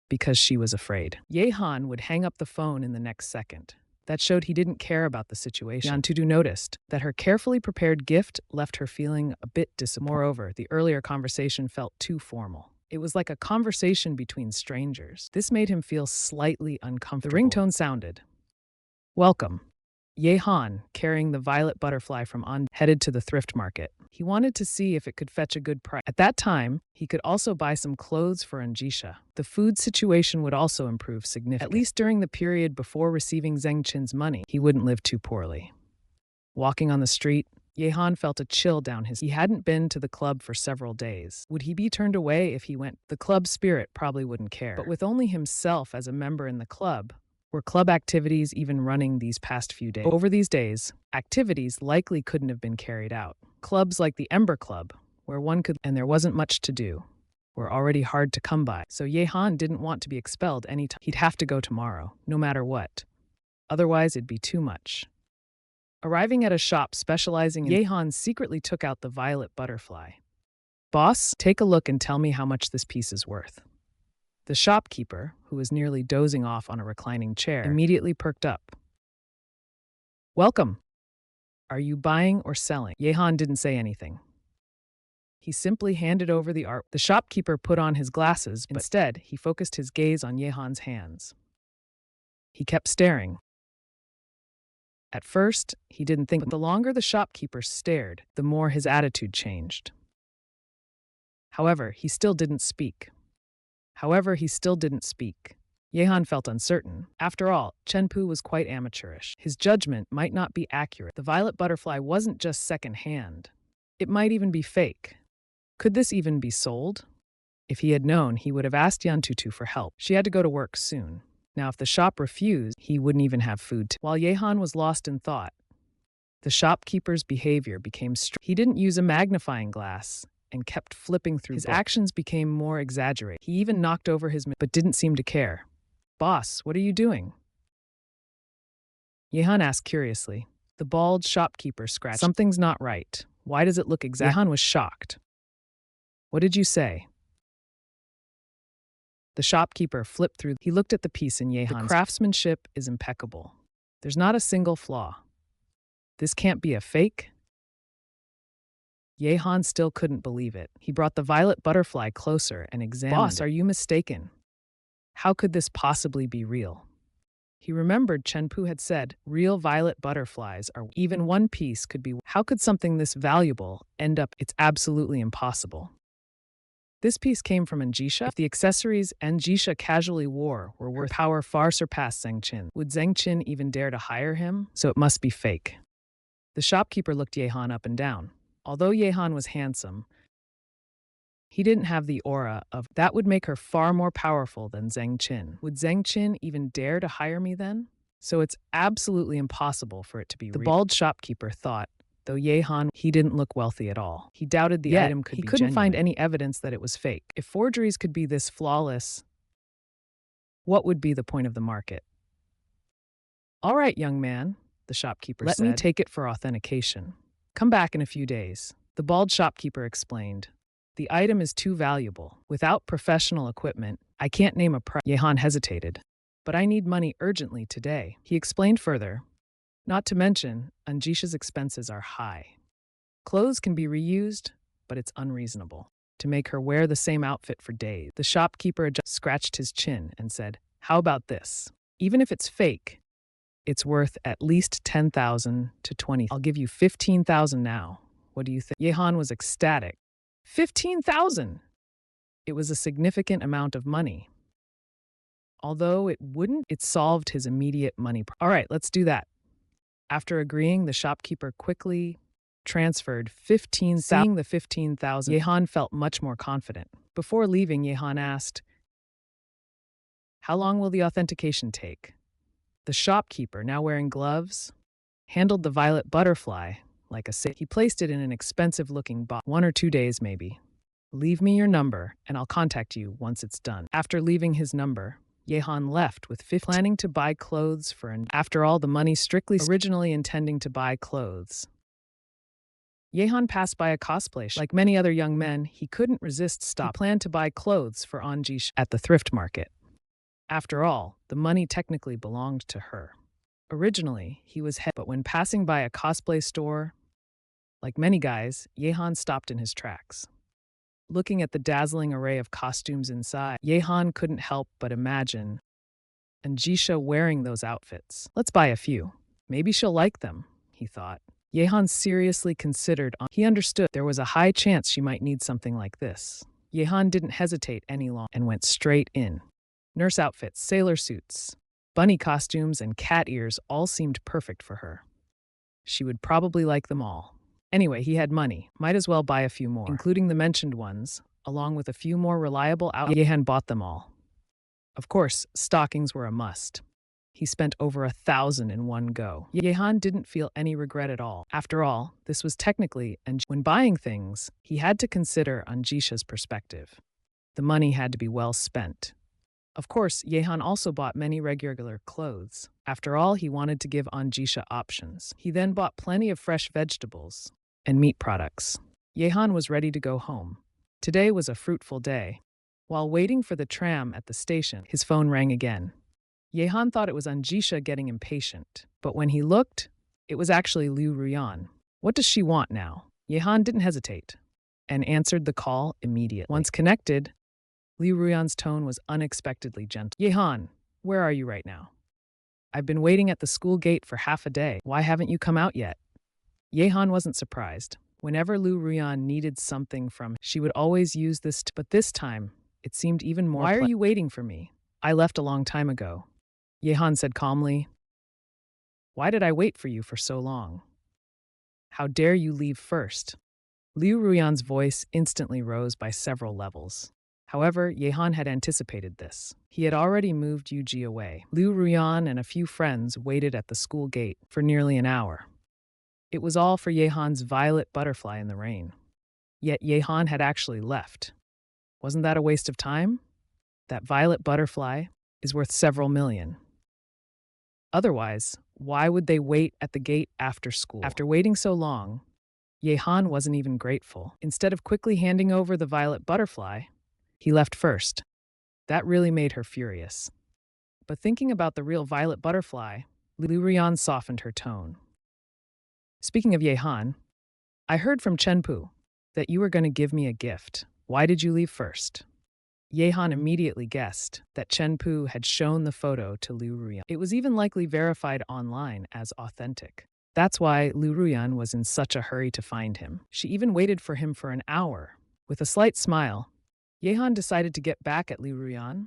because she was afraid. Yehan would hang up the phone in the next second. That showed he didn't care about the situation. Yan Tutu noticed that her carefully prepared gift left her feeling a bit disappointed. Moreover, the earlier conversation felt too formal. It was like a conversation between strangers. This made him feel slightly uncomfortable. The ringtone sounded. "Welcome." Yehan, carrying the violet butterfly from An, headed to the thrift market. He wanted to see if it could fetch a good price. At that time, he could also buy some clothes for An Zhisha. The food situation would also improve significantly. At least during the period before receiving Zen Qin's money, he wouldn't live too poorly. Walking on the street, Yehan felt a chill down his. He hadn't been to the club for several days. Would he be turned away if he went? The club spirit probably wouldn't care. But with only himself as a member in the club, were club activities even running these past few days? Over these days, activities likely couldn't have been carried out. Clubs like the Ember Club, where one could, and there wasn't much to do, were already hard to come by. So Yehan didn't want to be expelled anytime. He'd have to go tomorrow, no matter what. Otherwise, it'd be too much. Arriving at a shop specializing in Yehan secretly took out the violet butterfly. "Boss, take a look and tell me how much this piece is worth." The shopkeeper, who was nearly dozing off on a reclining chair, immediately perked up. "Welcome. Are you buying or selling?" Yehan didn't say anything. He simply handed over the art. The shopkeeper put on his glasses, but instead, he focused his gaze on Yehan's hands. He kept staring. At first, he didn't think, but the longer the shopkeeper stared, the more his attitude changed. However, he still didn't speak. Yehan felt uncertain. After all, Chenpu was quite amateurish. His judgment might not be accurate. The violet butterfly wasn't just second-hand. It might even be fake. Could this even be sold? If he had known, he would have asked Yan Tutu for help. She had to go to work soon. Now, if the shop refused, he wouldn't even have food. While Yehan was lost in thought, the shopkeeper's behavior became strange. He didn't use a magnifying glass and kept flipping through. His actions became more exaggerated. He even knocked over his but didn't seem to care. "Boss, what are you doing?" Yehan asked curiously. The bald shopkeeper scratched. "Something's not right. Why does it look exact?" Yehan was shocked. "What did you say?" The shopkeeper flipped through. He looked at the piece in Yehan's. The craftsmanship is impeccable. There's not a single flaw. This can't be a fake? Yehan still couldn't believe it. He brought the violet butterfly closer and examined it. Boss, are you mistaken? How could this possibly be real? He remembered Chenpu had said, real violet butterflies are even one piece could be. How could something this valuable end up? It's absolutely impossible. This piece came from An Zhisha. If the accessories An Zhisha casually wore were worth power far surpassed Zen Qin, would Zen Qin even dare to hire him? So it must be fake. The shopkeeper looked Yehan up and down. Although Yehan was handsome, he didn't have the aura of that would make her far more powerful than Zen Qin. Would Zen Qin even dare to hire me then? So it's absolutely impossible for it to be real. The bald shopkeeper thought, though Yehan, he didn't look wealthy at all. He doubted the item could be genuine. He couldn't find any evidence that it was fake. If forgeries could be this flawless, what would be the point of the market? All right, young man, the shopkeeper said. Let me take it for authentication. Come back in a few days. The bald shopkeeper explained. The item is too valuable. Without professional equipment, I can't name a price. Yehan hesitated. But I need money urgently today. He explained further. Not to mention, An Zhisha's expenses are high. Clothes can be reused, but it's unreasonable to make her wear the same outfit for days. The shopkeeper scratched his chin and said, how about this? Even if it's fake, it's worth at least 10,000 to 20. I'll give you 15,000 now. What do you think? Yehan was ecstatic. 15,000! It was a significant amount of money. Although it solved his immediate money problem. All right, let's do that. After agreeing, the shopkeeper quickly transferred 15,000. Seeing the 15,000, Yehan felt much more confident. Before leaving, Yehan asked, how long will the authentication take? The shopkeeper, now wearing gloves, handled the violet butterfly like a safe. He placed it in an expensive-looking box. 1 or 2 days, maybe. Leave me your number, and I'll contact you once it's done. After leaving his number, Yehan left with 50, planning to buy clothes for an. After all, the money strictly originally intending to buy clothes. Yehan passed by a cosplay shop. Like many other young men, he couldn't resist stopping. He planned to buy clothes for An Zhisha at the thrift market. After all, the money technically belonged to her. Originally, he was but when passing by a cosplay store, like many guys, Yehan stopped in his tracks. Looking at the dazzling array of costumes inside, Yehan couldn't help but imagine An Zhisha wearing those outfits. Let's buy a few. Maybe she'll like them, he thought. Yehan seriously considered. He understood there was a high chance she might need something like this. Yehan didn't hesitate any longer and went straight in. Nurse outfits, sailor suits, bunny costumes, and cat ears all seemed perfect for her. She would probably like them all. Anyway, he had money. Might as well buy a few more, including the mentioned ones, along with a few more reliable outfits. Yehan bought them all. Of course, stockings were a must. He spent over 1,000 in one go. Yehan didn't feel any regret at all. After all, this was technically, and when buying things, he had to consider An Zhisha's perspective. The money had to be well spent. Of course, Yehan also bought many regular clothes. After all, he wanted to give An Zhisha options. He then bought plenty of fresh vegetables and meat products. Yehan was ready to go home. Today was a fruitful day. While waiting for the tram at the station, his phone rang again. Yehan thought it was An Zhisha getting impatient, but when he looked, it was actually Liu Ruyan. What does she want now? Yehan didn't hesitate and answered the call immediately. Once connected, Liu Ruyan's tone was unexpectedly gentle. Yehan, where are you right now? I've been waiting at the school gate for half a day. Why haven't you come out yet? Yehan wasn't surprised. Whenever Liu Ruyan needed something from him, she would always use this, but this time, it seemed even more. Why are you waiting for me? I left a long time ago. Yehan said calmly. Why did I wait for you for so long? How dare you leave first? Liu Ruyan's voice instantly rose by several levels. However, Yehan had anticipated this. He had already moved Yuji away. Liu Ruyan and a few friends waited at the school gate for nearly an hour. It was all for Yehan's violet butterfly in the rain. Yet Yehan had actually left. Wasn't that a waste of time? That violet butterfly is worth several million. Otherwise, why would they wait at the gate after school? After waiting so long, Yehan wasn't even grateful. Instead of quickly handing over the violet butterfly, he left first. That really made her furious. But thinking about the real violet butterfly, Liu Ruyan softened her tone. Speaking of Yehan, I heard from Chenpu that you were going to give me a gift. Why did you leave first? Yehan immediately guessed that Chenpu had shown the photo to Liu Ruyan. It was even likely verified online as authentic. That's why Liu Ruyan was in such a hurry to find him. She even waited for him for an hour. With a slight smile, Yehan decided to get back at Liu Ruyan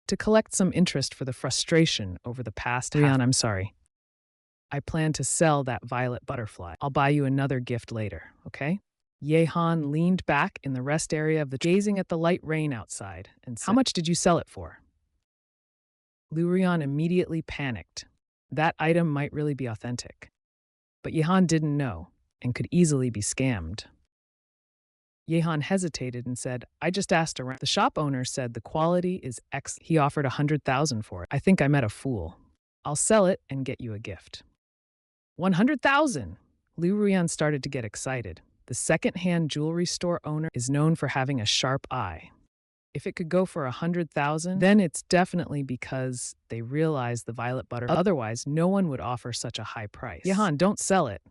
to collect some interest for the frustration over the past Ruyan, I'm sorry. I plan to sell that violet butterfly. I'll buy you another gift later, okay? Yehan leaned back in the rest area of the gazing at the light rain outside and said, how much did you sell it for? Liu Ruyan immediately panicked. That item might really be authentic. But Yehan didn't know and could easily be scammed. Yehan hesitated and said, I just asked around. The shop owner said the quality is excellent. He offered 100,000 for it. I think I met a fool. I'll sell it and get you a gift. 100,000! Liu Ruyan started to get excited. The second-hand jewelry store owner is known for having a sharp eye. If it could go for 100,000, then it's definitely because they realized the violet butter. Otherwise, no one would offer such a high price. Yehan, don't sell it.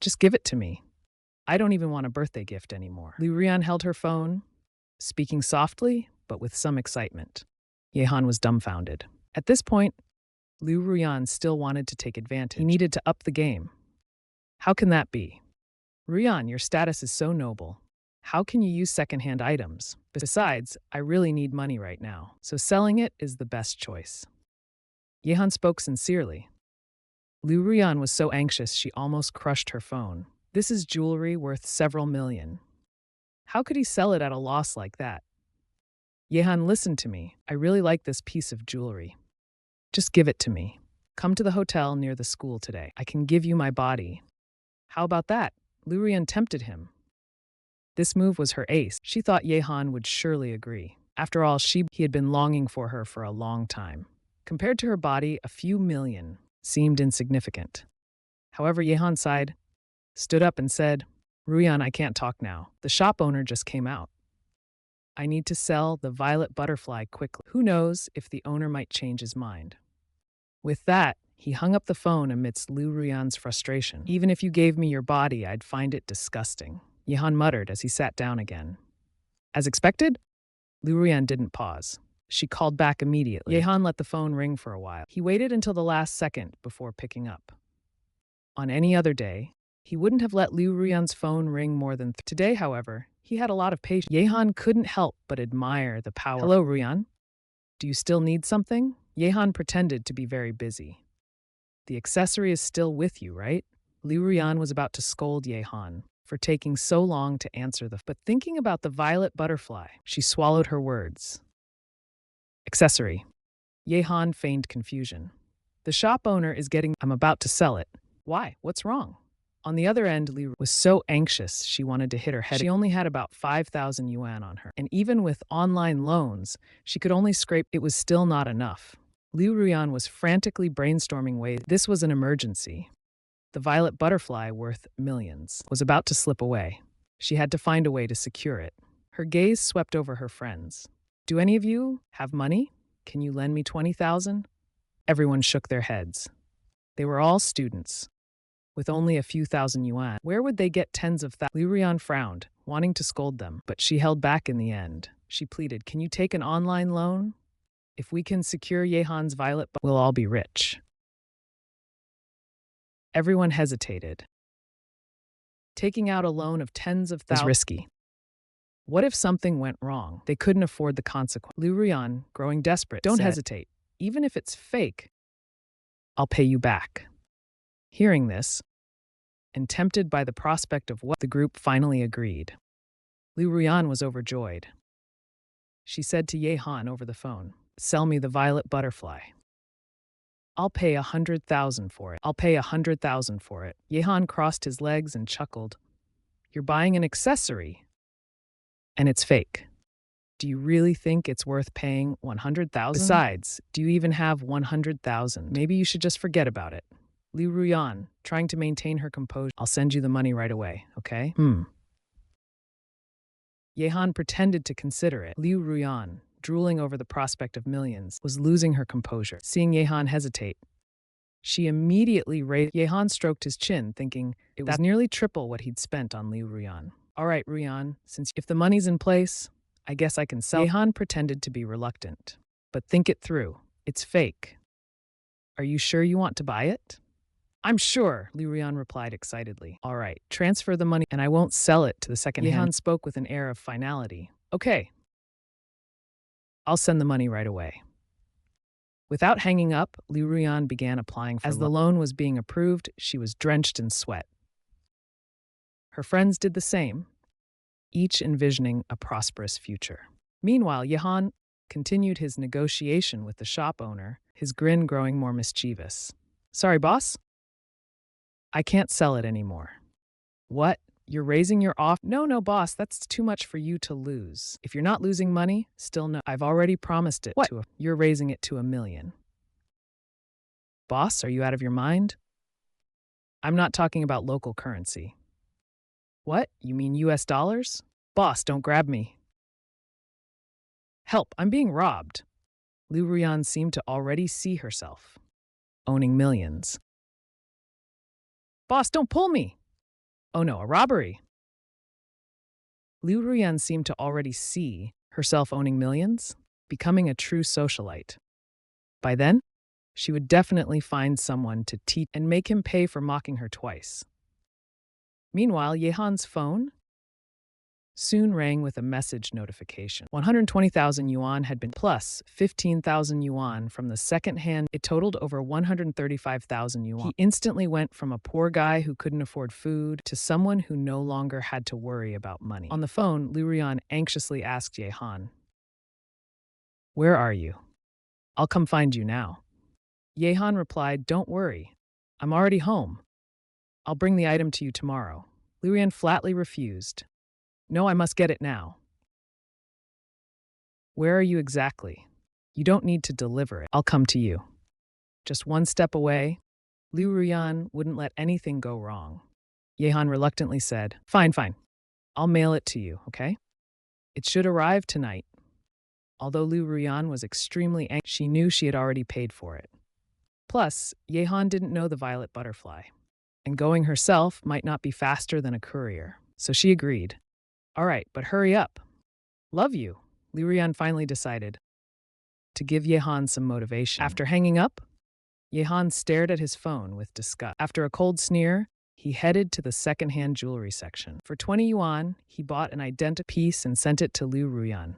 Just give it to me. I don't even want a birthday gift anymore. Liu Ruyan held her phone, speaking softly, but with some excitement. Yehan was dumbfounded. At this point, Liu Ruyan still wanted to take advantage. He needed to up the game. How can that be? Ruyan, your status is so noble. How can you use secondhand items? Besides, I really need money right now, so selling it is the best choice. Yehan spoke sincerely. Liu Ruyan was so anxious she almost crushed her phone. This is jewelry worth several million. How could he sell it at a loss like that? Yehan, listen to me. I really like this piece of jewelry. Just give it to me. Come to the hotel near the school today. I can give you my body. How about that? Liu Ruyan tempted him. This move was her ace. She thought Yehan would surely agree. After all, he had been longing for her for a long time. Compared to her body, a few million seemed insignificant. However, Yehan sighed, stood up and said, Ruyan, I can't talk now. The shop owner just came out. I need to sell the violet butterfly quickly. Who knows if the owner might change his mind. With that, he hung up the phone amidst Liu Ruyan's frustration. Even if you gave me your body, I'd find it disgusting, Yehan muttered as he sat down again. As expected, Liu Ruyan didn't pause. She called back immediately. Yehan let the phone ring for a while. He waited until the last second before picking up. On any other day, he wouldn't have let Liu Ruyan's phone ring more than Today, however, he had a lot of patience. Yehan couldn't help but admire the power. Hello, Ruyan. Do you still need something? Yehan pretended to be very busy. The accessory is still with you, right? Liu Ruyan was about to scold Yehan for taking so long to answer but thinking about the violet butterfly, she swallowed her words. Accessory. Yehan feigned confusion. The shop owner is getting. I'm about to sell it. Why? What's wrong? On the other end, Liu was so anxious she wanted to hit her head. She only had about 5,000 yuan on her, and even with online loans, she could only scrape. It was still not enough. Liu Ruyan was frantically brainstorming ways. This was an emergency. The violet butterfly, worth millions, was about to slip away. She had to find a way to secure it. Her gaze swept over her friends. Do any of you have money? Can you lend me 20,000? Everyone shook their heads. They were all students, with only a few thousand yuan. Where would they get tens of thousands? Liu Ruyan frowned, wanting to scold them, but she held back in the end. She pleaded, can you take an online loan? If we can secure Yehan's violet, we'll all be rich. Everyone hesitated. Taking out a loan of tens of thousands was risky. What if something went wrong? They couldn't afford the consequence. Liu Ruyan, growing desperate, don't hesitate. Even if it's fake, I'll pay you back. Hearing this, and tempted by the prospect of what the group finally agreed, Liu Ruyan was overjoyed. She said to Yehan over the phone, sell me the violet butterfly. I'll pay 100,000 for it. I'll pay 100,000 for it. Yehan crossed his legs and chuckled. You're buying an accessory, and it's fake. Do you really think it's worth paying 100,000? Besides, do you even have 100,000? Maybe you should just forget about it. Liu Ruyan, trying to maintain her composure. I'll send you the money right away, okay? Yehan pretended to consider it. Liu Ruyan, drooling over the prospect of millions, was losing her composure. Seeing Yehan hesitate, she immediately raised. Yehan stroked his chin, thinking it was nearly triple what he'd spent on Liu Ruyan. All right, Ruyan, since if the money's in place, I guess I can sell. Yehan pretended to be reluctant. But think it through. It's fake. Are you sure you want to buy it? I'm sure, Liu Ruyan replied excitedly. All right, transfer the money and I won't sell it to the second hand. Yehan spoke with an air of finality. Okay, I'll send the money right away. Without hanging up, Liu Ruyan began applying for. As the loan was being approved, she was drenched in sweat. Her friends did the same, each envisioning a prosperous future. Meanwhile, Yehan continued his negotiation with the shop owner, his grin growing more mischievous. Sorry, boss? I can't sell it anymore. What? You're raising your offer? No, boss, that's too much for you to lose. If you're not losing money, still no. I've already promised it to you're raising it to $1 million. Boss, are you out of your mind? I'm not talking about local currency. What? You mean US dollars? Boss, don't grab me. Help, I'm being robbed. Liu Ruyan seemed to already see herself owning millions. Boss, don't pull me. Oh no, a robbery. Liu Ruyan seemed to already see herself owning millions, becoming a true socialite. By then, she would definitely find someone to teach and make him pay for mocking her twice. Meanwhile, Yehan's phone soon rang with a message notification. 120,000 yuan had been plus 15,000 yuan from the second hand. It totaled over 135,000 yuan. He instantly went from a poor guy who couldn't afford food to someone who no longer had to worry about money. On the phone, Liu Ruyan anxiously asked Yehan, "Where are you? I'll come find you now." Yehan replied, "Don't worry. I'm already home. I'll bring the item to you tomorrow." Liu Ruyan flatly refused. "No, I must get it now." "Where are you exactly? You don't need to deliver it. I'll come to you." Just one step away, Liu Ruyan wouldn't let anything go wrong. Yehan reluctantly said, Fine. I'll mail it to you, okay? It should arrive tonight." Although Liu Ruyan was extremely angry, she knew she had already paid for it. Plus, Yehan didn't know the violet butterfly, and going herself might not be faster than a courier, so she agreed. "All right, but hurry up. Love you." Liu Ruyan finally decided to give Yehan some motivation. After hanging up, Yehan stared at his phone with disgust. After a cold sneer, he headed to the second-hand jewelry section. For 20 yuan, he bought an identical piece and sent it to Liu Ruyan.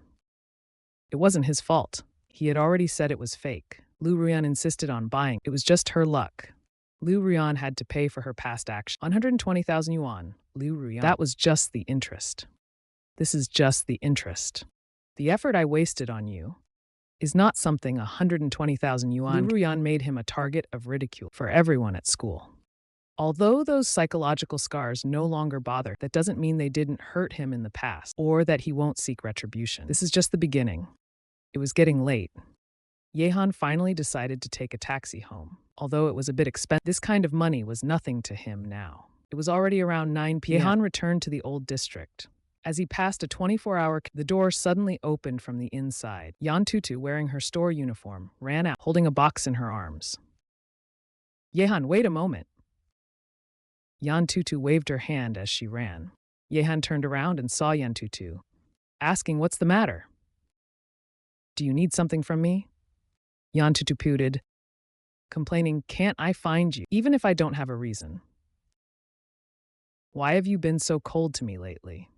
It wasn't his fault. He had already said it was fake. Liu Ruyan insisted on buying. It was just her luck. Liu Ruyan had to pay for her past action. 120,000 yuan. Liu Ruyan. That was just the interest. This is just the interest. The effort I wasted on you is not something 120,000 yuan. Liu Ruyan made him a target of ridicule for everyone at school. Although those psychological scars no longer bother, that doesn't mean they didn't hurt him in the past or that he won't seek retribution. This is just the beginning. It was getting late. Yehan finally decided to take a taxi home. Although it was a bit expensive, this kind of money was nothing to him now. It was already around 9 p.m. Yehan returned to the old district. As he passed a 24-hour, the door suddenly opened from the inside. Yan Tutu, wearing her store uniform, ran out, holding a box in her arms. Yehan, wait a moment. Yan Tutu waved her hand as she ran. Yehan turned around and saw Yan Tutu, asking, "What's the matter? Do you need something from me?" Yan Tutu pouted, complaining, "Can't I find you, even if I don't have a reason? Why have you been so cold to me lately?"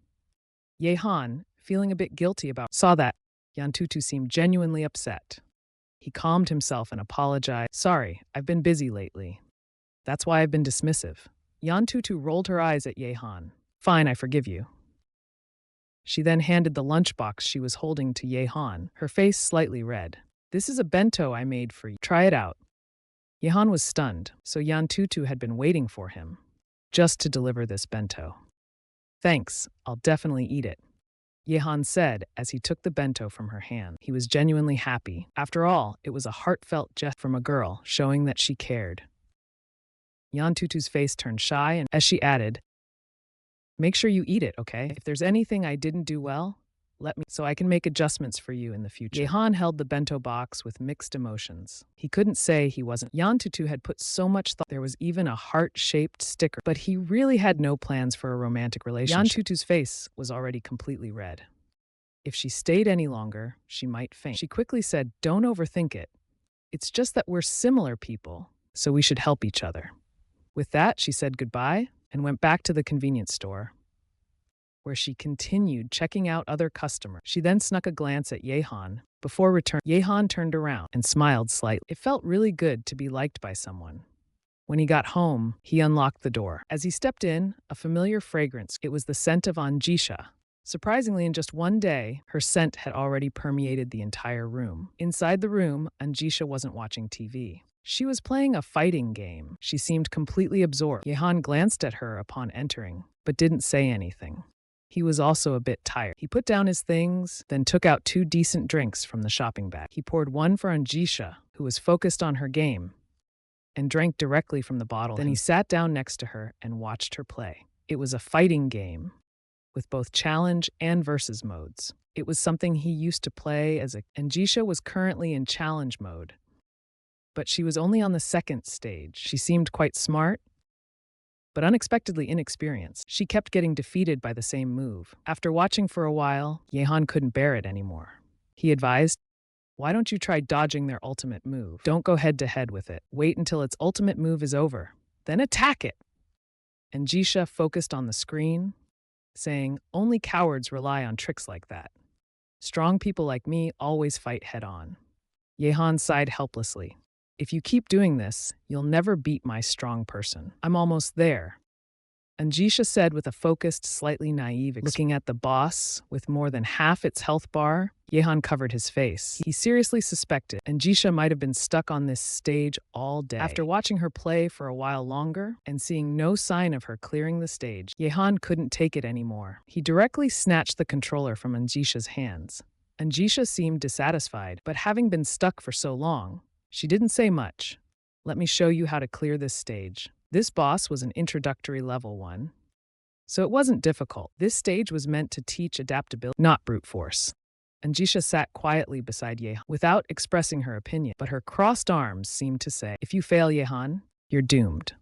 Yehan, feeling a bit guilty saw that Yan Tutu seemed genuinely upset. He calmed himself and apologized. "Sorry, I've been busy lately. That's why I've been dismissive." Yan Tutu rolled her eyes at Yehan. "Fine, I forgive you." She then handed the lunchbox she was holding to Yehan, her face slightly red. "This is a bento I made for you. Try it out." Yehan was stunned, so Yan Tutu had been waiting for him, just to deliver this bento. "Thanks, I'll definitely eat it," Yehan said as he took the bento from her hand. He was genuinely happy. After all, it was a heartfelt gesture from a girl, showing that she cared. Yan Tutu's face turned shy, and as she added, "Make sure you eat it, okay? If there's anything I didn't do well, Let me so I can make adjustments for you in the future. Yehan held the bento box with mixed emotions. He couldn't say he wasn't. Yan Tutu had put so much thought. There was even a heart-shaped sticker, but he really had no plans for a romantic relationship. Yan Tutu's face was already completely red. If she stayed any longer, she might faint. She quickly said, "Don't overthink it. It's just that we're similar people, so we should help each other." With that, she said goodbye and went back to the convenience store, where she continued checking out other customers. She then snuck a glance at Yehan. Before returning, Yehan turned around and smiled slightly. It felt really good to be liked by someone. When he got home, he unlocked the door. As he stepped in, a familiar fragrance. It was the scent of An Zhisha. Surprisingly, in just one day, her scent had already permeated the entire room. Inside the room, An Zhisha wasn't watching TV. She was playing a fighting game. She seemed completely absorbed. Yehan glanced at her upon entering, but didn't say anything. He was also a bit tired. He put down his things, then took out 2 decent drinks from the shopping bag. He poured one for An Zhisha, who was focused on her game, and drank directly from the bottle. Then he sat down next to her and watched her play. It was a fighting game, with both challenge and versus modes. It was something he used to play as a... An Zhisha was currently in challenge mode, but she was only on the 2nd stage. She seemed quite smart, but unexpectedly inexperienced. She kept getting defeated by the same move. After watching for a while, Yehan couldn't bear it anymore. He advised, "Why don't you try dodging their ultimate move? Don't go head-to-head with it. Wait until its ultimate move is over, then attack it." And Zhisha focused on the screen, saying, "Only cowards rely on tricks like that. Strong people like me always fight head-on." Yehan sighed helplessly. "If you keep doing this, you'll never beat my strong person. I'm almost there." An Zhisha said with a focused, slightly naive expression. Looking at the boss with more than half its health bar, Yehan covered his face. He seriously suspected An Zhisha might have been stuck on this stage all day. After watching her play for a while longer and seeing no sign of her clearing the stage, Yehan couldn't take it anymore. He directly snatched the controller from An Zhisha's hands. An Zhisha seemed dissatisfied, but having been stuck for so long, she didn't say much. "Let me show you how to clear this stage." This boss was an introductory level 1, so it wasn't difficult. This stage was meant to teach adaptability, not brute force. An Zhisha sat quietly beside Yehan without expressing her opinion, but her crossed arms seemed to say, "If you fail, Yehan, you're doomed."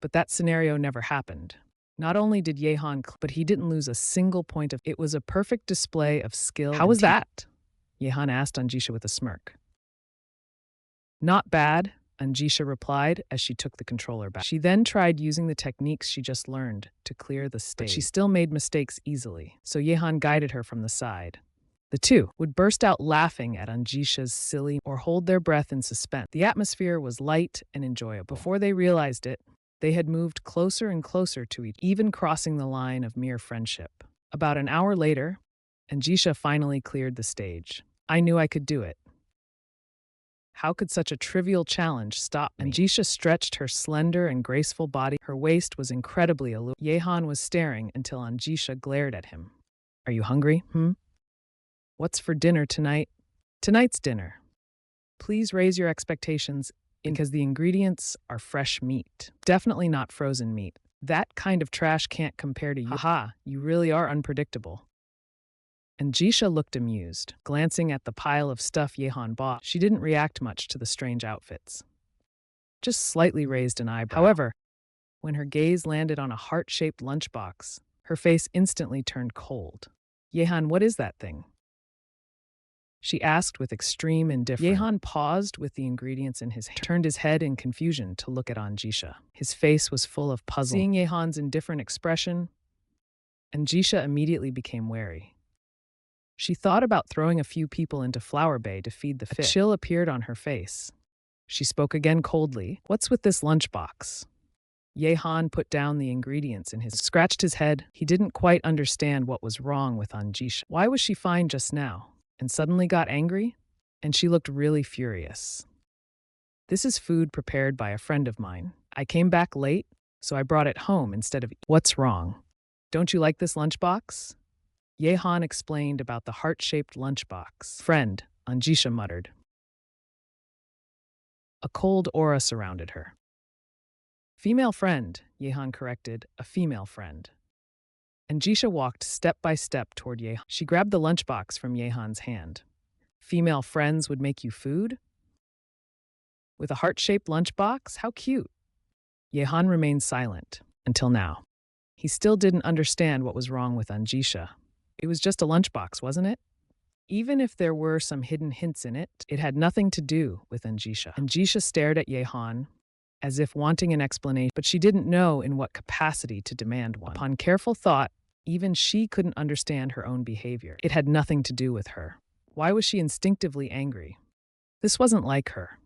But that scenario never happened. Not only did Yehan, but he didn't lose a single point of... It was a perfect display of skill. "How was that?" Yehan asked An Zhisha with a smirk. "Not bad," An Zhisha replied as she took the controller back. She then tried using the techniques she just learned to clear the stage. But she still made mistakes easily, so Yehan guided her from the side. The two would burst out laughing at An Zhisha's silly or hold their breath in suspense. The atmosphere was light and enjoyable. Before they realized it, they had moved closer and closer to each other, even crossing the line of mere friendship. About an hour later, An Zhisha finally cleared the stage. "I knew I could do it. How could such a trivial challenge stop me?" An Zhisha stretched her slender and graceful body. Her waist was incredibly alluring. Yehan was staring until An Zhisha glared at him. "Are you hungry, What's for dinner tonight?" "Tonight's dinner. Please raise your expectations because the ingredients are fresh meat. Definitely not frozen meat. That kind of trash can't compare to you." "Haha, you really are unpredictable." And Zhisha looked amused, glancing at the pile of stuff Yehan bought. She didn't react much to the strange outfits, just slightly raised an eyebrow. However, when her gaze landed on a heart-shaped lunchbox, her face instantly turned cold. "Yehan, what is that thing?" she asked with extreme indifference. Yehan paused with the ingredients in his hand, turned his head in confusion to look at An Zhisha. His face was full of puzzle. Seeing Yehan's indifferent expression, An Zhisha immediately became wary. She thought about throwing a few people into Flower Bay to feed the fish. A chill appeared on her face. She spoke again coldly. "What's with this lunchbox?" Yehan put down the ingredients and scratched his head. He didn't quite understand what was wrong with An Zhisha. Why was she fine just now and suddenly got angry? And she looked really furious. "This is food prepared by a friend of mine. I came back late, so I brought it home instead of..." "What's wrong? Don't you like this lunchbox?" Yehan explained about the heart-shaped lunchbox. "Friend," An Zhisha muttered. A cold aura surrounded her. "Female friend," Yehan corrected, "a female friend." An Zhisha walked step by step toward Yehan. She grabbed the lunchbox from Yehan's hand. Female friends would make you food? With a heart-shaped lunchbox? How cute. Yehan remained silent until now. He still didn't understand what was wrong with An Zhisha. It was just a lunchbox, wasn't it? Even if there were some hidden hints in it, it had nothing to do with An Zhisha. An Zhisha stared at Yehan as if wanting an explanation, but she didn't know in what capacity to demand one. Upon careful thought, even she couldn't understand her own behavior. It had nothing to do with her. Why was she instinctively angry? This wasn't like her.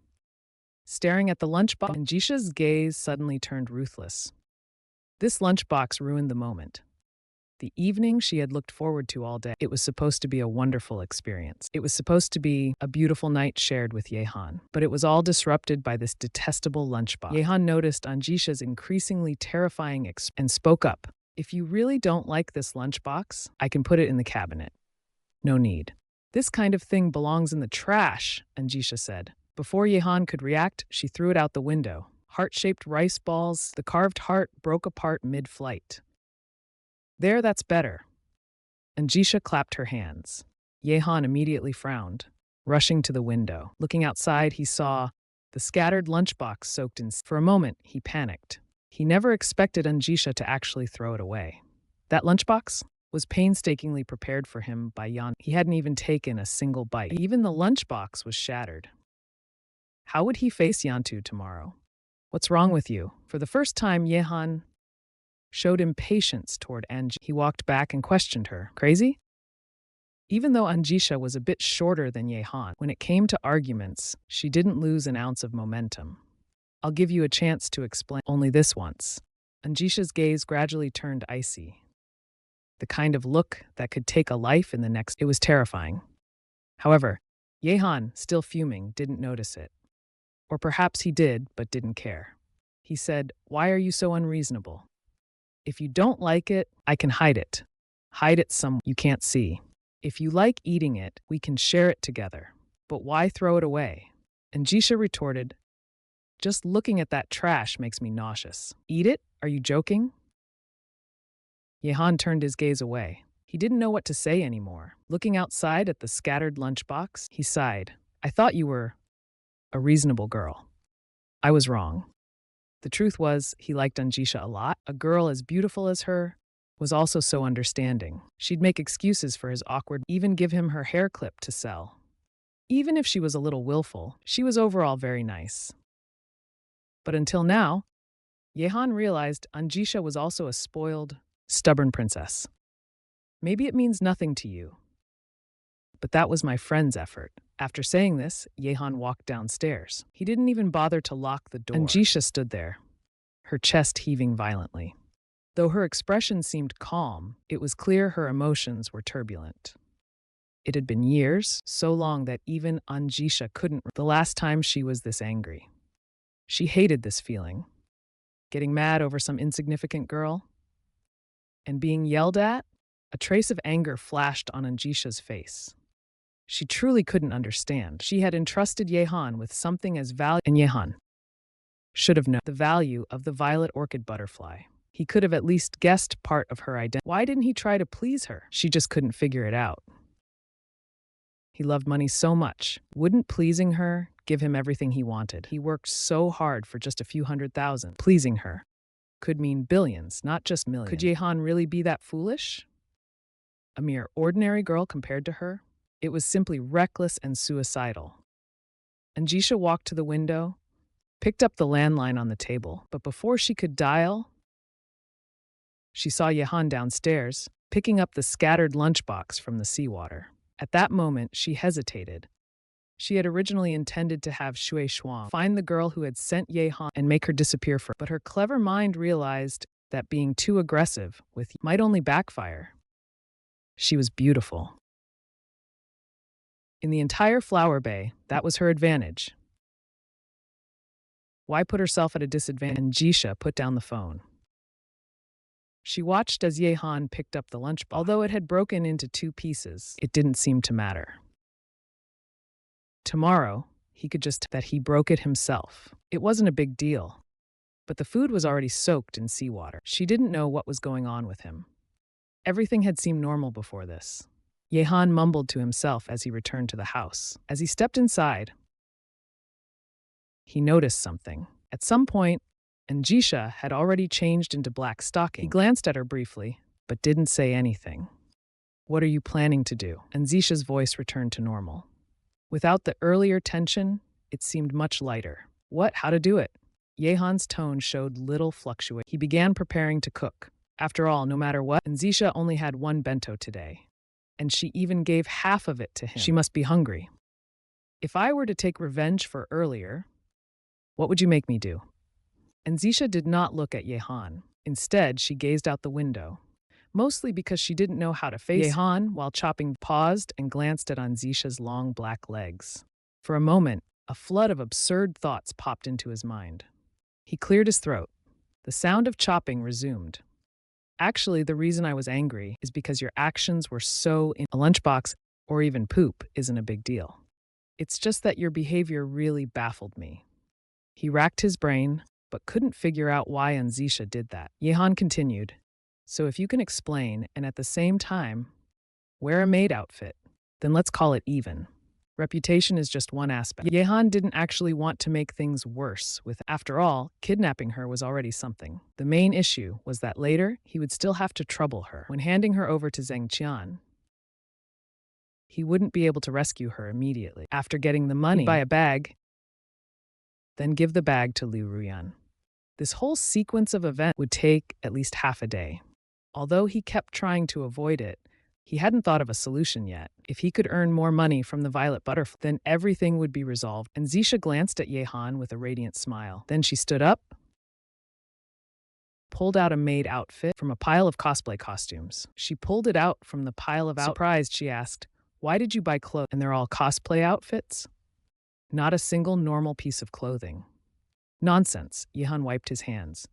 Staring at the lunchbox, An Zhisha's gaze suddenly turned ruthless. This lunchbox ruined the moment. The evening she had looked forward to all day. It was supposed to be a wonderful experience. It was supposed to be a beautiful night shared with Yehan. But it was all disrupted by this detestable lunchbox. Yehan noticed An Zhisha's increasingly terrifying expression and spoke up. If you really don't like this lunchbox, I can put it in the cabinet. No need. This kind of thing belongs in the trash, An Zhisha said. Before Yehan could react, she threw it out the window. Heart-shaped rice balls, the carved heart broke apart mid-flight. There, that's better. An Zhisha clapped her hands. Yehan immediately frowned, rushing to the window. Looking outside, he saw the scattered lunchbox soaked in. For a moment, he panicked. He never expected An Zhisha to actually throw it away. That lunchbox was painstakingly prepared for him by Yan. He hadn't even taken a single bite. Even the lunchbox was shattered. How would he face Yan Tutu tomorrow? What's wrong with you? For the first time, Yehan showed impatience toward An Zhisha. He walked back and questioned her. Crazy? Even though An Zhisha was a bit shorter than Yehan, when it came to arguments, she didn't lose an ounce of momentum. I'll give you a chance to explain. Only this once. An Zhisha's gaze gradually turned icy. The kind of look that could take a life in the next. It was terrifying. However, Yehan, still fuming, didn't notice it. Or perhaps he did, but didn't care. He said, "Why are you so unreasonable? If you don't like it, I can hide it. Hide it somewhere you can't see. If you like eating it, we can share it together. But why throw it away?" And Zhisha retorted, "Just looking at that trash makes me nauseous. Eat it? Are you joking?" Yehan turned his gaze away. He didn't know what to say anymore. Looking outside at the scattered lunchbox, he sighed. "I thought you were a reasonable girl. I was wrong." The truth was, he liked An Zhisha a lot. A girl as beautiful as her was also so understanding. She'd make excuses for his awkward, even give him her hair clip to sell. Even if she was a little willful, she was overall very nice. But until now, Yehan realized An Zhisha was also a spoiled, stubborn princess. Maybe it means nothing to you, but that was my friend's effort. After saying this, Yehan walked downstairs. He didn't even bother to lock the door. An Zhisha stood there, her chest heaving violently. Though her expression seemed calm, it was clear her emotions were turbulent. It had been years, so long that even An Zhisha couldn't the last time she was this angry. She hated this feeling. Getting mad over some insignificant girl and being yelled at. A trace of anger flashed on An Zhisha's face. She truly couldn't understand. She had entrusted Yehan with something as valuable, and Yehan should have known the value of the violet orchid butterfly. He could have at least guessed part of her identity. Why didn't he try to please her? She just couldn't figure it out. He loved money so much. Wouldn't pleasing her give him everything he wanted? He worked so hard for just a few $100,000. Pleasing her could mean billions, not just millions. Could Yehan really be that foolish? A mere ordinary girl compared to her? It was simply reckless and suicidal. An Zhisha walked to the window, picked up the landline on the table, but before she could dial, she saw Yehan downstairs, picking up the scattered lunchbox from the seawater. At that moment, she hesitated. She had originally intended to have Shui Shuang find the girl who had sent Yehan and make her disappear but her clever mind realized that being too aggressive might only backfire. She was beautiful. In the entire flower bay, that was her advantage. Why put herself at a disadvantage? And Zhisha put down the phone. She watched as Yehan picked up the lunchbox. Although it had broken into 2 pieces, it didn't seem to matter. Tomorrow, he could just that he broke it himself. It wasn't a big deal. But the food was already soaked in seawater. She didn't know what was going on with him. Everything had seemed normal before this. Yehan mumbled to himself as he returned to the house. As he stepped inside, he noticed something. At some point, An Zhisha had already changed into black stockings. He glanced at her briefly, but didn't say anything. "What are you planning to do?" An Zhisha's voice returned to normal. Without the earlier tension, it seemed much lighter. "What? How to do it?" Yehan's tone showed little fluctuation. He began preparing to cook. After all, no matter what, An Zhisha only had one bento today, and she even gave half of it to him. She must be hungry. "If I were to take revenge for earlier, what would you make me do?" An Zhisha did not look at Yehan. Instead, she gazed out the window, mostly because she didn't know how to face Yehan. While chopping, paused and glanced at An Zhisha's long black legs. For a moment, a flood of absurd thoughts popped into his mind. He cleared his throat. The sound of chopping resumed. "Actually, the reason I was angry is because your actions were so a lunchbox or even poop isn't a big deal. It's just that your behavior really baffled me." He racked his brain, but couldn't figure out why An Zhisha did that. Yehan continued, "So if you can explain, and at the same time, wear a maid outfit, then let's call it even. Reputation is just one aspect." Yehan didn't actually want to make things worse after all, kidnapping her was already something. The main issue was that later, he would still have to trouble her. When handing her over to Zheng Qian, he wouldn't be able to rescue her immediately. After getting the money, he'd buy a bag, then give the bag to Liu Ruyan. This whole sequence of events would take at least half a day. Although he kept trying to avoid it, he hadn't thought of a solution yet. If he could earn more money from the violet butterfly, then everything would be resolved. And Zhisha glanced at Yehan with a radiant smile. Then she stood up, pulled out a maid outfit from a pile of cosplay costumes. She pulled it out from the pile of Surprised, she asked, "Why did you buy clothes? And they're all cosplay outfits? Not a single normal piece of clothing." "Nonsense," Yehan wiped his hands.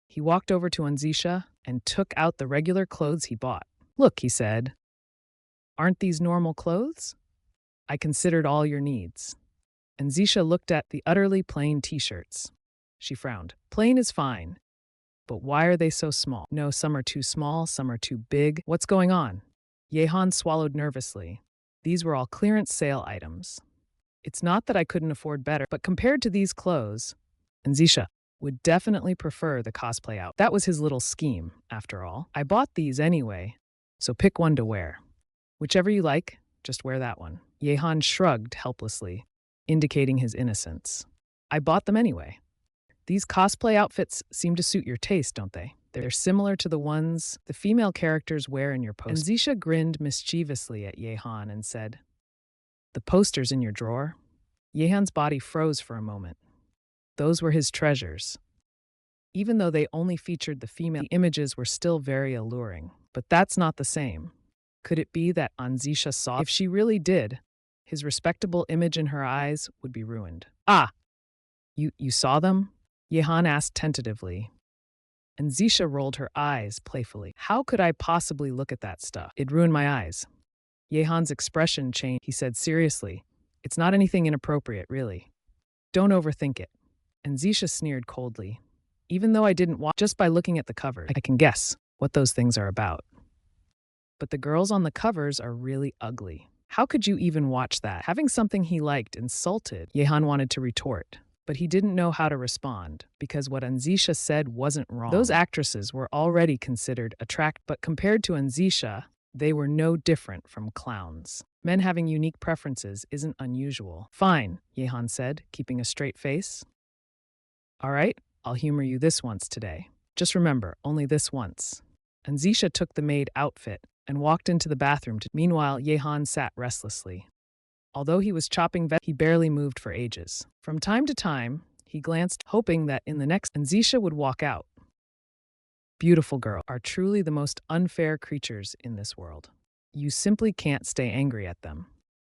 He walked over to An Zhisha and took out the regular clothes he bought. "Look," he said, "aren't these normal clothes? I considered all your needs." An Zhisha looked at the utterly plain t-shirts. She frowned. "Plain is fine, but why are they so small?" "No, some are too small, some are too big. What's going on?" Yehan swallowed nervously. These were all clearance sale items. "It's not that I couldn't afford better, but compared to these clothes, An Zhisha would definitely prefer the cosplay out. That was his little scheme, after all. I bought these anyway, so pick one to wear. Whichever you like, just wear that one." Yehan shrugged helplessly, indicating his innocence. "I bought them anyway. These cosplay outfits seem to suit your taste, don't they? They're similar to the ones the female characters wear in your poster." And Zhisha grinned mischievously at Yehan and said, "The posters in your drawer?" Yehan's body froze for a moment. Those were his treasures. Even though they only featured the female, the images were still very alluring. But that's not the same. Could it be that An Zhisha saw? If she really did, his respectable image in her eyes would be ruined. "Ah! You saw them?" Yehan asked tentatively. And Zhisha rolled her eyes playfully. "How could I possibly look at that stuff? It'd ruin my eyes." Yehan's expression changed. He said seriously, "It's not anything inappropriate, really. Don't overthink it." And Zhisha sneered coldly. "Even though I didn't watch, just by looking at the covers, I can guess what those things are about. But the girls on the covers are really ugly. How could you even watch that?" Having something he liked insulted, Yehan wanted to retort. But he didn't know how to respond, because what An Zhisha said wasn't wrong. Those actresses were already considered attractive, but compared to An Zhisha, they were no different from clowns. Men having unique preferences isn't unusual. "Fine," Yehan said, keeping a straight face. "All right, I'll humor you this once today. Just remember, only this once." And Zhisha took the maid outfit and walked into the bathroom. Meanwhile, Yehan sat restlessly. Although he was chopping he barely moved for ages. From time to time, he glanced, hoping that in the next, And Zhisha would walk out. Beautiful girls are truly the most unfair creatures in this world. You simply can't stay angry at them.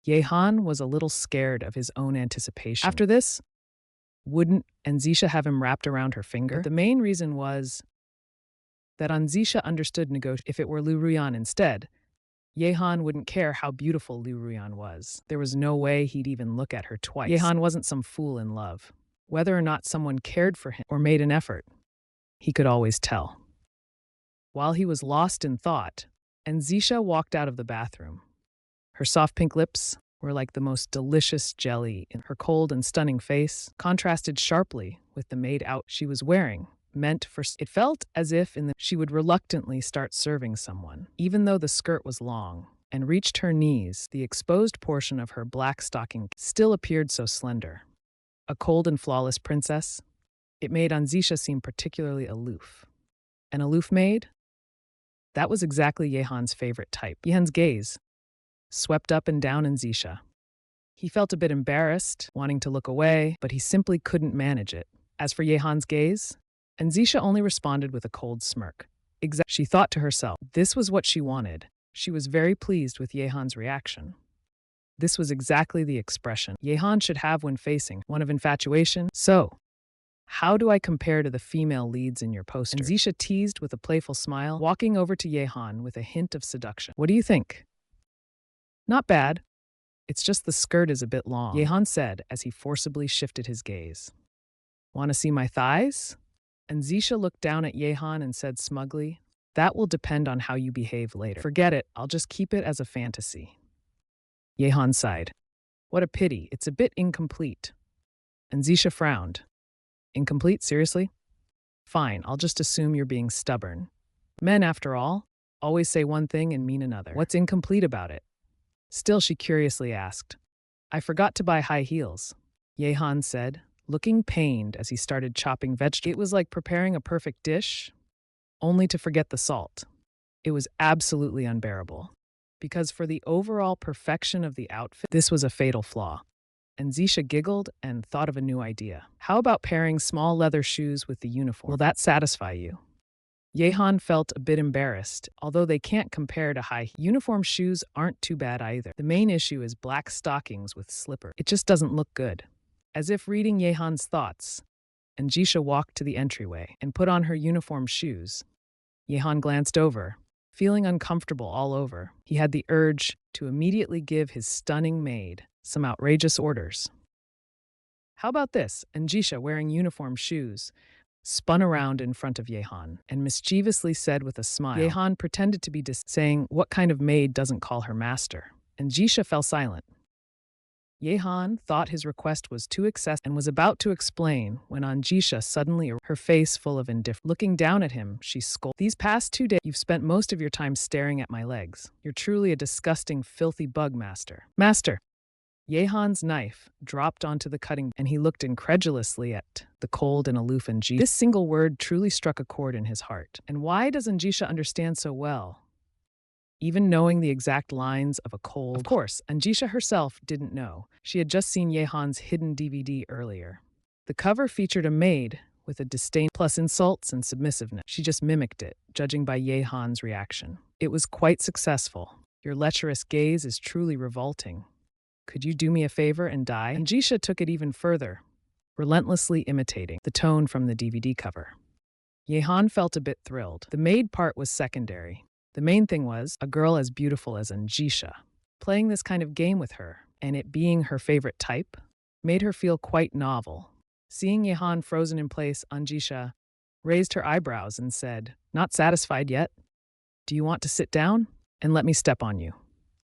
Yehan was a little scared of his own anticipation. After this, wouldn't An Zhisha have him wrapped around her finger? But the main reason was that An Zhisha understood negotiation. If it were Liu Ruyan instead, Yehan wouldn't care how beautiful Liu Ruyan was. There was no way he'd even look at her twice. Yehan wasn't some fool in love. Whether or not someone cared for him or made an effort, he could always tell. While he was lost in thought, An Zhisha walked out of the bathroom. Her soft pink lips were like the most delicious jelly, and her cold and stunning face contrasted sharply with the maid outfit she was wearing, meant for it felt as if she would reluctantly start serving someone, even though the skirt was long and reached her knees. The exposed portion of her black stocking still appeared so slender. A cold and flawless princess, it made An Zhisha seem particularly aloof. An aloof maid? That was exactly Yehan's favorite type. Yehan's gaze swept up and down An Zhisha. He felt a bit embarrassed, wanting to look away, but he simply couldn't manage it. As for Yehan's gaze, An Zhisha only responded with a cold smirk. She thought to herself, this was what she wanted. She was very pleased with Yehan's reaction. This was exactly the expression Yehan should have when facing one of infatuation. So, how do I compare to the female leads in your poster? An Zhisha teased with a playful smile, walking over to Yehan with a hint of seduction. What do you think? Not bad. It's just the skirt is a bit long, Yehan said as he forcibly shifted his gaze. Want to see my thighs? And Zhisha looked down at Yehan and said smugly, that will depend on how you behave later. Forget it, I'll just keep it as a fantasy. Yehan sighed. What a pity, it's a bit incomplete. And Zhisha frowned. Incomplete, seriously? Fine, I'll just assume you're being stubborn. Men, after all, always say one thing and mean another. What's incomplete about it? Still, she curiously asked. I forgot to buy high heels, Yehan said, looking pained as he started chopping vegetables. It was like preparing a perfect dish, only to forget the salt. It was absolutely unbearable, because for the overall perfection of the outfit, this was a fatal flaw. And Zhisha giggled and thought of a new idea. How about pairing small leather shoes with the uniform? Will that satisfy you? Yehan felt a bit embarrassed, although they can't compare to high uniform shoes aren't too bad either. The main issue is black stockings with slippers. It just doesn't look good. As if reading Yehan's thoughts, An Zhisha walked to the entryway and put on her uniform shoes. Yehan glanced over, feeling uncomfortable all over. He had the urge to immediately give his stunning maid some outrageous orders. How about this? An Zhisha, wearing uniform shoes, spun around in front of Yehan and mischievously said with a smile. Yehan pretended to be saying, what kind of maid doesn't call her master? And Zhisha fell silent. Yehan thought his request was too excessive and was about to explain when An Zhisha suddenly, her face full of indifference. Looking down at him, she scolded. These past 2 days, you've spent most of your time staring at my legs. You're truly a disgusting, filthy bug, master. Master! Yehan's knife dropped onto the cutting, and he looked incredulously at the cold and aloof An Zhisha. This single word truly struck a chord in his heart. And why does An Zhisha understand so well? Even knowing the exact lines of a cold... Of course, An Zhisha herself didn't know. She had just seen Yehan's hidden DVD earlier. The cover featured a maid with a disdain plus insults and submissiveness. She just mimicked it, judging by Yehan's reaction. It was quite successful. Your lecherous gaze is truly revolting. Could you do me a favor and die? And Zhisha took it even further, relentlessly imitating the tone from the DVD cover. Yehan felt a bit thrilled. The maid part was secondary. The main thing was a girl as beautiful as An Zhisha. Playing this kind of game with her, and it being her favorite type, made her feel quite novel. Seeing Yehan frozen in place, An Zhisha raised her eyebrows and said, not satisfied yet? Do you want to sit down and let me step on you?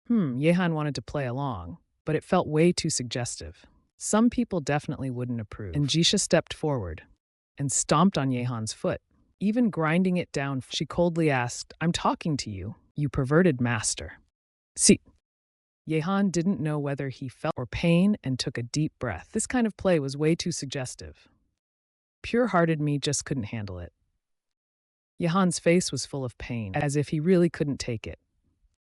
Yehan wanted to play along, but it felt way too suggestive. Some people definitely wouldn't approve. And Zhisha stepped forward and stomped on Yehan's foot. Even grinding it down, she coldly asked, I'm talking to you, you perverted master. See, Yehan didn't know whether he felt or pain and took a deep breath. This kind of play was way too suggestive. Pure-hearted me just couldn't handle it. Yehan's face was full of pain, as if he really couldn't take it.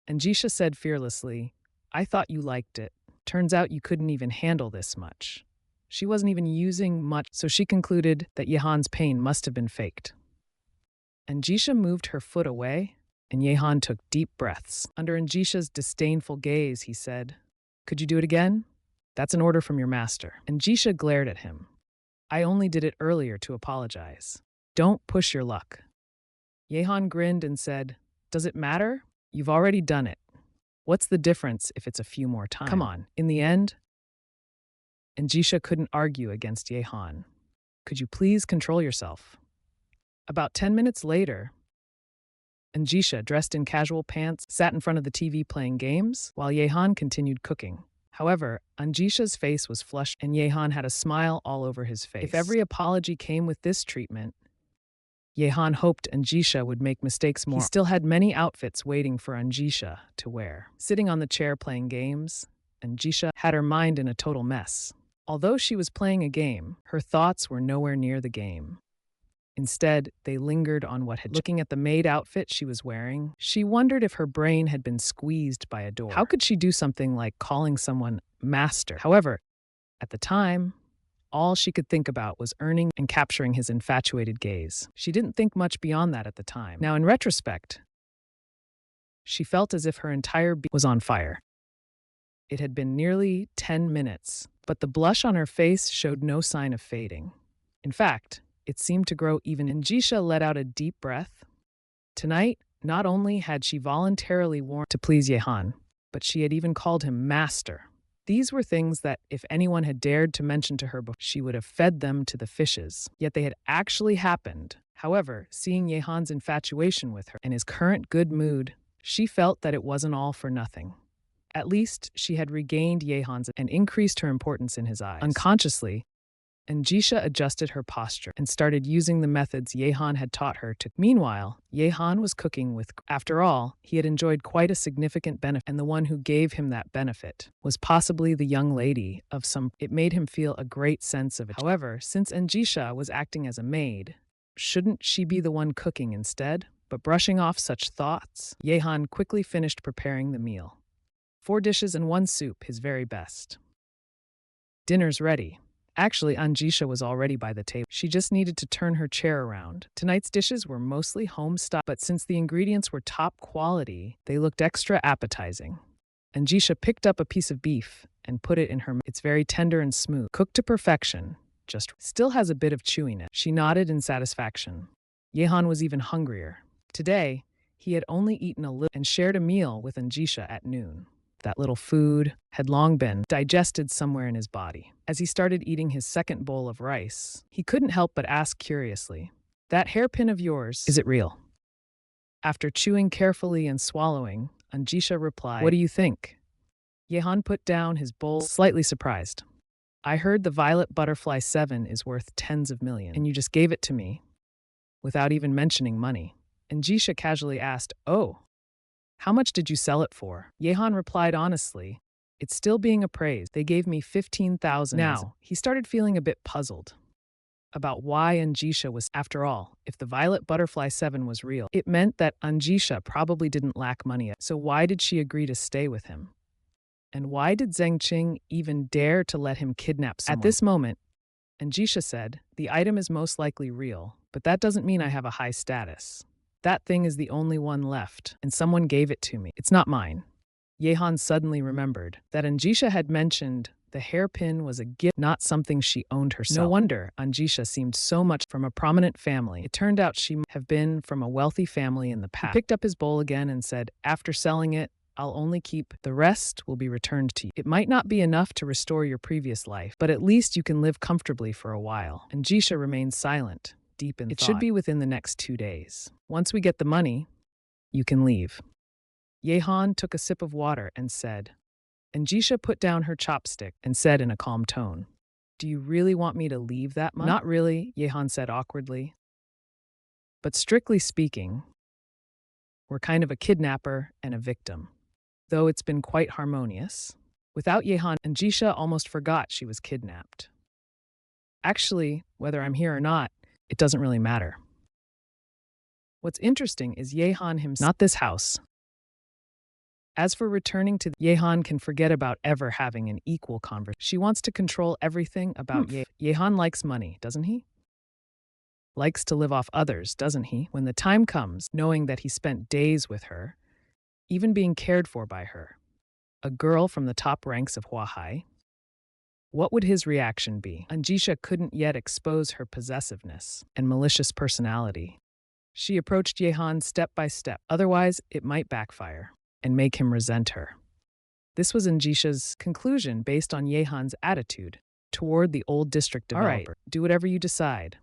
And Zhisha said fearlessly, I thought you liked it. Turns out you couldn't even handle this much. She wasn't even using much, so she concluded that Yehan's pain must have been faked. And Zhisha moved her foot away, and Yehan took deep breaths. Under An Zhisha's disdainful gaze, he said, Could you do it again? That's an order from your master. And Zhisha glared at him. I only did it earlier to apologize. Don't push your luck. Yehan grinned and said, Does it matter? You've already done it. What's the difference if it's a few more times? Come on, in the end? And Zhisha couldn't argue against Yehan. Could you please control yourself? About 10 minutes later, An Zhisha, dressed in casual pants, sat in front of the TV playing games, while Yehan continued cooking. However, An Zhisha's face was flushed, and Yehan had a smile all over his face. If every apology came with this treatment, Yehan hoped An Zhisha would make mistakes more. He still had many outfits waiting for An Zhisha to wear. Sitting on the chair playing games, An Zhisha had her mind in a total mess. Although she was playing a game, her thoughts were nowhere near the game. Instead, they lingered on what had looking at the maid outfit she was wearing. She wondered if her brain had been squeezed by a door. How could she do something like calling someone master? However, at the time, all she could think about was earning and capturing his infatuated gaze. She didn't think much beyond that at the time. Now, in retrospect, she felt as if her entire being was on fire. It had been nearly 10 minutes, but the blush on her face showed no sign of fading. In fact, it seemed to grow even. An Zhisha let out a deep breath. Tonight, not only had she voluntarily worn to please Yehan, but she had even called him master. These were things that, if anyone had dared to mention to her before, she would have fed them to the fishes. Yet they had actually happened. However, seeing Yehan's infatuation with her and his current good mood, she felt that it wasn't all for nothing. At least, she had regained Yehan's and increased her importance in his eyes. Unconsciously, An Zhisha adjusted her posture and started using the methods Yehan had taught her to. Meanwhile, Yehan was cooking with. After all, he had enjoyed quite a significant benefit, and the one who gave him that benefit was possibly the young lady of some. It made him feel a great sense of it. However, since An Zhisha was acting as a maid, shouldn't she be the one cooking instead? But brushing off such thoughts, Yehan quickly finished preparing the meal. 4 dishes and 1 soup, his very best. Dinner's ready. Actually, An Zhisha was already by the table. She just needed to turn her chair around. Tonight's dishes were mostly home-style, but since the ingredients were top quality, they looked extra appetizing. An Zhisha picked up a piece of beef and put it in her mouth. It's very tender and smooth, cooked to perfection, just still has a bit of chewiness. She nodded in satisfaction. Yehan was even hungrier. Today, he had only eaten a little and shared a meal with An Zhisha at noon. That little food had long been digested somewhere in his body. As he started eating his second bowl of rice, he couldn't help but ask curiously, "That hairpin of yours, is it real?" After chewing carefully and swallowing, An Zhisha replied, "What do you think?" Yehan put down his bowl, slightly surprised. "I heard the Violet Butterfly 7 is worth tens of millions, and you just gave it to me without even mentioning money." An Zhisha casually asked, "Oh, how much did you sell it for?" Yehan replied honestly, "It's still being appraised. They gave me 15,000. Now, he started feeling a bit puzzled about why An Zhisha was. After all, if the Violet Butterfly 7 was real, it meant that An Zhisha probably didn't lack money. So why did she agree to stay with him? And why did Zen Qin even dare to let him kidnap someone? At this moment, An Zhisha said, "The item is most likely real, but that doesn't mean I have a high status. That thing is the only one left, and someone gave it to me. It's not mine." Yehan suddenly remembered that An Zhisha had mentioned the hairpin was a gift, not something she owned herself. No wonder An Zhisha seemed so much from a prominent family. It turned out she might have been from a wealthy family in the past. He picked up his bowl again and said, "After selling it, I'll only keep the rest will be returned to you. It might not be enough to restore your previous life, but at least you can live comfortably for a while." An Zhisha remained silent, deep in thought. "It should be within the next 2 days. Once we get the money, you can leave." Yehan took a sip of water and said, An Zhisha put down her chopstick and said in a calm tone, "Do you really want me to leave that month?" "Not really," Yehan said awkwardly. "But strictly speaking, we're kind of a kidnapper and a victim. Though it's been quite harmonious." Without Yehan, An Zhisha almost forgot she was kidnapped. "Actually, whether I'm here or not, it doesn't really matter. What's interesting is Yehan himself, not this house. As for returning to Yehan can forget about ever having an equal conversation. She wants to control everything about Yehan likes money, doesn't he? Likes to live off others, doesn't he? When the time comes, knowing that he spent days with her, even being cared for by her, a girl from the top ranks of Huahai, what would his reaction be?" An Zhisha couldn't yet expose her possessiveness and malicious personality. She approached Yehan step by step, otherwise it might backfire and make him resent her. This was An Zhisha's conclusion based on Yehan's attitude toward the old district developer. "All right, do whatever you decide."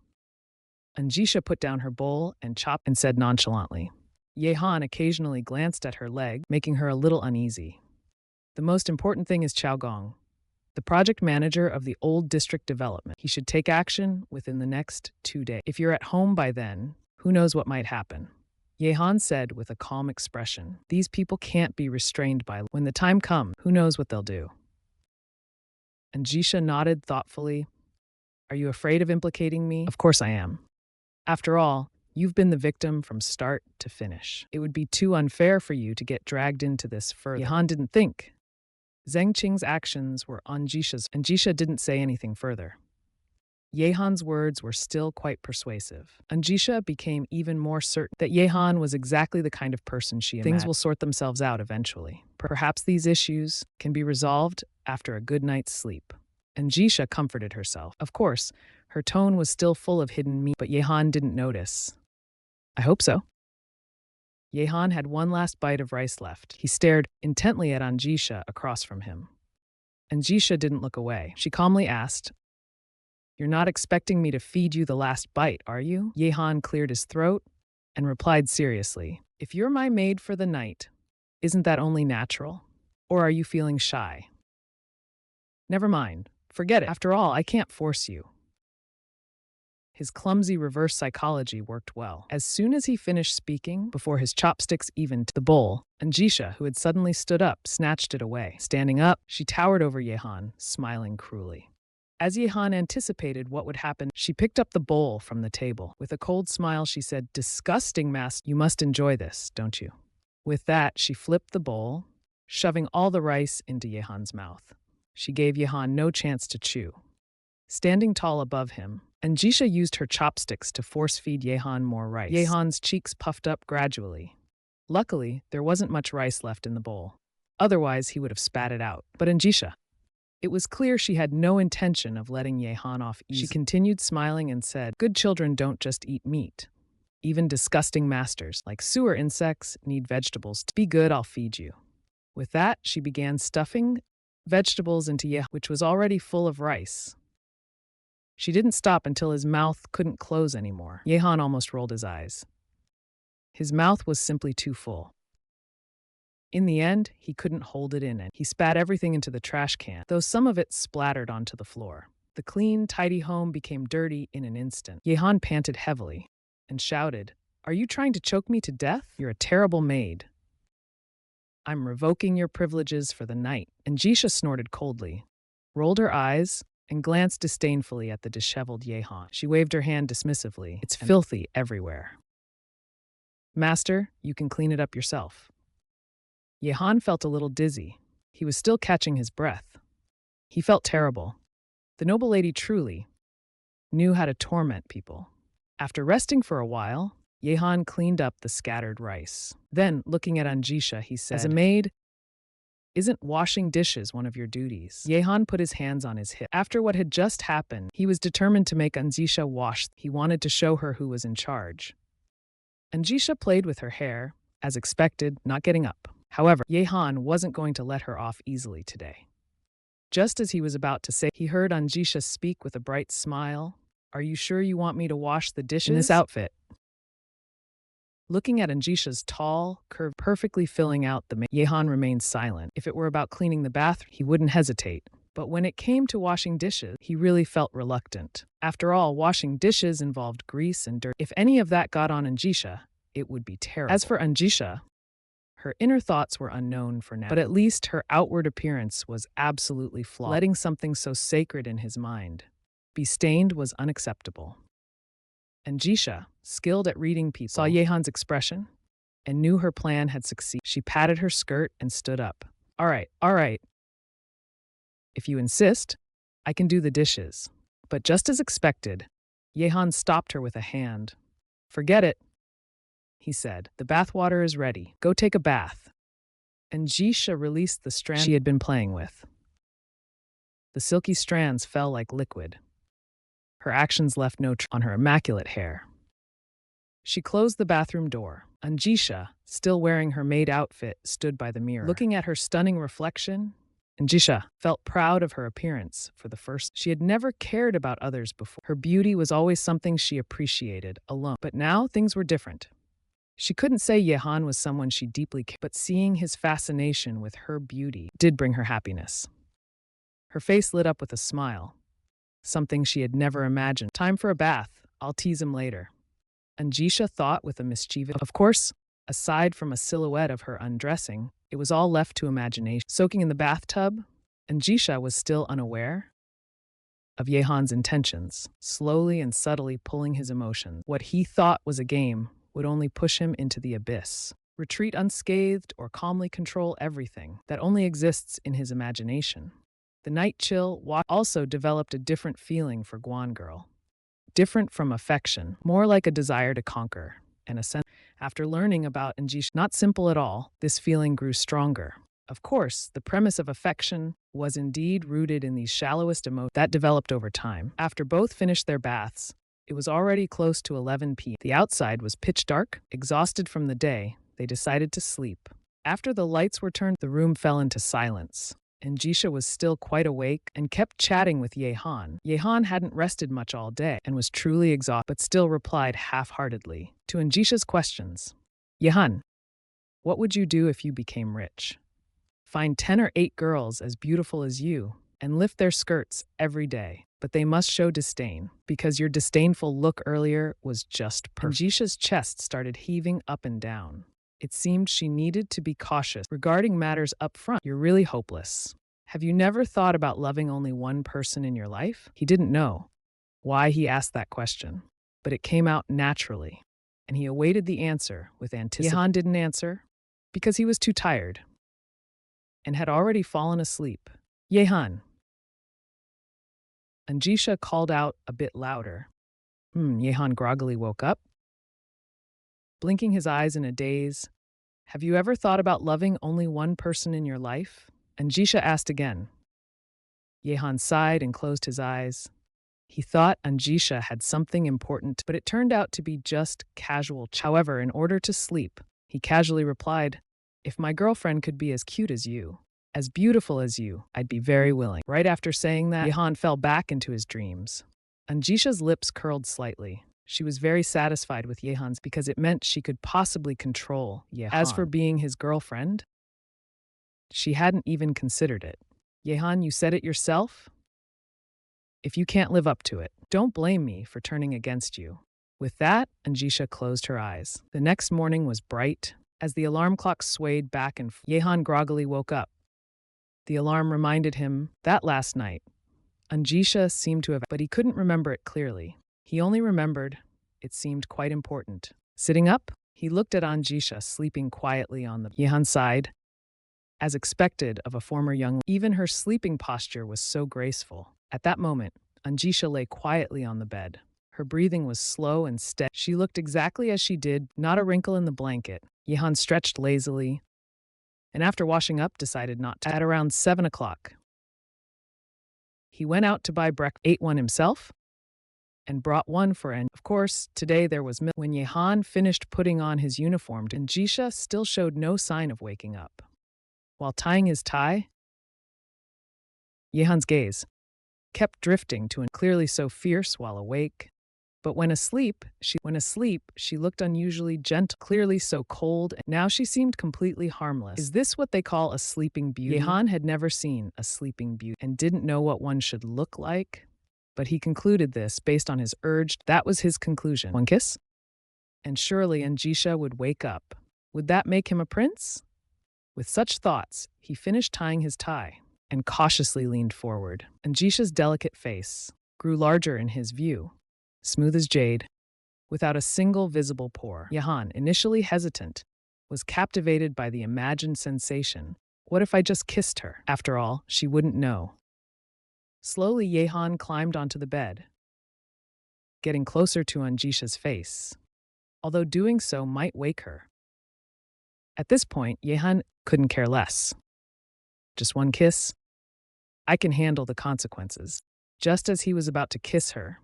An Zhisha put down her bowl and chopped and said nonchalantly, Yehan occasionally glanced at her leg, making her a little uneasy. The most important thing is Gong, the project manager of the old district development. He should take action within the next 2 days. If you're at home by then, who knows what might happen? Yehan said with a calm expression. These people can't be restrained by when the time comes, who knows what they'll do? An Zhisha nodded thoughtfully. Are you afraid of implicating me? Of course I am. After all, you've been the victim from start to finish. It would be too unfair for you to get dragged into this further. Yehan didn't think. Zeng Qing's actions were An Zhisha's, and Zhisha didn't say anything further. Yehan's words were still quite persuasive. An Zhisha became even more certain that Yehan was exactly the kind of person she imagined. Things will sort themselves out eventually. Perhaps these issues can be resolved after a good night's sleep. An Zhisha comforted herself. Of course, her tone was still full of hidden meaning, but Yehan didn't notice. I hope so. Yehan had one last bite of rice left. He stared intently at An Zhisha across from him. An Zhisha didn't look away. She calmly asked, You're not expecting me to feed you the last bite, are you? Yehan cleared his throat and replied seriously, If you're my maid for the night, isn't that only natural? Or are you feeling shy? Never mind. Forget it. After all, I can't force you. His clumsy reverse psychology worked well. As soon as he finished speaking, before his chopsticks evened the bowl, An Zhisha, who had suddenly stood up, snatched it away. Standing up, she towered over Yehan, smiling cruelly. As Yehan anticipated what would happen, she picked up the bowl from the table. With a cold smile, she said, Disgusting, master. You must enjoy this, don't you? With that, she flipped the bowl, shoving all the rice into Yehan's mouth. She gave Yehan no chance to chew. Standing tall above him, An Zhisha used her chopsticks to force-feed Yehan more rice. Yehan's cheeks puffed up gradually. Luckily, there wasn't much rice left in the bowl. Otherwise, he would have spat it out. But An Zhisha, it was clear she had no intention of letting Yehan off easy. She continued smiling and said, Good children don't just eat meat. Even disgusting masters, like sewer insects, need vegetables. To be good, I'll feed you. With that, she began stuffing vegetables into Yehan, which was already full of rice. She didn't stop until his mouth couldn't close anymore. Yehan almost rolled his eyes. His mouth was simply too full. In the end, he couldn't hold it in, and he spat everything into the trash can, though some of it splattered onto the floor. The clean, tidy home became dirty in an instant. Yehan panted heavily and shouted, Are you trying to choke me to death? You're a terrible maid. I'm revoking your privileges for the night. An Zhisha snorted coldly, rolled her eyes, and glanced disdainfully at the disheveled Yehan. She waved her hand dismissively. It's filthy everywhere. Master, you can clean it up yourself. Yehan felt a little dizzy. He was still catching his breath. He felt terrible. The noble lady truly knew how to torment people. After resting for a while, Yehan cleaned up the scattered rice. Then, looking at An Zhisha, he said, As a maid, isn't washing dishes one of your duties? Yehan put his hands on his hip. After what had just happened, he was determined to make An Zhisha wash. He wanted to show her who was in charge. An Zhisha played with her hair, as expected, not getting up. However, Yehan wasn't going to let her off easily today. Just as he was about to say, he heard An Zhisha speak with a bright smile. Are you sure you want me to wash the dishes? In this outfit. Looking at An Zhisha's tall, curve perfectly filling out the Yehan remained silent. If it were about cleaning the bathroom, he wouldn't hesitate. But when it came to washing dishes, he really felt reluctant. After all, washing dishes involved grease and dirt. If any of that got on An Zhisha, it would be terrible. As for An Zhisha, her inner thoughts were unknown for now, but at least her outward appearance was absolutely flawed. Letting something so sacred in his mind be stained was unacceptable. An Zhisha, skilled at reading people, saw Yehan's expression and knew her plan had succeeded. She patted her skirt and stood up. All right. If you insist, I can do the dishes. But just as expected, Yehan stopped her with a hand. Forget it, he said. The bathwater is ready. Go take a bath. An Zhisha released the strand she had been playing with. The silky strands fell like liquid. Her actions left no trace on her immaculate hair. She closed the bathroom door. An Zhisha, still wearing her maid outfit, stood by the mirror. Looking at her stunning reflection, An Zhisha felt proud of her appearance for the first. She had never cared about others before. Her beauty was always something she appreciated alone. But now things were different. She couldn't say Yehan was someone she deeply cared, but seeing his fascination with her beauty did bring her happiness. Her face lit up with a smile, something she had never imagined. Time for a bath. I'll tease him later. An Zhisha thought with a mischievous. Of course, aside from a silhouette of her undressing, it was all left to imagination. Soaking in the bathtub, An Zhisha was still unaware of Yehan's intentions, slowly and subtly pulling his emotions. What he thought was a game would only push him into the abyss. Retreat unscathed or calmly control everything that only exists in his imagination. The night chill also developed a different feeling for Guan Girl. Different from affection, more like a desire to conquer, and a sense. After learning about An Zhisha, not simple at all, this feeling grew stronger. Of course, the premise of affection was indeed rooted in these shallowest emotions that developed over time. After both finished their baths, it was already close to 11 p.m. The outside was pitch dark. Exhausted from the day, they decided to sleep. After the lights were turned, the room fell into silence. An Zhisha was still quite awake and kept chatting with Yehan. Yehan hadn't rested much all day and was truly exhausted, but still replied half-heartedly to An Zhisha's questions. Yehan, what would you do if you became rich? Find 10 or 8 girls as beautiful as you and lift their skirts every day. But they must show disdain, because your disdainful look earlier was just perfect. An Zhisha's chest started heaving up and down. It seemed she needed to be cautious regarding matters up front. You're really hopeless. Have you never thought about loving only one person in your life? He didn't know why he asked that question, but it came out naturally, and he awaited the answer with anticipation. Yehan didn't answer because he was too tired and had already fallen asleep. Yehan. An Zhisha called out a bit louder. Yehan groggily woke up, blinking his eyes in a daze. Have you ever thought about loving only one person in your life? An Zhisha asked again. Yehan sighed and closed his eyes. He thought An Zhisha had something important, but it turned out to be just casual. However, in order to sleep, he casually replied, if my girlfriend could be as cute as you, as beautiful as you, I'd be very willing. Right after saying that, Yehan fell back into his dreams. An Zhisha's lips curled slightly. She was very satisfied with Yehan's because it meant she could possibly control Yehan. As for being his girlfriend, she hadn't even considered it. Yehan, you said it yourself? If you can't live up to it, don't blame me for turning against you. With that, An Zhisha closed her eyes. The next morning was bright. As the alarm clock swayed back and forth, Yehan groggily woke up. The alarm reminded him that last night, An Zhisha seemed to have, but he couldn't remember it clearly. He only remembered it seemed quite important. Sitting up, he looked at An Zhisha sleeping quietly on the Yehan sighed. As expected of a former young, even her sleeping posture was so graceful. At that moment, An Zhisha lay quietly on the bed. Her breathing was slow and steady. She looked exactly as she did, not a wrinkle in the blanket. Yehan stretched lazily, and after washing up, decided not to. At around 7 o'clock, he went out to buy breakfast, ate one himself, and brought one for An. Of course, today there was milk. When Yehan finished putting on his uniform, An Zhisha still showed no sign of waking up. While tying his tie, Yehan's gaze kept drifting to An, clearly so fierce while awake. But when asleep, she looked unusually gentle, clearly so cold, and now she seemed completely harmless. Is this what they call a sleeping beauty? Yehan had never seen a sleeping beauty and didn't know what one should look like, but he concluded this based on his urge. That was his conclusion. One kiss? And surely An Zhisha would wake up. Would that make him a prince? With such thoughts, he finished tying his tie and cautiously leaned forward. An Zhisha's delicate face grew larger in his view, smooth as jade, without a single visible pore. Yehan, initially hesitant, was captivated by the imagined sensation. What if I just kissed her? After all, she wouldn't know. Slowly, Yehan climbed onto the bed, getting closer to An Zhisha's face, although doing so might wake her. At this point, Yehan couldn't care less. Just one kiss? I can handle the consequences. Just as he was about to kiss her,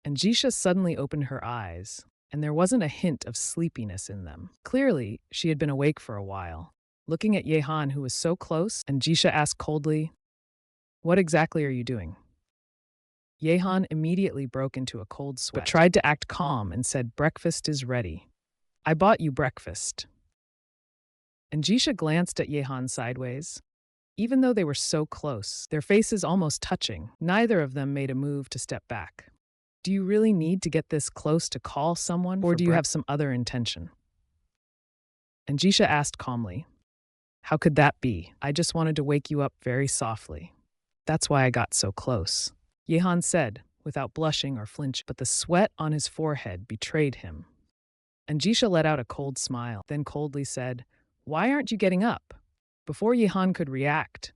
An Zhisha suddenly opened her eyes, and there wasn't a hint of sleepiness in them. Clearly, she had been awake for a while. Looking at Yehan, who was so close, An Zhisha asked coldly, "What exactly are you doing?" Yehan immediately broke into a cold sweat, but tried to act calm and said, "Breakfast is ready." I bought you breakfast. An Zhisha glanced at Yehan sideways. Even though they were so close, their faces almost touching, neither of them made a move to step back. Do you really need to get this close to call someone, or do you have some other intention? An Zhisha asked calmly. How could that be? I just wanted to wake you up very softly. That's why I got so close. Yehan said, without blushing or flinching, but the sweat on his forehead betrayed him. An Zhisha let out a cold smile, then coldly said, Why aren't you getting up? Before Yehan could react,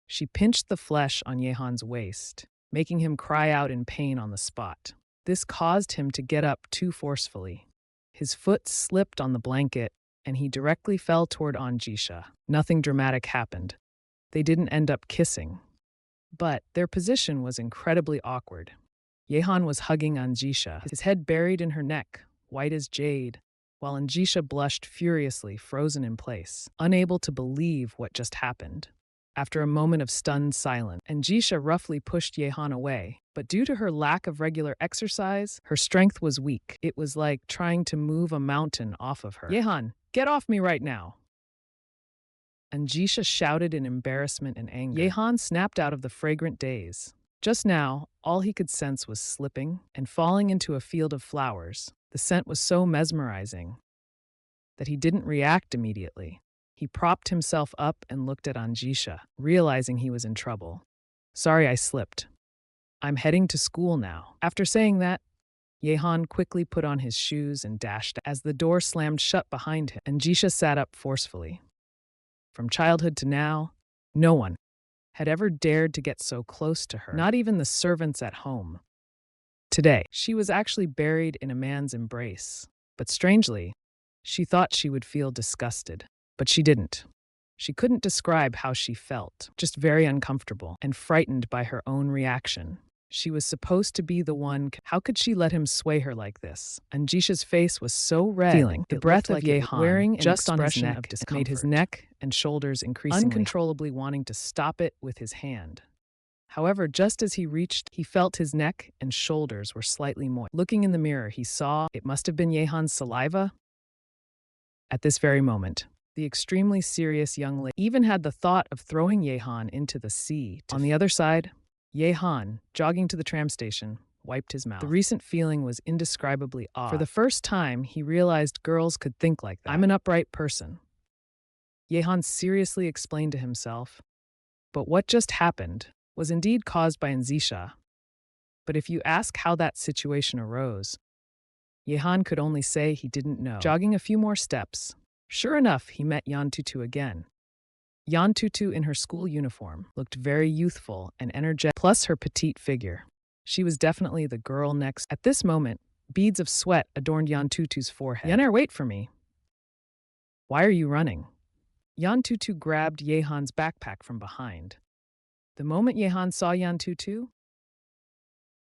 she pinched the flesh on Yehan's waist, making him cry out in pain on the spot. This caused him to get up too forcefully. His foot slipped on the blanket, and he directly fell toward An Zhisha. Nothing dramatic happened. They didn't end up kissing. But their position was incredibly awkward. Yehan was hugging An Zhisha, his head buried in her neck, white as jade, while An Zhisha blushed furiously, frozen in place, unable to believe what just happened. After a moment of stunned silence, An Zhisha roughly pushed Yehan away, but due to her lack of regular exercise, her strength was weak. It was like trying to move a mountain off of her. Yehan, get off me right now! An Zhisha shouted in embarrassment and anger. Yehan snapped out of the fragrant daze. Just now, all he could sense was slipping and falling into a field of flowers. The scent was so mesmerizing that he didn't react immediately. He propped himself up and looked at An Zhisha, realizing he was in trouble. Sorry I slipped. I'm heading to school now. After saying that, Yehan quickly put on his shoes and dashed as the door slammed shut behind him. An Zhisha sat up forcefully. From childhood to now, no one had ever dared to get so close to her, not even the servants at home. Today, she was actually buried in a man's embrace, but strangely, she thought she would feel disgusted, but she didn't. She couldn't describe how she felt, just very uncomfortable and frightened by her own reaction. She was supposed to be the one. How could she let him sway her like this? An Zhisha's face was so red, feeling the breath of Yehan wearing just on his neck made his neck and shoulders increasingly uncontrollably wanting to stop it with his hand. However, just as he reached, he felt his neck and shoulders were slightly moist. Looking in the mirror, he saw it must have been Yehan's saliva. At this very moment, the extremely serious young lady even had the thought of throwing Yehan into the sea. On the other side, Yehan, jogging to the tram station, wiped his mouth. The recent feeling was indescribably odd. For the first time, he realized girls could think like that. I'm an upright person. Yehan seriously explained to himself. But what just happened was indeed caused by An Zhisha. But if you ask how that situation arose, Yehan could only say he didn't know. Jogging a few more steps, sure enough, he met Yan Tutu again. Yan Tutu in her school uniform looked very youthful and energetic, plus her petite figure. She was definitely the girl next. At this moment, beads of sweat adorned Yan Tutu's forehead. Yaner, wait for me. Why are you running? Yan Tutu grabbed Yehan's backpack from behind. The moment Yehan saw Yan Tutu,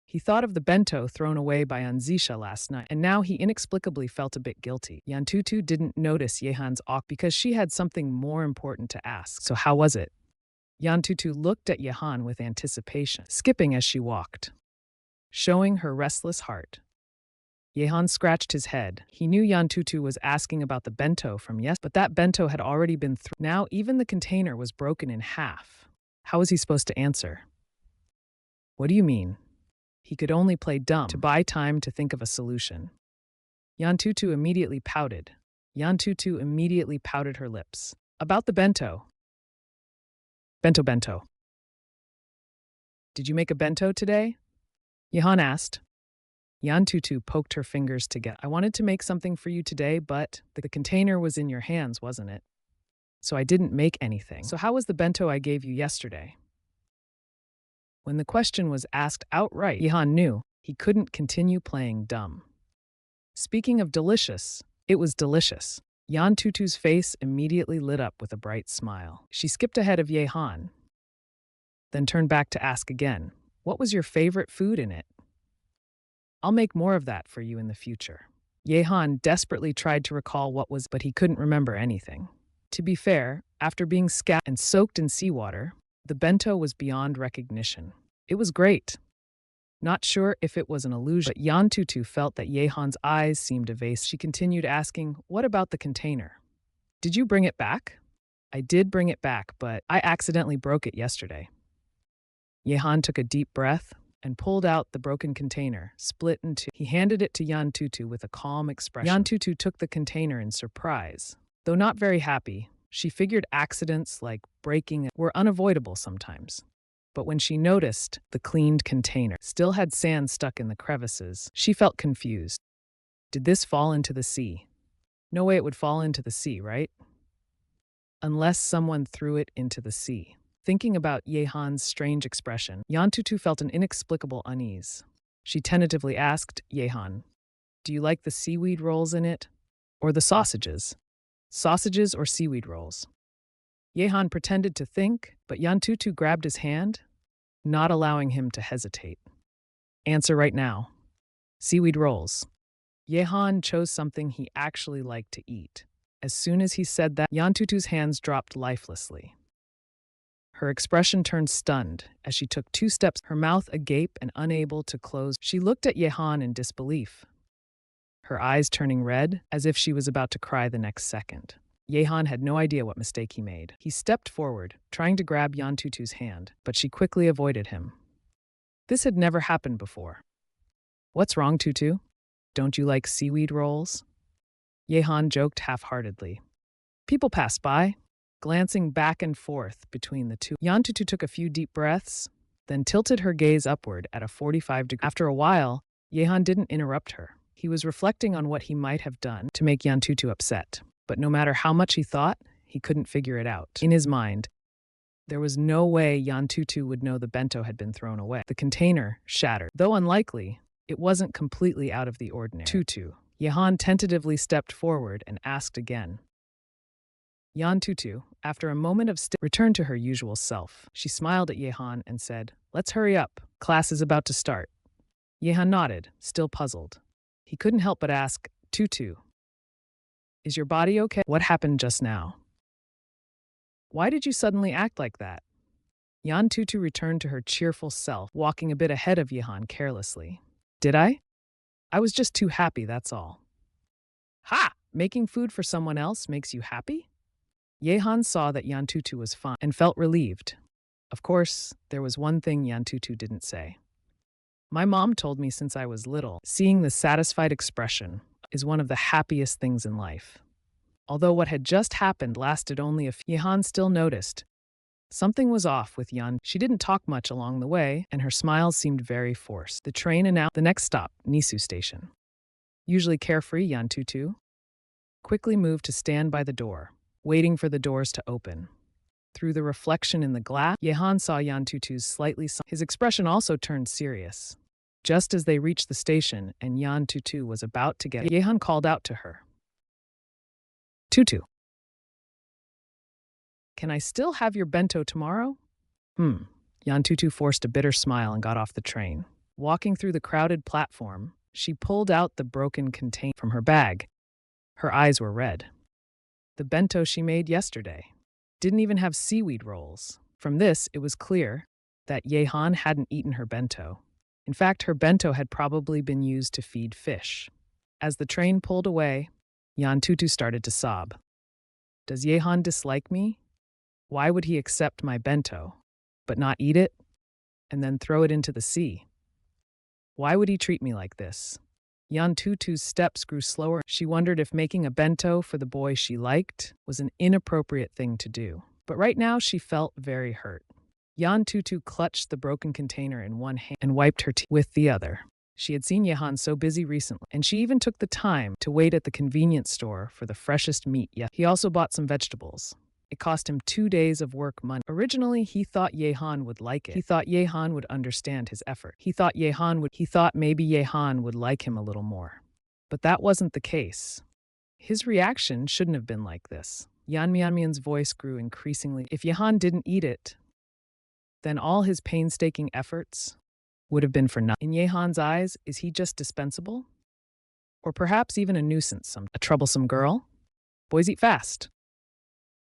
he thought of the bento thrown away by An Zhisha last night, and now he inexplicably felt a bit guilty. Yan Tutu didn't notice Yehan's awk because she had something more important to ask. So how was it? Yan Tutu looked at Yehan with anticipation, skipping as she walked, showing her restless heart. Yehan scratched his head. He knew Yan Tutu was asking about the bento from yesterday, but that bento had already been thrown. Now even the container was broken in half. How was he supposed to answer? What do you mean? He could only play dumb to buy time to think of a solution. Yan Tutu immediately pouted. Yan Tutu immediately pouted her lips. About the bento. Bento. Did you make a bento today? Yehan asked. Yan Tutu poked her fingers together. I wanted to make something for you today, but the container was in your hands, wasn't it? So I didn't make anything. So how was the bento I gave you yesterday? When the question was asked outright, Yehan knew he couldn't continue playing dumb. Speaking of delicious, it was delicious. Yan Tutu's face immediately lit up with a bright smile. She skipped ahead of Yehan, then turned back to ask again, what was your favorite food in it? I'll make more of that for you in the future. Yehan desperately tried to recall what was, but he couldn't remember anything. To be fair, after being scalded and soaked in seawater, the bento was beyond recognition. It was great. Not sure if it was an illusion, but Yan Tutu felt that Yehan's eyes seemed evasive. She continued asking, "What about the container? Did you bring it back?" "I did bring it back, but I accidentally broke it yesterday." Yehan took a deep breath and pulled out the broken container, split in two. He handed it to Yan Tutu with a calm expression. Yan Tutu took the container in surprise. Though not very happy, she figured accidents like breaking were unavoidable sometimes. But when she noticed the cleaned container still had sand stuck in the crevices, she felt confused. Did this fall into the sea? No way it would fall into the sea, right? Unless someone threw it into the sea. Thinking about Yehan's strange expression, Yan Tutu felt an inexplicable unease. She tentatively asked Yehan, "Do you like the seaweed rolls in it? Or the sausages? Sausages or seaweed rolls?" Yehan pretended to think, but Yan Tutu grabbed his hand, not allowing him to hesitate. "Answer right now. Seaweed rolls." Yehan chose something he actually liked to eat. As soon as he said that, Yan Tutu's hands dropped lifelessly. Her expression turned stunned as she took 2 steps, her mouth agape and unable to close. She looked at Yehan in disbelief, her eyes turning red as if she was about to cry the next second. Yehan had no idea what mistake he made. He stepped forward, trying to grab Yan Tutu's hand, but she quickly avoided him. This had never happened before. "What's wrong, Tutu? Don't you like seaweed rolls?" Yehan joked half-heartedly. People passed by, glancing back and forth between the two. Yan Tutu took a few deep breaths, then tilted her gaze upward at a 45-degree. After a while, Yehan didn't interrupt her. He was reflecting on what he might have done to make Yan Tutu upset. But no matter how much he thought, he couldn't figure it out. In his mind, there was no way Yan Tutu would know the bento had been thrown away. The container shattered. Though unlikely, it wasn't completely out of the ordinary. "Tutu." Yehan tentatively stepped forward and asked again. Yan Tutu, after a moment of returned to her usual self. She smiled at Yehan and said, "Let's hurry up. Class is about to start." Yehan nodded, still puzzled. He couldn't help but ask, "Tutu, is your body okay? What happened just now? Why did you suddenly act like that?" Yan Tutu returned to her cheerful self, walking a bit ahead of Yehan carelessly. "Did I? I was just too happy, that's all." "Ha! Making food for someone else makes you happy?" Yehan saw that Yan Tutu was fine and felt relieved. Of course, there was one thing Yan Tutu didn't say. "My mom told me since I was little, seeing the satisfied expression is one of the happiest things in life." Although what had just happened lasted only a few, Yehan still noticed something was off with Yan. She didn't talk much along the way, and her smiles seemed very forced. The train announced the next stop, Nisu Station. Usually carefree, Yan Tutu quickly moved to stand by the door, waiting for the doors to open. Through the reflection in the glass, Yehan saw Yan Tutu's slightly. His expression also turned serious. Just as they reached the station and Yan Tutu was about to get, Yehan called out to her, "Tutu, can I still have your bento tomorrow?" Yan Tutu forced a bitter smile and got off the train. Walking through the crowded platform, she pulled out the broken container from her bag. Her eyes were red. The bento she made yesterday didn't even have seaweed rolls. From this, it was clear that Yehan hadn't eaten her bento. In fact, her bento had probably been used to feed fish. As the train pulled away, Yan Tutu started to sob. "Does Yehan dislike me? Why would he accept my bento, but not eat it, and then throw it into the sea? Why would he treat me like this?" Yan Tutu's steps grew slower. She wondered if making a bento for the boy she liked was an inappropriate thing to do. But right now she felt very hurt. Yan Tutu clutched the broken container in one hand and wiped her teeth with the other. She had seen Yehan so busy recently, and she even took the time to wait at the convenience store for the freshest meat. He also bought some vegetables. It cost him 2 days of work money. Originally, he thought Yehan would like it. He thought Yehan would understand his effort. He thought maybe Yehan would like him a little more. But that wasn't the case. His reaction shouldn't have been like this. Yan Mianmian's voice grew increasingly. If Yehan didn't eat it, then all his painstaking efforts would have been for nothing. In Yehan's eyes, is he just dispensable? Or perhaps even a nuisance, a troublesome girl? Boys eat fast.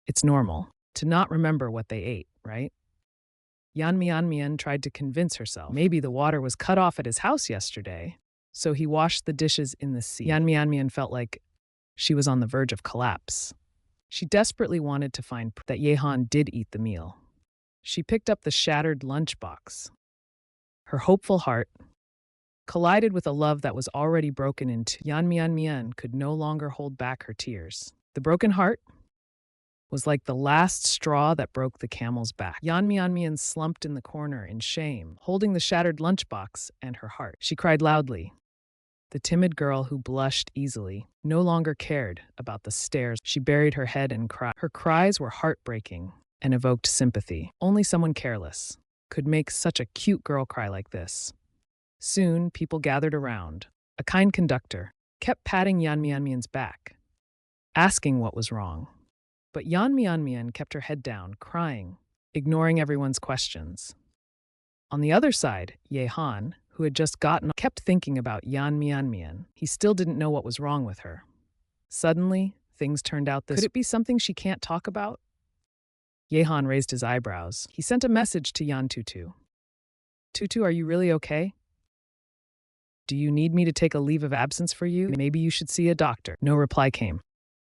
It's normal to not remember what they ate, right? Yan Mian tried to convince herself maybe the water was cut off at his house yesterday, so he washed the dishes in the sea. Yan Mian felt like she was on the verge of collapse. She desperately wanted to find proof that Yehan did eat the meal. She picked up the shattered lunchbox. Her hopeful heart collided with a love that was already broken into. Yan Mian could no longer hold back her tears. The broken heart was like the last straw that broke the camel's back. Yan Mian slumped in the corner in shame, holding the shattered lunchbox and her heart. She cried loudly. The timid girl who blushed easily no longer cared about the stares. She buried her head and cried. Her cries were heartbreaking and evoked sympathy. Only someone careless could make such a cute girl cry like this. Soon, people gathered around. A kind conductor kept patting Yan Mian's back, asking what was wrong. But Yan Mian kept her head down, crying, ignoring everyone's questions. On the other side, Yehan, who had just gotten, kept thinking about Yan Mian. He still didn't know what was wrong with her. Suddenly, things turned out this way. Could it be something she can't talk about? Yehan raised his eyebrows. He sent a message to Yan Tutu. Tutu, are you really okay? Do you need me to take a leave of absence for you? Maybe you should see a doctor. No reply came.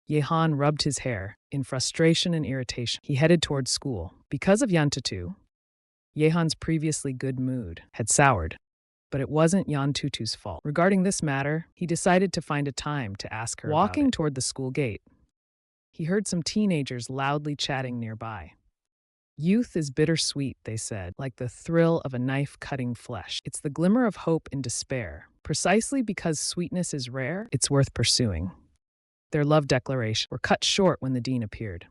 Yehan rubbed his hair in frustration and irritation. He headed towards school. Because of Yan Tutu, Yehan's previously good mood had soured. But it wasn't Yan Tutu's fault. Regarding this matter, he decided to find a time to ask her about it. Walking toward the school gate, he heard some teenagers loudly chatting nearby. Youth is bittersweet, they said, like the thrill of a knife cutting flesh. It's the glimmer of hope in despair. Precisely because sweetness is rare, it's worth pursuing. Their love declarations were cut short when the dean appeared.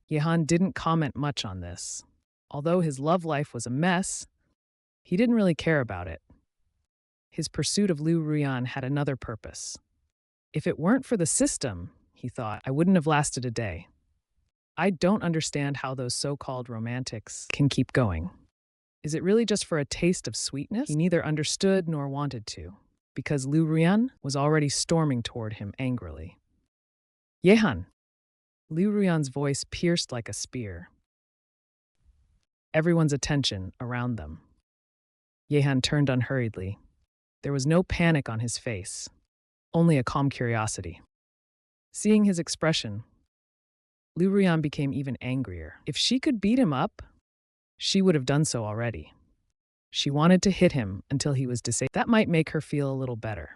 Yehan didn't comment much on this. Although his love life was a mess, he didn't really care about it. His pursuit of Liu Ruyan had another purpose. If it weren't for the system, he thought, I wouldn't have lasted a day. I don't understand how those so-called romantics can keep going. Is it really just for a taste of sweetness? He neither understood nor wanted to, because Liu Ruyan was already storming toward him angrily. Yehan! Liu Ruyan's voice pierced like a spear. Everyone's attention around them. Yehan turned unhurriedly. There was no panic on his face, only a calm curiosity. Seeing his expression, Liu Ruyan became even angrier. If she could beat him up, she would have done so already. She wanted to hit him until he was disabled. That might make her feel a little better.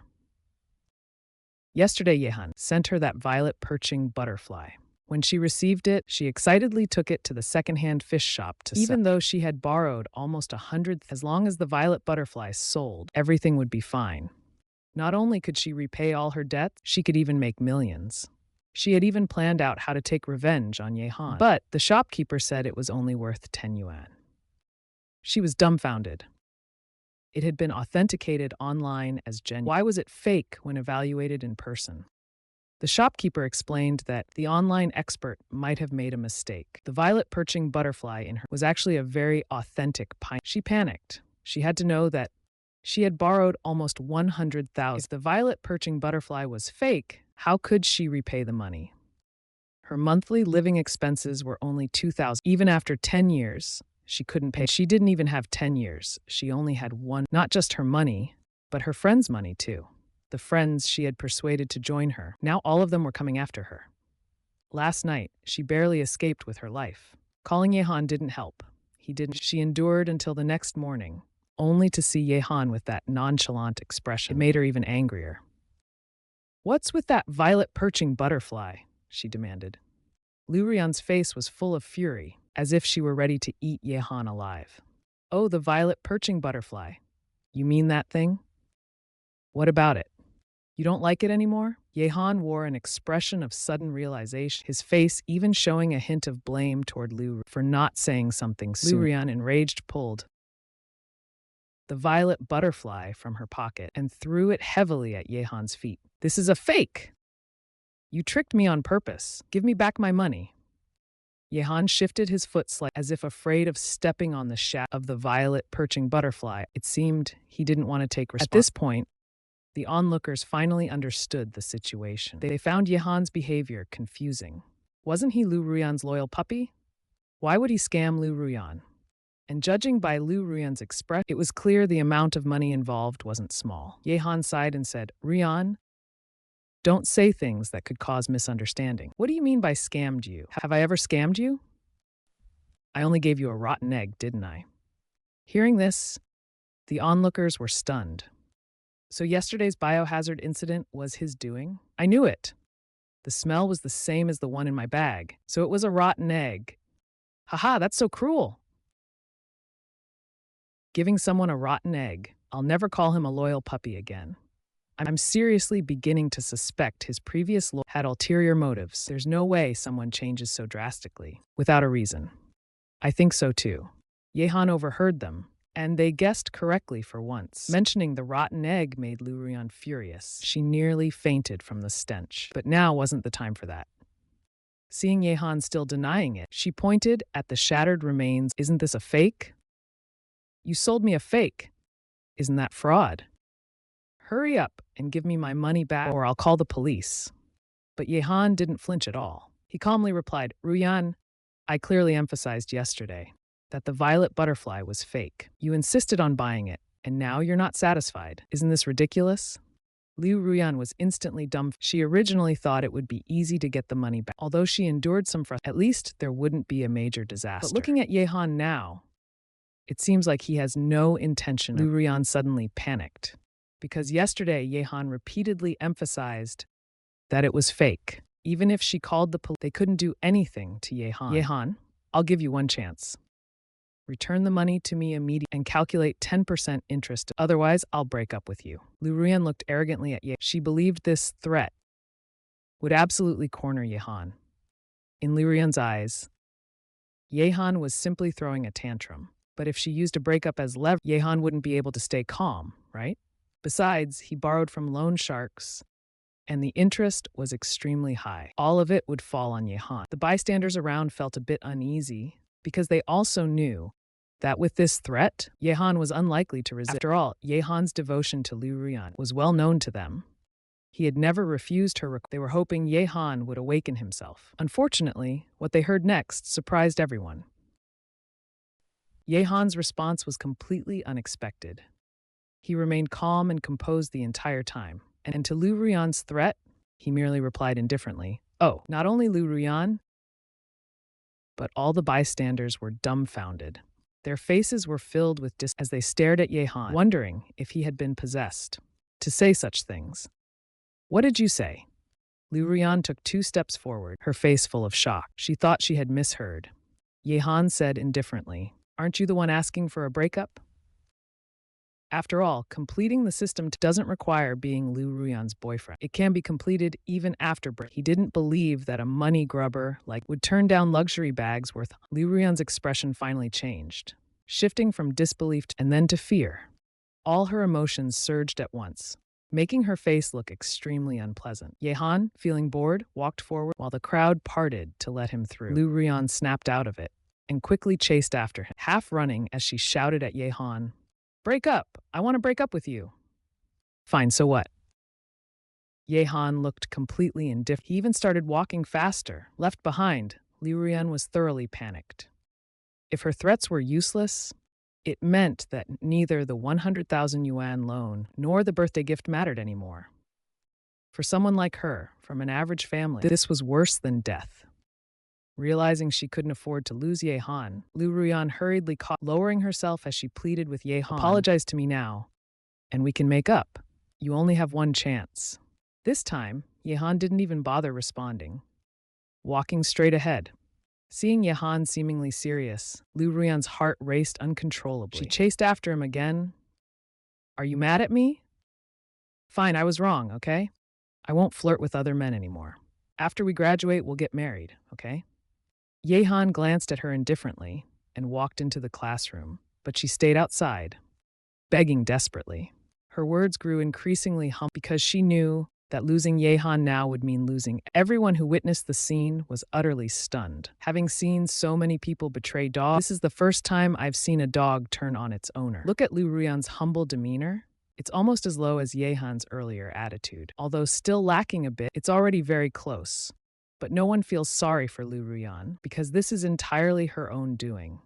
Yesterday, Yehan sent her that violet perching butterfly. When she received it, she excitedly took it to the second-hand fish shop to sell. Even though she had borrowed almost 100, as long as the violet butterfly sold, everything would be fine. Not only could she repay all her debts, she could even make millions. She had even planned out how to take revenge on Yehan. But the shopkeeper said it was only worth 10 yuan. She was dumbfounded. It had been authenticated online as genuine. Why was it fake when evaluated in person? The shopkeeper explained that the online expert might have made a mistake. The violet perching butterfly in her was actually a very authentic pine. She panicked. She had to know that she had borrowed almost 100,000. If the violet perching butterfly was fake, how could she repay the money? Her monthly living expenses were only 2,000. Even after 10 years, she couldn't pay. She didn't even have 10 years. She only had one, not just her money, but her friends' money too. The friends she had persuaded to join her. Now all of them were coming after her. Last night, she barely escaped with her life. Calling Yehan didn't help. She endured until the next morning, only to see Yehan with that nonchalant expression. It made her even angrier. What's with that violet perching butterfly? She demanded. Liu Ruyan's face was full of fury, as if she were ready to eat Yehan alive. Oh, the violet perching butterfly. You mean that thing? What about it? You don't like it anymore? Yehan wore an expression of sudden realization, his face even showing a hint of blame toward Liu for not saying something soon. Liu Ruyan, enraged, pulled the violet butterfly from her pocket and threw it heavily at Yehan's feet. This is a fake! You tricked me on purpose. Give me back my money. Yehan shifted his foot slightly, as if afraid of stepping on the shaft of the violet perching butterfly. It seemed he didn't want to take responsibility. At this point, the onlookers finally understood the situation. They found Yehan's behavior confusing. Wasn't he Liu Ruyan's loyal puppy? Why would he scam Liu Ruyan? And judging by Liu Ruyan's expression, it was clear the amount of money involved wasn't small. Yehan sighed and said, "Ruyan, don't say things that could cause misunderstanding." "What do you mean by scammed you? Have I ever scammed you? I only gave you a rotten egg, didn't I?" Hearing this, the onlookers were stunned. So yesterday's biohazard incident was his doing? I knew it. The smell was the same as the one in my bag, so it was a rotten egg. Haha, that's so cruel. Giving someone a rotten egg. I'll never call him a loyal puppy again. I'm seriously beginning to suspect his previous lord had ulterior motives. There's no way someone changes so drastically without a reason. I think so too. Yehan overheard them, and they guessed correctly for once. Mentioning the rotten egg made Liu Ruyan furious. She nearly fainted from the stench, but now wasn't the time for that. Seeing Yehan still denying it, she pointed at the shattered remains. "Isn't this a fake? You sold me a fake. Isn't that fraud? Hurry up and give me my money back or I'll call the police." But Yehan didn't flinch at all. He calmly replied, "Ruyan, I clearly emphasized yesterday that the violet butterfly was fake. You insisted on buying it, and now you're not satisfied. Isn't this ridiculous?" Liu Ruyan was instantly dumb. She originally thought it would be easy to get the money back. Although she endured some frustration, at least there wouldn't be a major disaster. But looking at Yehan now, it seems like he has no intention. Liu Ruyan suddenly panicked, because yesterday Yehan repeatedly emphasized that it was fake. Even if she called the police, they couldn't do anything to Yehan. "Yehan, I'll give you one chance. Return the money to me immediately and calculate 10% interest. Otherwise, I'll break up with you." Liu Ruyan looked arrogantly at Yehan. She believed this threat would absolutely corner Yehan. In Liu Ruyan's eyes, Yehan was simply throwing a tantrum. But if she used a breakup as leverage, Yehan wouldn't be able to stay calm, right? Besides, he borrowed from loan sharks, and the interest was extremely high. All of it would fall on Yehan. The bystanders around felt a bit uneasy, because they also knew that with this threat, Yehan was unlikely to resist. After all, Yehan's devotion to Liu Ruyan was well known to them. He had never refused her request. They were hoping Yehan would awaken himself. Unfortunately, what they heard next surprised everyone. Yehan's response was completely unexpected. He remained calm and composed the entire time, and to Liu Ruyan's threat, he merely replied indifferently, "Oh." Not only Liu Ruyan, but all the bystanders were dumbfounded. Their faces were filled with dismay as they stared at Yehan, wondering if he had been possessed to say such things. "What did you say?" Liu Ruyan took 2 steps forward, her face full of shock. She thought she had misheard. Yehan said indifferently, "Aren't you the one asking for a breakup?" After all, completing the system doesn't require being Liu Ruyan's boyfriend. It can be completed even after break. He didn't believe that a money grubber would turn down luxury bags worth. Liu Ruyan's expression finally changed, shifting from disbelief and then to fear. All her emotions surged at once, making her face look extremely unpleasant. Yehan, feeling bored, walked forward while the crowd parted to let him through. Liu Ruyan snapped out of it and quickly chased after him, half running as she shouted at Yehan, "Break up! I want to break up with you." "Fine, so what?" Yehan looked completely indifferent. He even started walking faster. Left behind, Liu Ruyan was thoroughly panicked. If her threats were useless, it meant that neither the 100,000 yuan loan nor the birthday gift mattered anymore. For someone like her, from an average family, this was worse than death. Realizing she couldn't afford to lose Yehan, Liu Ruyan hurriedly lowering herself as she pleaded with Yehan, "Apologize to me now, and we can make up. You only have one chance." This time, Yehan didn't even bother responding, walking straight ahead. Seeing Yehan seemingly serious, Liu Ruyan's heart raced uncontrollably. She chased after him again. "Are you mad at me? Fine, I was wrong, okay? I won't flirt with other men anymore. After we graduate, we'll get married, okay?" Yehan glanced at her indifferently and walked into the classroom, but she stayed outside, begging desperately. Her words grew increasingly humble because she knew that losing Yehan now would mean losing. Everyone who witnessed the scene was utterly stunned. Having seen so many people betray dogs, this is the first time I've seen a dog turn on its owner. Look at Liu Ruyan's humble demeanor. It's almost as low as Yehan's earlier attitude. Although still lacking a bit, it's already very close. But no one feels sorry for Liu Ruyan because this is entirely her own doing.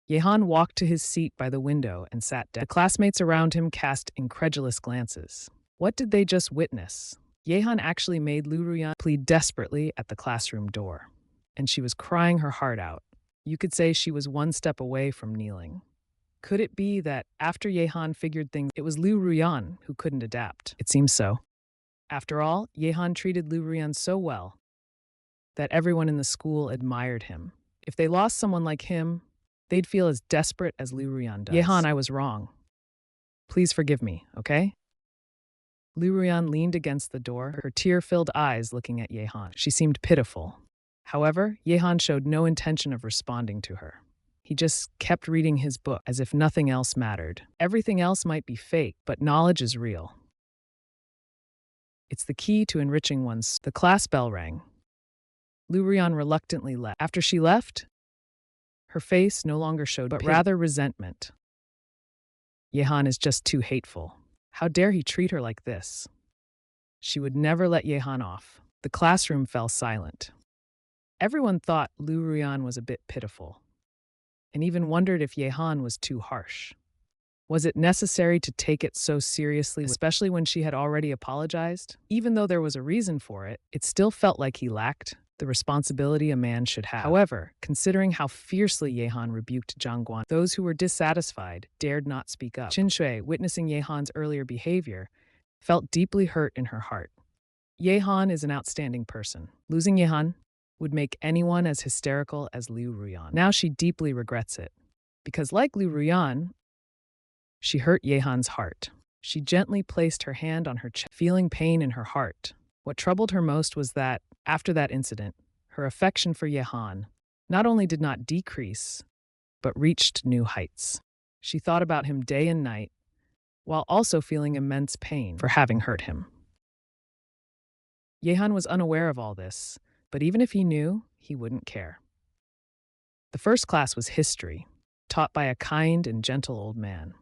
Yehan walked to his seat by the window and sat down. The classmates around him cast incredulous glances. What did they just witness? Yehan actually made Liu Ruyan plead desperately at the classroom door, and she was crying her heart out. You could say she was one step away from kneeling. Could it be that after Yehan figured things, it was Liu Ruyan who couldn't adapt? It seems so. After all, Yehan treated Liu Ruyan so well that everyone in the school admired him. If they lost someone like him, they'd feel as desperate as Liu Ruyan does. Yehan, I was wrong. Please forgive me, okay? Liu Ruyan leaned against the door, her tear-filled eyes looking at Yehan. She seemed pitiful. However, Yehan showed no intention of responding to her. He just kept reading his book as if nothing else mattered. Everything else might be fake, but knowledge is real. It's the key to enriching one's... The class bell rang. Liu Ruyan reluctantly left. After she left, her face no longer showed but rather resentment. Yehan is just too hateful. How dare he treat her like this? She would never let Yehan off. The classroom fell silent. Everyone thought Liu Ruyan was a bit pitiful, and even wondered if Yehan was too harsh. Was it necessary to take it so seriously, especially when she had already apologized? Even though there was a reason for it, it still felt like he lacked the responsibility a man should have. However, considering how fiercely Yehan rebuked Zhang Guan, those who were dissatisfied dared not speak up. Qin Shui, witnessing Yehan's earlier behavior, felt deeply hurt in her heart. Yehan is an outstanding person. Losing Yehan would make anyone as hysterical as Liu Ruyan. Now she deeply regrets it, because like Liu Ruyan, she hurt Yehan's heart. She gently placed her hand on her chest, feeling pain in her heart. What troubled her most was that, after that incident, her affection for Yehan not only did not decrease, but reached new heights. She thought about him day and night, while also feeling immense pain for having hurt him. Yehan was unaware of all this, but even if he knew, he wouldn't care. The first class was history, taught by a kind and gentle old man.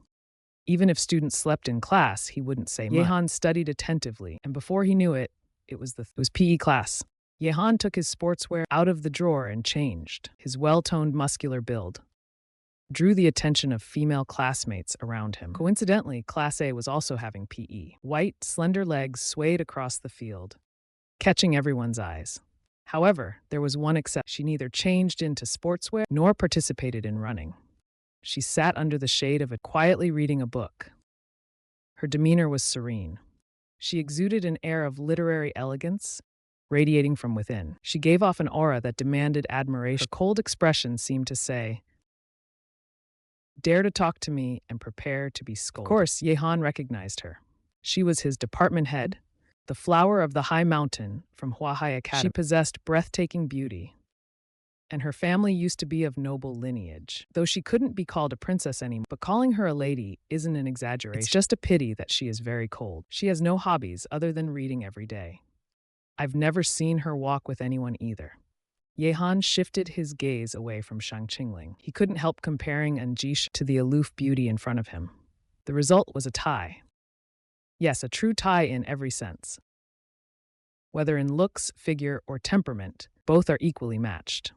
Even if students slept in class, he wouldn't say much. Yehan studied attentively, and before he knew it, it was PE class. Yehan took his sportswear out of the drawer and changed. His well-toned muscular build drew the attention of female classmates around him. Coincidentally, Class A was also having PE. White, slender legs swayed across the field, catching everyone's eyes. However, there was one exception. She neither changed into sportswear nor participated in running. She sat under the shade of quietly reading a book. Her demeanor was serene. She exuded an air of literary elegance, radiating from within. She gave off an aura that demanded admiration. Her cold expression seemed to say, "Dare to talk to me and prepare to be scolded." Of course, Yehan recognized her. She was his department head, the flower of the high mountain from Huahai Academy. She possessed breathtaking beauty, and her family used to be of noble lineage. Though she couldn't be called a princess anymore, but calling her a lady isn't an exaggeration. It's just a pity that she is very cold. She has no hobbies other than reading every day. I've never seen her walk with anyone either. Yehan shifted his gaze away from Shang Qingling. He couldn't help comparing An Zhisha to the aloof beauty in front of him. The result was a tie. Yes, a true tie in every sense. Whether in looks, figure, or temperament, both are equally matched.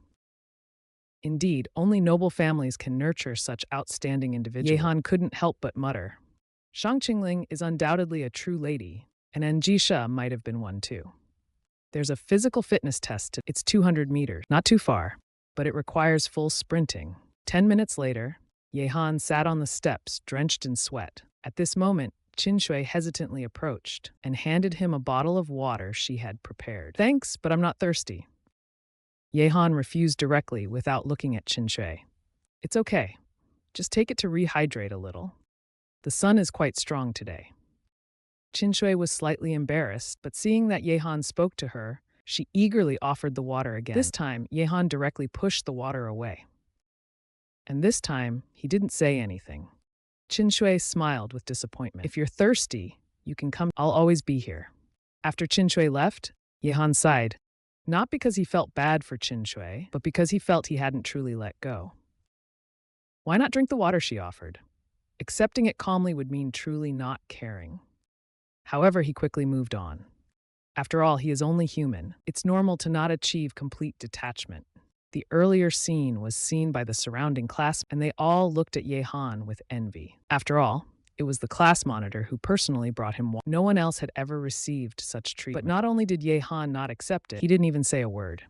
Indeed, only noble families can nurture such outstanding individuals. Yehan couldn't help but mutter, "Shang Qingling is undoubtedly a true lady, and An Zhisha might have been one too." There's a physical fitness test. It's 200 meters, not too far, but it requires full sprinting. 10 minutes later, Yehan sat on the steps, drenched in sweat. At this moment, Qin Shui hesitantly approached and handed him a bottle of water she had prepared. "Thanks, but I'm not thirsty." Yehan refused directly without looking at Qin Shui. "It's okay. Just take it to rehydrate a little. The sun is quite strong today." Qin Shui was slightly embarrassed, but seeing that Yehan spoke to her, she eagerly offered the water again. This time, Yehan directly pushed the water away. And this time, he didn't say anything. Qin Shui smiled with disappointment. "If you're thirsty, you can come. I'll always be here." After Qin Shui left, Yehan sighed, not because he felt bad for Qin Shui, but because he felt he hadn't truly let go. Why not drink the water she offered? Accepting it calmly would mean truly not caring. However, he quickly moved on. After all, he is only human. It's normal to not achieve complete detachment. The earlier scene was seen by the surrounding class, and they all looked at Ye Han with envy. After all, it was the class monitor who personally brought him water. No one else had ever received such treatment. But not only did Ye Han not accept it, he didn't even say a word.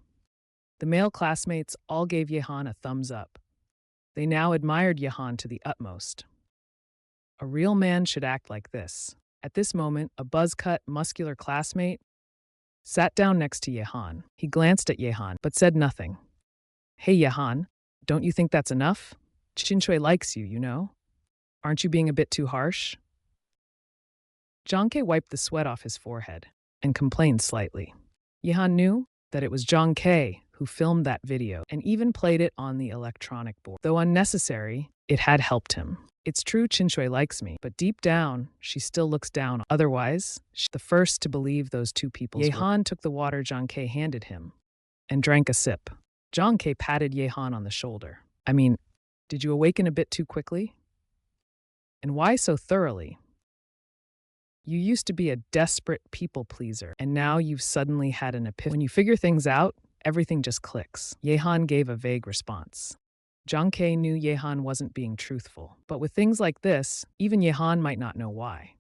The male classmates all gave Ye Han a thumbs up. They now admired Ye Han to the utmost. A real man should act like this. At this moment, a buzz-cut, muscular classmate sat down next to Ye Han. He glanced at Ye Han, but said nothing. "Hey, Ye Han, don't you think that's enough? Qinshui likes you, you know. Aren't you being a bit too harsh?" Zhang Ke wiped the sweat off his forehead and complained slightly. Ye Han knew that it was Zhang Ke who filmed that video and even played it on the electronic board. Though unnecessary, it had helped him. It's true Qinshui likes me, but deep down, she still looks down. Otherwise, she's the first to believe those two people. Ye Han took the water Zhang Ke handed him and drank a sip. Zhang Ke patted Ye Han on the shoulder. "I mean, did you awaken a bit too quickly? And why so thoroughly? You used to be a desperate people pleaser, and now you've suddenly had an epiphany. When you figure things out, everything just clicks." Ye Han gave a vague response. Zhang Ke knew Ye Han wasn't being truthful, but with things like this, even Ye Han might not know why.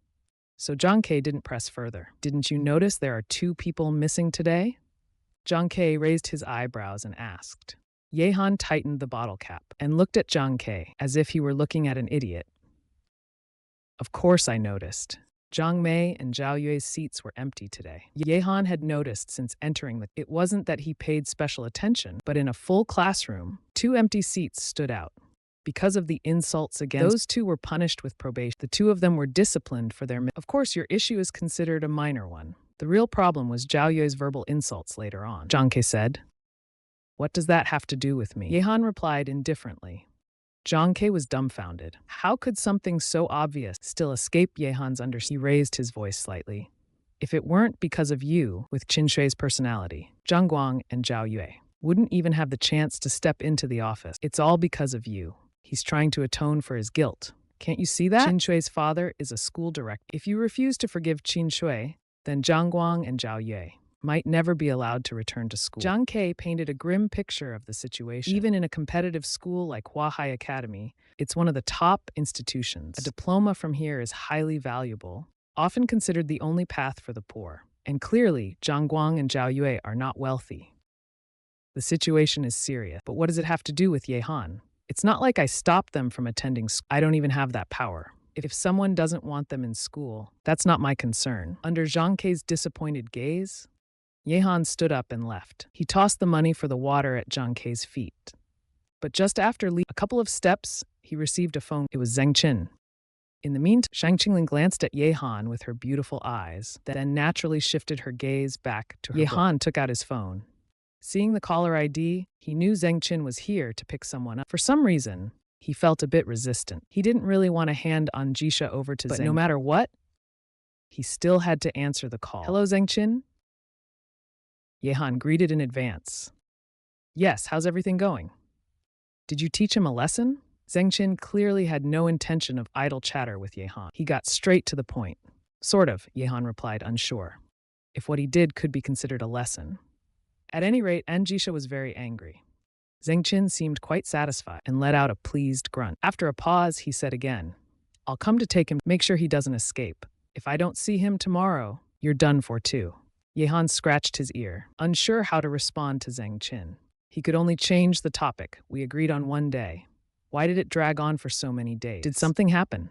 So Zhang Ke didn't press further. "Didn't you notice there are 2 people missing today?" Zhang Ke raised his eyebrows and asked. Ye Han tightened the bottle cap and looked at Zhang Ke as if he were looking at an idiot. "Of course I noticed. Zhang Mei and Zhao Yue's seats were empty today." Ye Han had noticed since entering it wasn't that he paid special attention, but in a full classroom, 2 empty seats stood out. Because of the insults against those 2 were punished with probation. The 2 of them were disciplined for their. Of course, your issue is considered a minor one. The real problem was Zhao Yue's verbal insults later on. Zhang Ke said, "What does that have to do with me?" Ye Han replied indifferently. Zhang Ke was dumbfounded. How could something so obvious still escape Ye Han's understanding? He raised his voice slightly. "If it weren't because of you, with Qinshui's personality, Zhang Guang and Zhao Yue wouldn't even have the chance to step into the office. It's all because of you. He's trying to atone for his guilt. Can't you see that? Qinshui's father is a school director. If you refuse to forgive Qinshui, then Zhang Guang and Zhao Yue might never be allowed to return to school." Zhang Ke painted a grim picture of the situation. Even in a competitive school like Huahai Academy, it's one of the top institutions. A diploma from here is highly valuable, often considered the only path for the poor. And clearly, Zhang Guang and Zhao Yue are not wealthy. The situation is serious. But what does it have to do with Ye Han? It's not like I stopped them from attending school. I don't even have that power. If someone doesn't want them in school, that's not my concern. Under Zhang Ke's disappointed gaze, Ye Han stood up and left. He tossed the money for the water at Zhang Ke's feet. But just after a couple of steps, he received a phone. It was Zheng Qin. In the meantime, Shang Qingling glanced at Ye Han with her beautiful eyes, then naturally shifted her gaze back to her. Ye Han took out his phone. Seeing the caller ID, he knew Zheng Qin was here to pick someone up. For some reason, he felt a bit resistant. He didn't really want to hand An Zhisha over to Zheng. But no matter what, he still had to answer the call. "Hello, Zheng Qin?" Ye Han greeted in advance. "Yes, how's everything going? Did you teach him a lesson?" Zheng Qin clearly had no intention of idle chatter with Ye Han. He got straight to the point. "Sort of," Ye Han replied, unsure, if what he did could be considered a lesson. At any rate, An Zhisha was very angry. Zheng Qin seemed quite satisfied and let out a pleased grunt. After a pause, he said again, "I'll come to take him. Make sure he doesn't escape. If I don't see him tomorrow, you're done for too." Ye Han scratched his ear, unsure how to respond to Zheng Qin. He could only change the topic. "We agreed on one day. Why did it drag on for so many days? Did something happen?"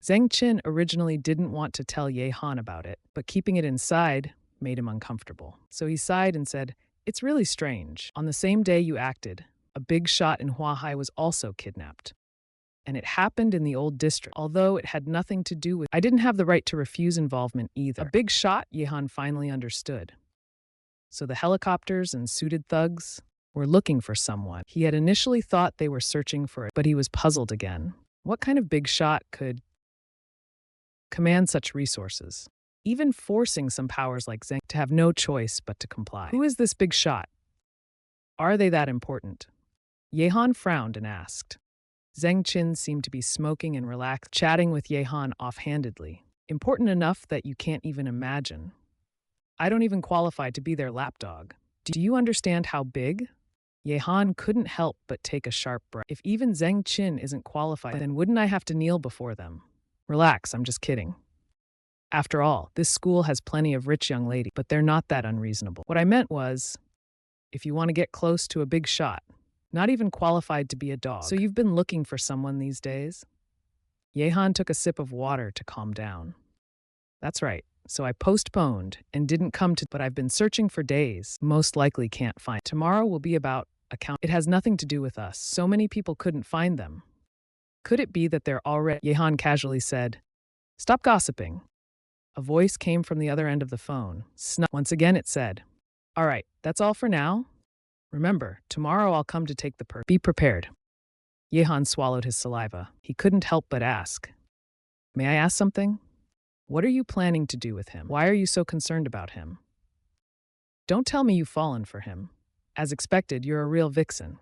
Zheng Qin originally didn't want to tell Ye Han about it, but keeping it inside made him uncomfortable. So he sighed and said, "It's really strange. On the same day you acted, a big shot in Huahai was also kidnapped. And it happened in the old district, although it had nothing to do with. I didn't have the right to refuse involvement either." A big shot, Ye Han finally understood. So the helicopters and suited thugs were looking for someone. He had initially thought they were searching for it, but he was puzzled again. What kind of big shot could command such resources, even forcing some powers like Zheng to have no choice but to comply? Who is this big shot? Are they that important? Ye Han frowned and asked. Zheng Qin seemed to be smoking and relaxed, chatting with Ye Han offhandedly. "Important enough that you can't even imagine. I don't even qualify to be their lapdog. Do you understand how big?" Yehan couldn't help but take a sharp breath. If even Zeng Qin isn't qualified, then wouldn't I have to kneel before them? Relax, I'm just kidding. After all, this school has plenty of rich young ladies, but they're not that unreasonable. What I meant was, if you want to get close to a big shot, not even qualified to be a dog. So you've been looking for someone these days? Yehan took a sip of water to calm down. That's right. So I postponed and didn't come to, but I've been searching for days. Most likely can't find. Tomorrow will be about account. It has nothing to do with us. So many people couldn't find them. Could it be that they're already? Yehan casually said, "Stop gossiping." A voice came from the other end of the phone. Once again it said, "All right, that's all for now. Remember, tomorrow I'll come to take the Be prepared." Yehan swallowed his saliva. He couldn't help but ask, "May I ask something? What are you planning to do with him? Why are you so concerned about him? Don't tell me you've fallen for him. As expected, you're a real vixen.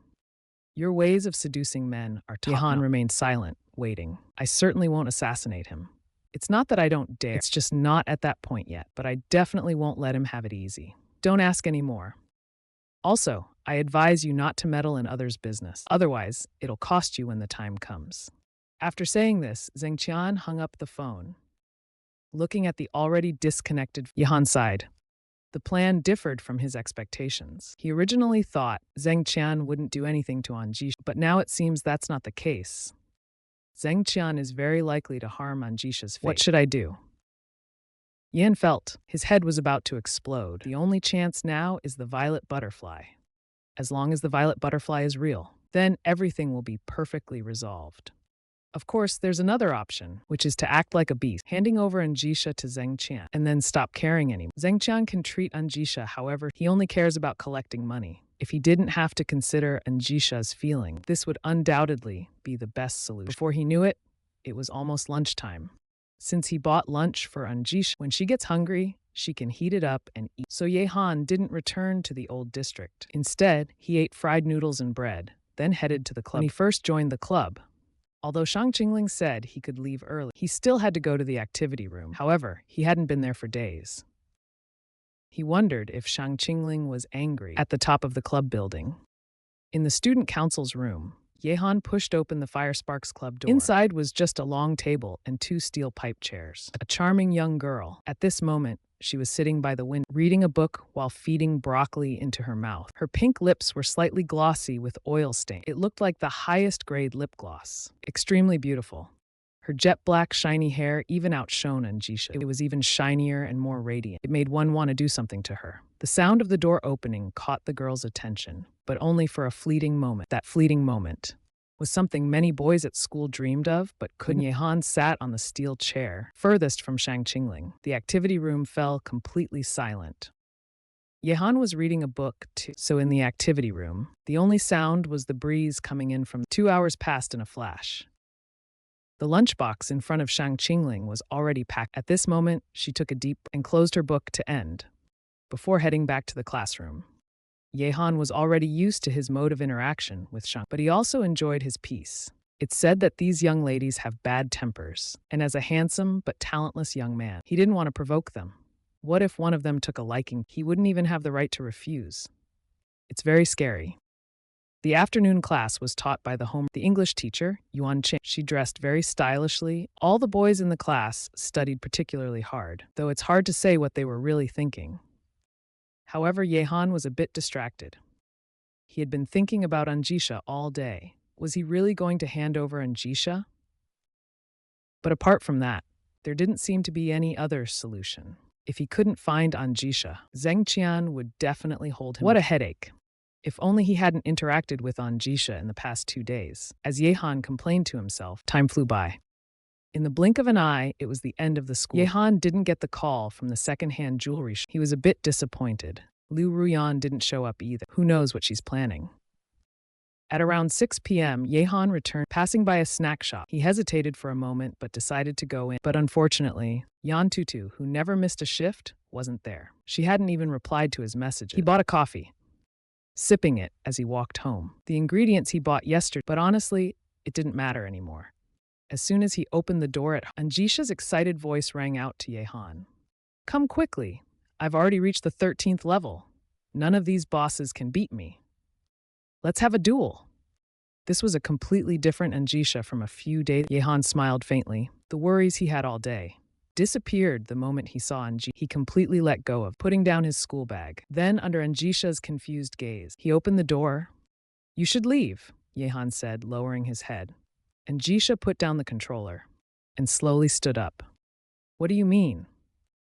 Your ways of seducing men are top." Yehan remained silent, waiting. "I certainly won't assassinate him. It's not that I don't dare. It's just not at that point yet, but I definitely won't let him have it easy. Don't ask any more. Also, I advise you not to meddle in others' business. Otherwise, it'll cost you when the time comes." After saying this, Zeng Qian hung up the phone. Looking at the already disconnected, Yehan sighed. The plan differed from his expectations. He originally thought Zeng Qian wouldn't do anything to An Zhisha, but now it seems that's not the case. Zeng Qian is very likely to harm An Zhisha's fate. What should I do? Yan felt his head was about to explode. The only chance now is the violet butterfly. As long as the violet butterfly is real, then everything will be perfectly resolved. Of course, there's another option, which is to act like a beast, handing over An Zhisha to Zeng Qian, and then stop caring anymore. Zeng Qian can treat An Zhisha however he only cares about collecting money. If he didn't have to consider An Zhisha's feeling, this would undoubtedly be the best solution. Before he knew it, it was almost lunchtime. Since he bought lunch for An Zhisha, when she gets hungry, she can heat it up and eat. So Yehan didn't return to the old district. Instead, he ate fried noodles and bread, then headed to the club. When he first joined the club, although Shang Qingling said he could leave early, he still had to go to the activity room. However, he hadn't been there for days. He wondered if Shang Qingling was angry. At the top of the club building, in the student council's room, Yehan pushed open the Fire Sparks Club door. Inside was just a long table and 2 steel pipe chairs. A charming young girl. At this moment, she was sitting by the window, reading a book while feeding broccoli into her mouth. Her pink lips were slightly glossy with oil stain. It looked like the highest grade lip gloss. Extremely beautiful. Her jet black shiny hair even outshone An Zhisha. It was even shinier and more radiant. It made one want to do something to her. The sound of the door opening caught the girl's attention, but only for a fleeting moment. That fleeting moment was something many boys at school dreamed of, but couldn't. Yehan sat on the steel chair, furthest from Shang Qingling. The activity room fell completely silent. Yehan was reading a book too, so in the activity room, the only sound was the breeze coming in from 2 hours passed in a flash. The lunchbox in front of Shang Qingling was already packed. At this moment, she took a deep and closed her book to end, before heading back to the classroom. Yehan was already used to his mode of interaction with Shang, but he also enjoyed his peace. It's said that these young ladies have bad tempers, and as a handsome but talentless young man, he didn't want to provoke them. What if one of them took a liking? He wouldn't even have the right to refuse. It's very scary. The afternoon class was taught by the English teacher, Yuan Qing. She dressed very stylishly. All the boys in the class studied particularly hard, though it's hard to say what they were really thinking. However, Yehan was a bit distracted. He had been thinking about An Zhisha all day. Was he really going to hand over An Zhisha? But apart from that, there didn't seem to be any other solution. If he couldn't find An Zhisha, Zeng Qian would definitely hold him. What a headache. If only he hadn't interacted with An Zhisha in the past 2 days. As Yehan complained to himself, time flew by. In the blink of an eye, it was the end of the school. Yehan didn't get the call from the second-hand jewelry shop. He was a bit disappointed. Liu Ruyan didn't show up either. Who knows what she's planning? At around 6 p.m., Yehan returned, passing by a snack shop. He hesitated for a moment, but decided to go in. But unfortunately, Yan Tutu, who never missed a shift, wasn't there. She hadn't even replied to his messages. He bought a coffee, sipping it as he walked home. The ingredients he bought yesterday, but honestly, it didn't matter anymore. As soon as he opened the door An Zhisha's excited voice rang out to Yehan. "Come quickly. I've already reached the 13th level. None of these bosses can beat me." Let's have a duel. This was a completely different An Zhisha from a few days. Yehan smiled faintly. The worries he had all day disappeared the moment he saw An Zhisha. He completely let go of putting down his school bag. Then, under An Zhisha's confused gaze, he opened the door. You should leave, Yehan said, lowering his head. An Zhisha put down the controller and slowly stood up. What do you mean?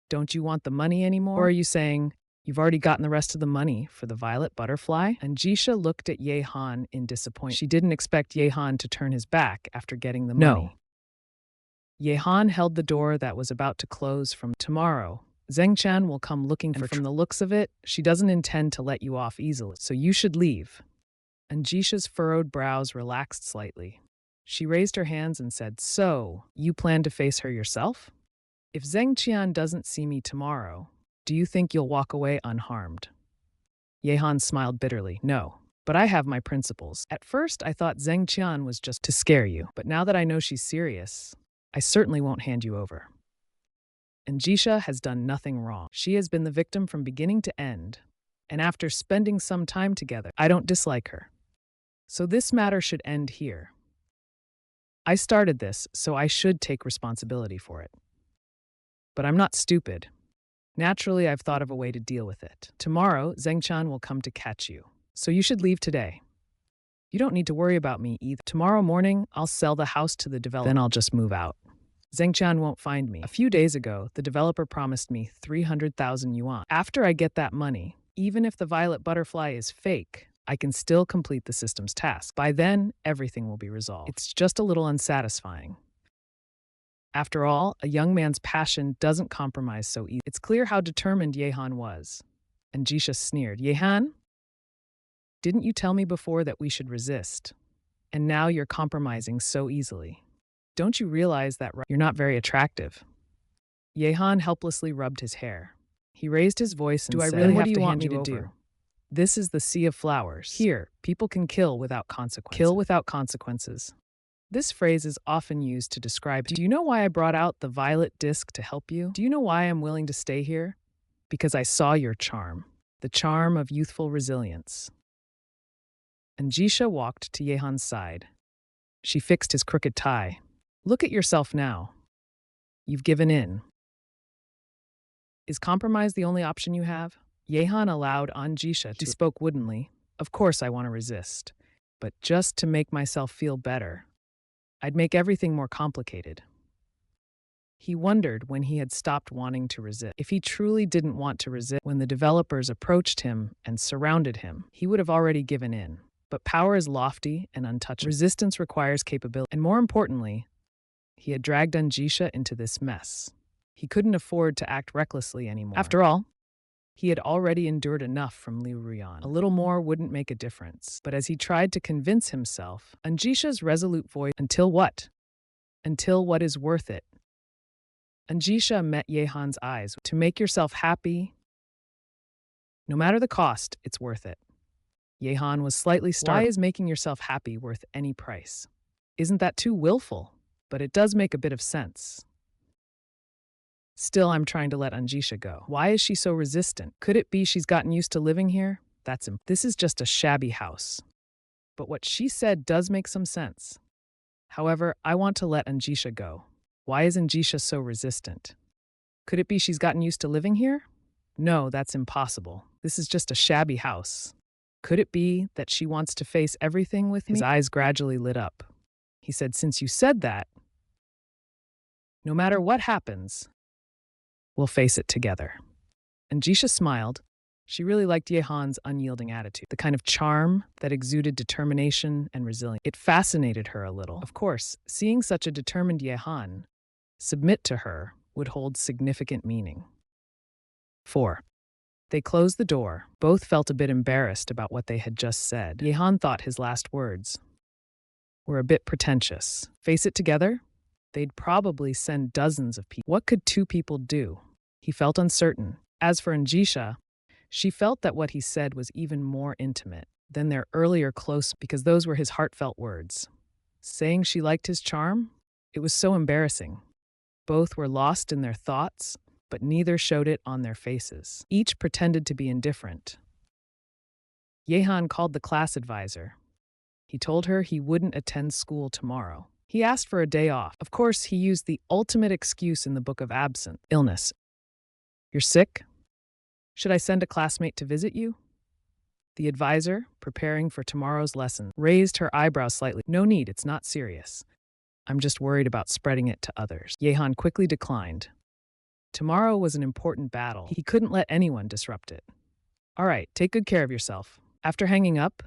Don't you want the money anymore? Or are you saying you've already gotten the rest of the money for the violet butterfly? An Zhisha looked at Yehan in disappointment. She didn't expect Yehan to turn his back after getting the money. No. Yehan held the door that was about to close. From tomorrow, Zeng Chan will come looking for. From the looks of it, she doesn't intend to let you off easily, so you should leave. An Zhisha's furrowed brows relaxed slightly. She raised her hands and said, So, you plan to face her yourself? If Zeng Qian doesn't see me tomorrow, do you think you'll walk away unharmed? Yehan smiled bitterly. No, but I have my principles. At first, I thought Zeng Qian was just to scare you, but now that I know she's serious, I certainly won't hand you over. An Zhisha has done nothing wrong. She has been the victim from beginning to end, and after spending some time together, I don't dislike her. So this matter should end here. I started this, so I should take responsibility for it. But I'm not stupid. Naturally, I've thought of a way to deal with it. Tomorrow, Zeng Chan will come to catch you, so you should leave today. You don't need to worry about me either. Tomorrow morning, I'll sell the house to the developer. Then I'll just move out. Zeng Chan won't find me. A few days ago, the developer promised me 300,000 yuan. After I get that money, even if the violet butterfly is fake, I can still complete the system's task. By then, everything will be resolved. It's just a little unsatisfying. After all, a young man's passion doesn't compromise so easily. It's clear how determined Yehan was. And Zhisha sneered. Yehan? Didn't you tell me before that we should resist? And now you're compromising so easily. Don't you realize that you're not very attractive? Yehan helplessly rubbed his hair. He raised his voice and said, What do you want me to do? This is the sea of flowers. Here, people can kill without consequences. Kill without consequences. This phrase is often used to describe, do you know why I brought out the violet disc to help you? Do you know why I'm willing to stay here? Because I saw your charm, the charm of youthful resilience. And Zhisha walked to Yehan's side. She fixed his crooked tie. Look at yourself now. You've given in. Is compromise the only option you have? Yehan allowed An Zhisha to spoke woodenly. Of course I want to resist, but just to make myself feel better. I'd make everything more complicated. He wondered when he had stopped wanting to resist. If he truly didn't want to resist, when the developers approached him and surrounded him, he would have already given in. But power is lofty and untouchable. Resistance requires capability. And more importantly, he had dragged An Zhisha into this mess. He couldn't afford to act recklessly anymore. After all, he had already endured enough from Liu Ruyan. A little more wouldn't make a difference. But as he tried to convince himself, An Zhisha's resolute voice, until what? Until what is worth it? An Zhisha met Yehan's eyes. To make yourself happy, no matter the cost, it's worth it. Yehan was slightly startled. Why is making yourself happy worth any price? Isn't that too willful? But it does make a bit of sense. Still, I'm trying to let An Zhisha go. Why is she so resistant? Could it be she's gotten used to living here? This is just a shabby house. But what she said does make some sense. However, I want to let An Zhisha go. Why is An Zhisha so resistant? Could it be she's gotten used to living here? No, that's impossible. This is just a shabby house. Could it be that she wants to face everything with me? His eyes gradually lit up. He said, Since you said that, no matter what happens, we'll face it together. And Zhisha smiled. She really liked Yehan's unyielding attitude, the kind of charm that exuded determination and resilience. It fascinated her a little. Of course, seeing such a determined Yehan submit to her would hold significant meaning. 4. They closed the door. Both felt a bit embarrassed about what they had just said. Yehan thought his last words were a bit pretentious. Face it together? They'd probably send dozens of people. What could two people do? He felt uncertain. As for An Zhisha, she felt that what he said was even more intimate than their earlier close, because those were his heartfelt words. Saying she liked his charm? It was so embarrassing. Both were lost in their thoughts, but neither showed it on their faces. Each pretended to be indifferent. Yehan called the class advisor. He told her he wouldn't attend school tomorrow. He asked for a day off. Of course, he used the ultimate excuse in the book of absence: illness. You're sick? Should I send a classmate to visit you? The advisor, preparing for tomorrow's lesson, raised her eyebrows slightly. No need, it's not serious. I'm just worried about spreading it to others. Yehan quickly declined. Tomorrow was an important battle. He couldn't let anyone disrupt it. All right, take good care of yourself. After hanging up,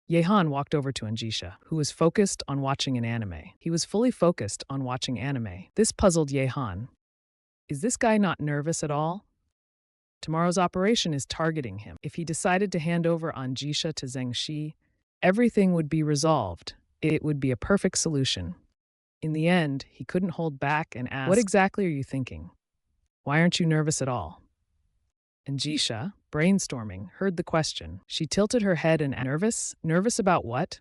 Yehan walked over to An Zhisha, who was focused on watching an anime. He was fully focused on watching anime. This puzzled Yehan. Is this guy not nervous at all? Tomorrow's operation is targeting him. If he decided to hand over An Zhisha to Zheng Shi, everything would be resolved. It would be a perfect solution. In the end, he couldn't hold back and asked, "What exactly are you thinking? Why aren't you nervous at all?" An Zhisha, brainstorming, heard the question. She tilted her head and asked, "Nervous? Nervous about what?"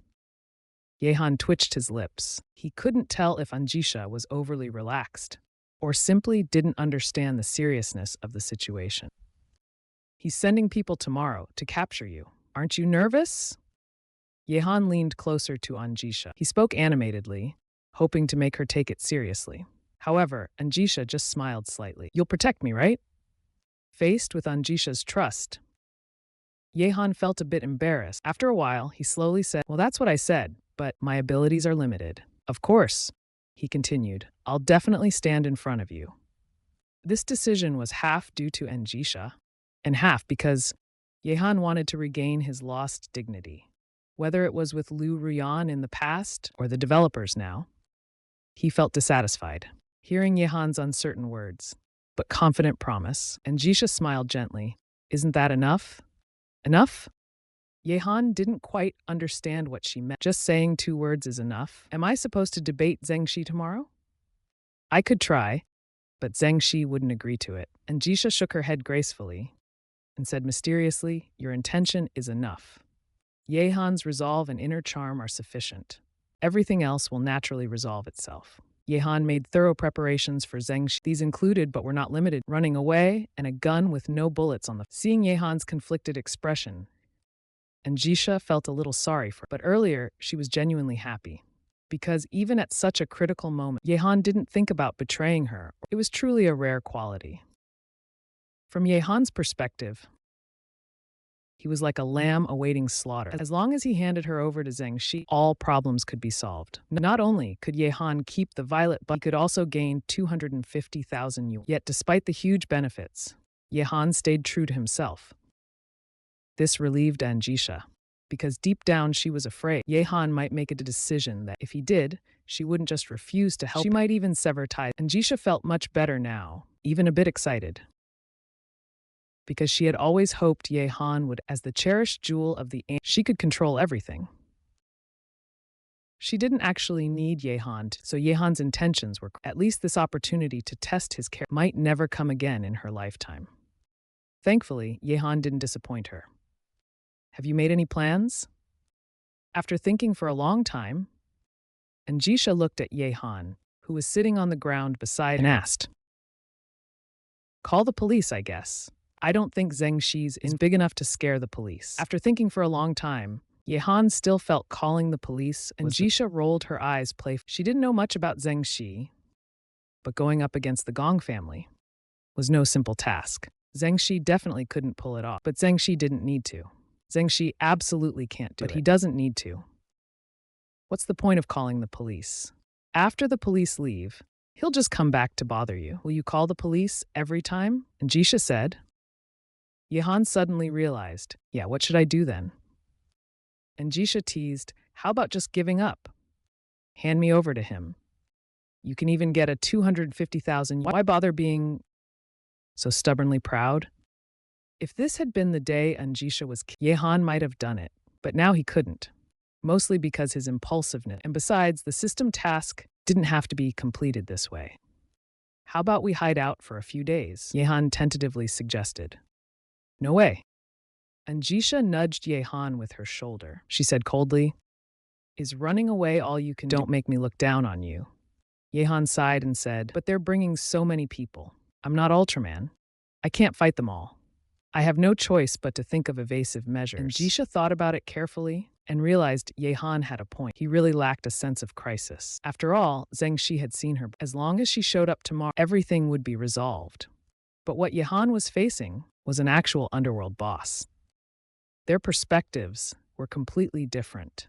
Yehan twitched his lips. He couldn't tell if An Zhisha was overly relaxed or simply didn't understand the seriousness of the situation. He's sending people tomorrow to capture you. Aren't you nervous? Yehan leaned closer to An Zhisha. He spoke animatedly, hoping to make her take it seriously. However, An Zhisha just smiled slightly. You'll protect me, right? Faced with An Zhisha's trust, Yehan felt a bit embarrassed. After a while, he slowly said, "Well, that's what I said, but my abilities are limited." "Of course," he continued, "I'll definitely stand in front of you." This decision was half due to An Zhisha, and half because Yehan wanted to regain his lost dignity. Whether it was with Liu Ruyan in the past or the developers now, he felt dissatisfied. Hearing Yehan's uncertain words, but confident promise, An Zhisha smiled gently. "Isn't that enough?" "Enough?" Yehan didn't quite understand what she meant. "Just saying 2 words is enough. Am I supposed to debate Zheng Shi tomorrow?" "I could try, but Zheng Shi wouldn't agree to it." An Zhisha shook her head gracefully and said mysteriously, "Your intention is enough. Yehan's resolve and inner charm are sufficient. Everything else will naturally resolve itself." Yehan made thorough preparations for Zheng Shi. These included, but were not limited, running away and a gun with no bullets on the... Seeing Yehan's conflicted expression, An Zhisha felt a little sorry for her. But earlier, she was genuinely happy. Because even at such a critical moment, Yehan didn't think about betraying her. It was truly a rare quality. From Yehan's perspective, he was like a lamb awaiting slaughter. As long as he handed her over to Zheng Shi, all problems could be solved. Not only could Yehan keep the violet, but he could also gain 250,000 yuan. Yet despite the huge benefits, Yehan stayed true to himself. This relieved An Zhisha, because deep down she was afraid Yehan might make a decision that, if he did, she wouldn't just refuse to help. She might even sever ties. An Zhisha felt much better now, even a bit excited, because she had always hoped Yehan would, as the cherished jewel of the she could control everything. She didn't actually need Yehan, so Yehan's intentions were, at least this opportunity to test his character might never come again in her lifetime. Thankfully, Yehan didn't disappoint her. "Have you made any plans?" After thinking for a long time, An Zhisha looked at Yehan, who was sitting on the ground beside her, and asked, "Call the police, I guess. I don't think Zheng Shi's is big enough to scare the police." After thinking for a long time, Yehan still felt calling the police, and Zhisha rolled her eyes playfully. She didn't know much about Zheng Shi, but going up against the Gong family was no simple task. Zheng Shi definitely couldn't pull it off, but Zheng Shi didn't need to. Zheng Shi absolutely can't do it, but he doesn't need to. What's the point of calling the police? After the police leave, he'll just come back to bother you. Will you call the police every time? And Zhisha said. Yehan suddenly realized, yeah, what should I do then? And Zhisha teased, how about just giving up? Hand me over to him. You can even get a 250,000. Why bother being so stubbornly proud? If this had been the day An Zhisha was killed, Yehan might have done it, but now he couldn't, mostly because his impulsiveness. And besides, the system task didn't have to be completed this way. How about we hide out for a few days? Yehan tentatively suggested. No way. An Zhisha nudged Yehan with her shoulder. She said coldly, is running away all you can do? Don't make me look down on you. Yehan sighed and said, but they're bringing so many people. I'm not Ultraman. I can't fight them all. I have no choice but to think of evasive measures. And Zhisha thought about it carefully and realized Yehan had a point. He really lacked a sense of crisis. After all, Zheng Shi had seen her. As long as she showed up tomorrow, everything would be resolved. But what Yehan was facing was an actual underworld boss. Their perspectives were completely different.